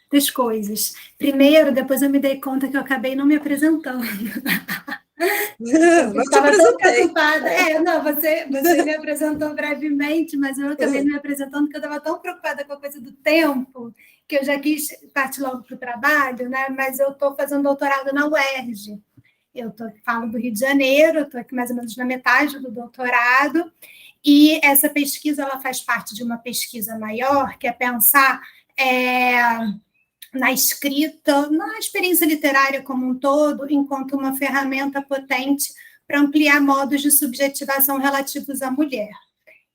das coisas. Primeiro, depois eu me dei conta que eu acabei não me apresentando. Eu estava tão preocupada. Não, você me apresentou brevemente, mas eu acabei me apresentando porque eu estava tão preocupada com a coisa do tempo, que eu já quis partir logo para o trabalho, né? Mas eu estou fazendo doutorado na UERJ. Falo do Rio de Janeiro, estou aqui mais ou menos na metade do doutorado, e essa pesquisa ela faz parte de uma pesquisa maior, que é pensar na escrita, na experiência literária como um todo, enquanto uma ferramenta potente para ampliar modos de subjetivação relativos à mulher.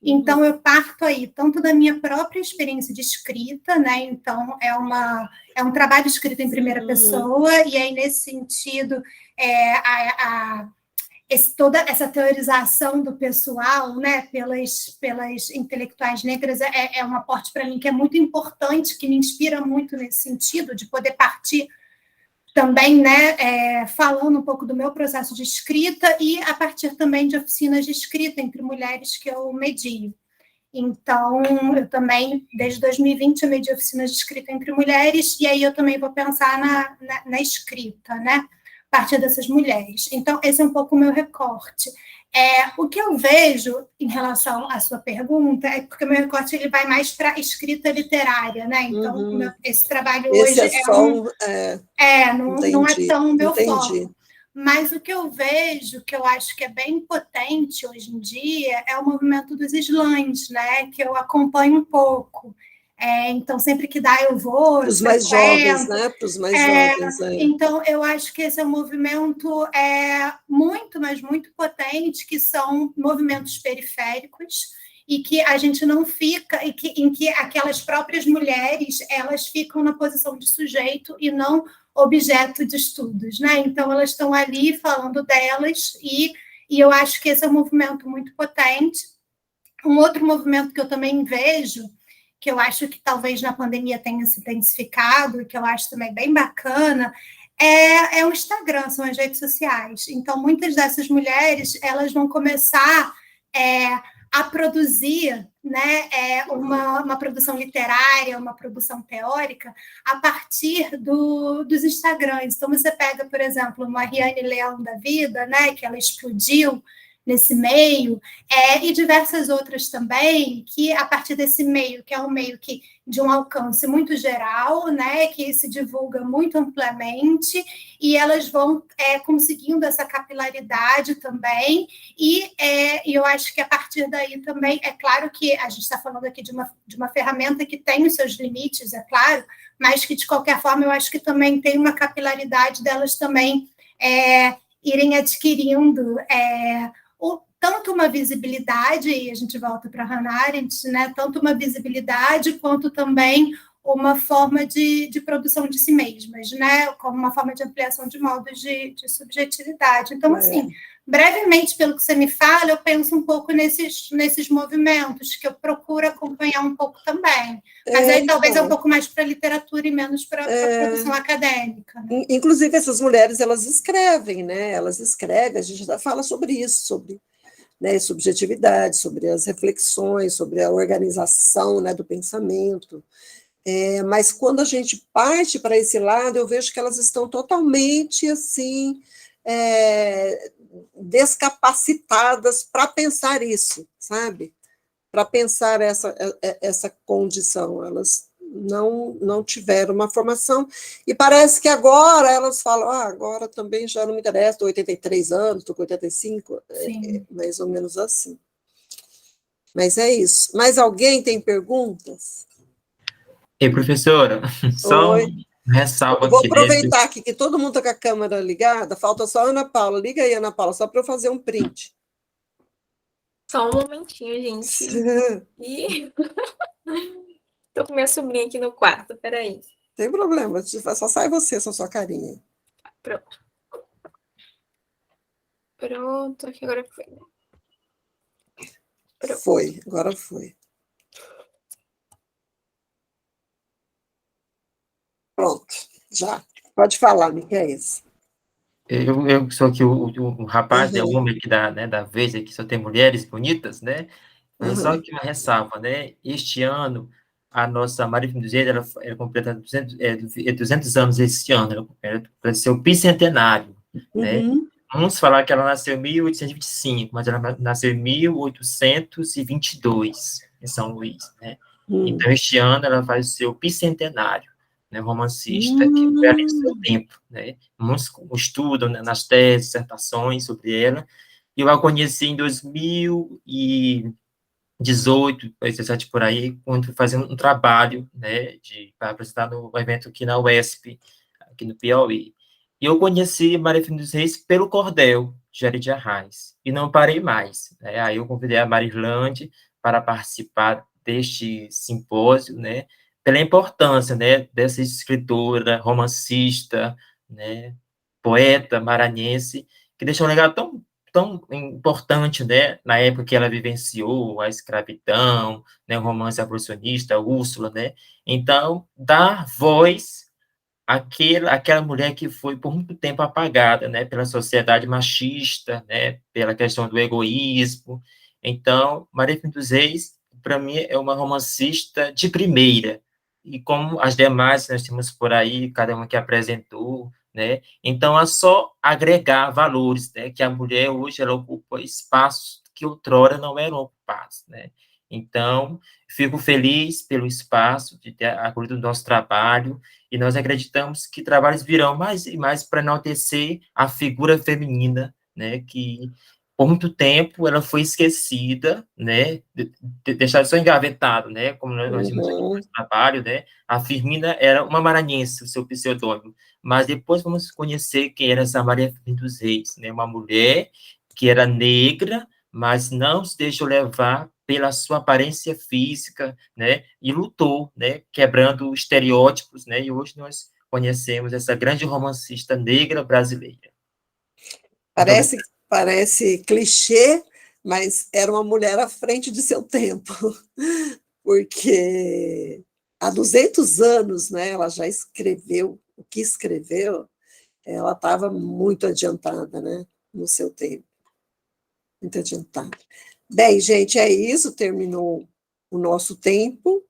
Então, eu parto aí, tanto da minha própria experiência de escrita, né? Então, é um trabalho escrito em primeira pessoa, e aí, nesse sentido, toda essa teorização do pessoal, né, pelas intelectuais negras, é um aporte para mim que é muito importante, que me inspira muito nesse sentido, de poder partir também, né, falando um pouco do meu processo de escrita e a partir também de oficinas de escrita entre mulheres que eu medio. Então, eu também, desde 2020, eu medi oficinas de escrita entre mulheres, e aí eu também vou pensar na escrita, né, a partir dessas mulheres. Então, esse é um pouco o meu recorte. O que eu vejo em relação à sua pergunta é porque o meu recorte ele vai mais para a escrita literária, né? Então, esse trabalho hoje não é tão meu foco. Mas o que eu vejo, que eu acho que é bem potente hoje em dia, é o movimento dos slams, né? Que eu acompanho um pouco. Então, sempre que dá, eu vou. Para os mais jovens, né? Para os mais jovens. Então, eu acho que esse é um movimento muito, mas muito potente, que são movimentos periféricos, e que a gente não fica, em que aquelas próprias mulheres, elas ficam na posição de sujeito e não objeto de estudos, né? Então, elas estão ali falando delas, e eu acho que esse é um movimento muito potente. Um outro movimento que eu também vejo, que eu acho que talvez na pandemia tenha se intensificado, que eu acho também bem bacana, é o Instagram, são as redes sociais. Então, muitas dessas mulheres, elas vão começar a produzir, né, uma produção literária, uma produção teórica, a partir dos Instagrams. Então, você pega, por exemplo, uma Riane Leão da vida, né, que ela explodiu nesse meio, e diversas outras também, que a partir desse meio, que é um meio que de um alcance muito geral, né, que se divulga muito amplamente, e elas vão conseguindo essa capilaridade também, e eu acho que a partir daí também, é claro que a gente está falando aqui de uma ferramenta que tem os seus limites, é claro, mas que, de qualquer forma, eu acho que também tem uma capilaridade delas também irem adquirindo tanto uma visibilidade, e a gente volta para Hannah Arendt, né, tanto uma visibilidade quanto também uma forma de produção de si mesmas, né? Como uma forma de ampliação de modos de subjetividade. Então, assim, brevemente, pelo que você me fala, eu penso um pouco nesses movimentos, que eu procuro acompanhar um pouco também. Mas aí talvez é um pouco mais para a literatura e menos para a produção acadêmica. Né? Inclusive, essas mulheres, elas escrevem, né? Elas escrevem, a gente já fala sobre isso, sobre, né, subjetividade, sobre as reflexões, sobre a organização, né, do pensamento. Mas quando a gente parte para esse lado, eu vejo que elas estão totalmente assim descapacitadas para pensar isso, sabe? Para pensar essa condição. Elas não tiveram uma formação, e parece que agora elas falam, agora também já não me interessa, estou 83 anos, estou com 85, mais ou menos assim. Mas é isso. Mais alguém tem perguntas? E professora, só Oi. uma ressalva Vou aqui. aproveitar aqui que todo mundo está com a câmera ligada, falta só a Ana Paula. Liga aí, Ana Paula, só para eu fazer um print. Só um momentinho, gente. Tô com minha sobrinha aqui no quarto, peraí. Tem problema, só sai você, sua carinha. Pronto. Pronto, aqui agora foi. Pronto. Foi, agora foi. Pronto, já. Pode falar, Miquel. Eu sou aqui o rapaz, o homem aqui da vez, aqui só tem mulheres bonitas, né? Mas só que uma ressalva, né? Este ano, a nossa Maria Firmina, ela completa 200 anos esse ano, ela completa seu bicentenário, né? Vamos falar que ela nasceu em 1825, mas ela nasceu em 1822, em São Luís, né? Então, este ano, ela faz o seu bicentenário, né? Romancista, que foi além do seu tempo, né? Muitos estudam, né, nas teses, dissertações sobre ela, e eu a conheci em 2018, 17 por aí, quando fui fazendo um trabalho, né, para apresentar no evento aqui na UESP, aqui no Piauí. E eu conheci Maria Firmina dos Reis pelo Cordel, de Jari de Arraes, e não parei mais, né? Aí eu convidei a Marilande para participar deste simpósio, né, pela importância, né, dessa escritora, romancista, né, poeta maranhense, que deixou um legado tão importante, né, na época que ela vivenciou a escravidão, né, o romance abolicionista, Úrsula, né, então, dar voz àquela mulher que foi por muito tempo apagada, né, pela sociedade machista, né, pela questão do egoísmo. Então, Maria Firmina dos Reis, para mim, é uma romancista de primeira, e como as demais nós temos por aí, cada uma que apresentou, né, então é só agregar valores, né, que a mulher hoje ela ocupa espaços que outrora não eram ocupados, né, então fico feliz pelo espaço de ter acolhido o nosso trabalho, e nós acreditamos que trabalhos virão mais e mais para enaltecer a figura feminina, né, que por muito tempo ela foi esquecida, né, deixada só engavetado, né, como nós vimos aqui no trabalho, né, a Firmina era uma maranhense, o seu pseudônimo, mas depois vamos conhecer quem era essa Maria Firmina dos Reis, né, uma mulher que era negra, mas não se deixou levar pela sua aparência física, né, e lutou, né, quebrando estereótipos, né, e hoje nós conhecemos essa grande romancista negra brasileira. Parece clichê, mas era uma mulher à frente de seu tempo, porque há 200 anos, né, ela já escreveu o que escreveu, ela estava muito adiantada, né, no seu tempo, muito adiantada. Bem, gente, é isso, terminou o nosso tempo,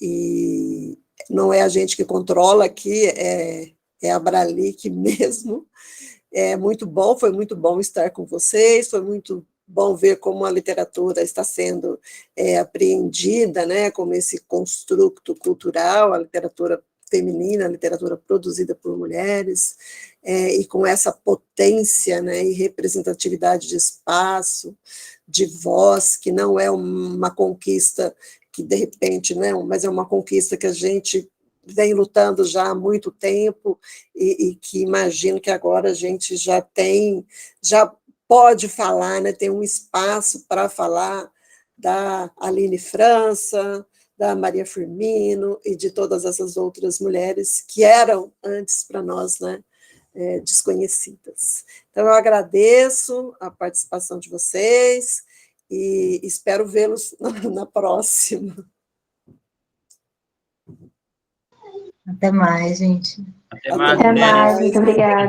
e não é a gente que controla aqui, é a Bralic mesmo. Foi muito bom estar com vocês, foi muito bom ver como a literatura está sendo apreendida, né, como esse construto cultural, a literatura feminina, a literatura produzida por mulheres, e com essa potência, né, e representatividade de espaço, de voz, que não é uma conquista que, de repente, né, mas é uma conquista que a gente vem lutando já há muito tempo, e que imagino que agora a gente já pode falar, né, tem um espaço para falar da Aline França, da Maria Firmino e de todas essas outras mulheres que eram antes para nós, né, desconhecidas. Então, eu agradeço a participação de vocês e espero vê-los na próxima. Até mais, gente. Até mais, Até mulheres. mais, muito obrigada.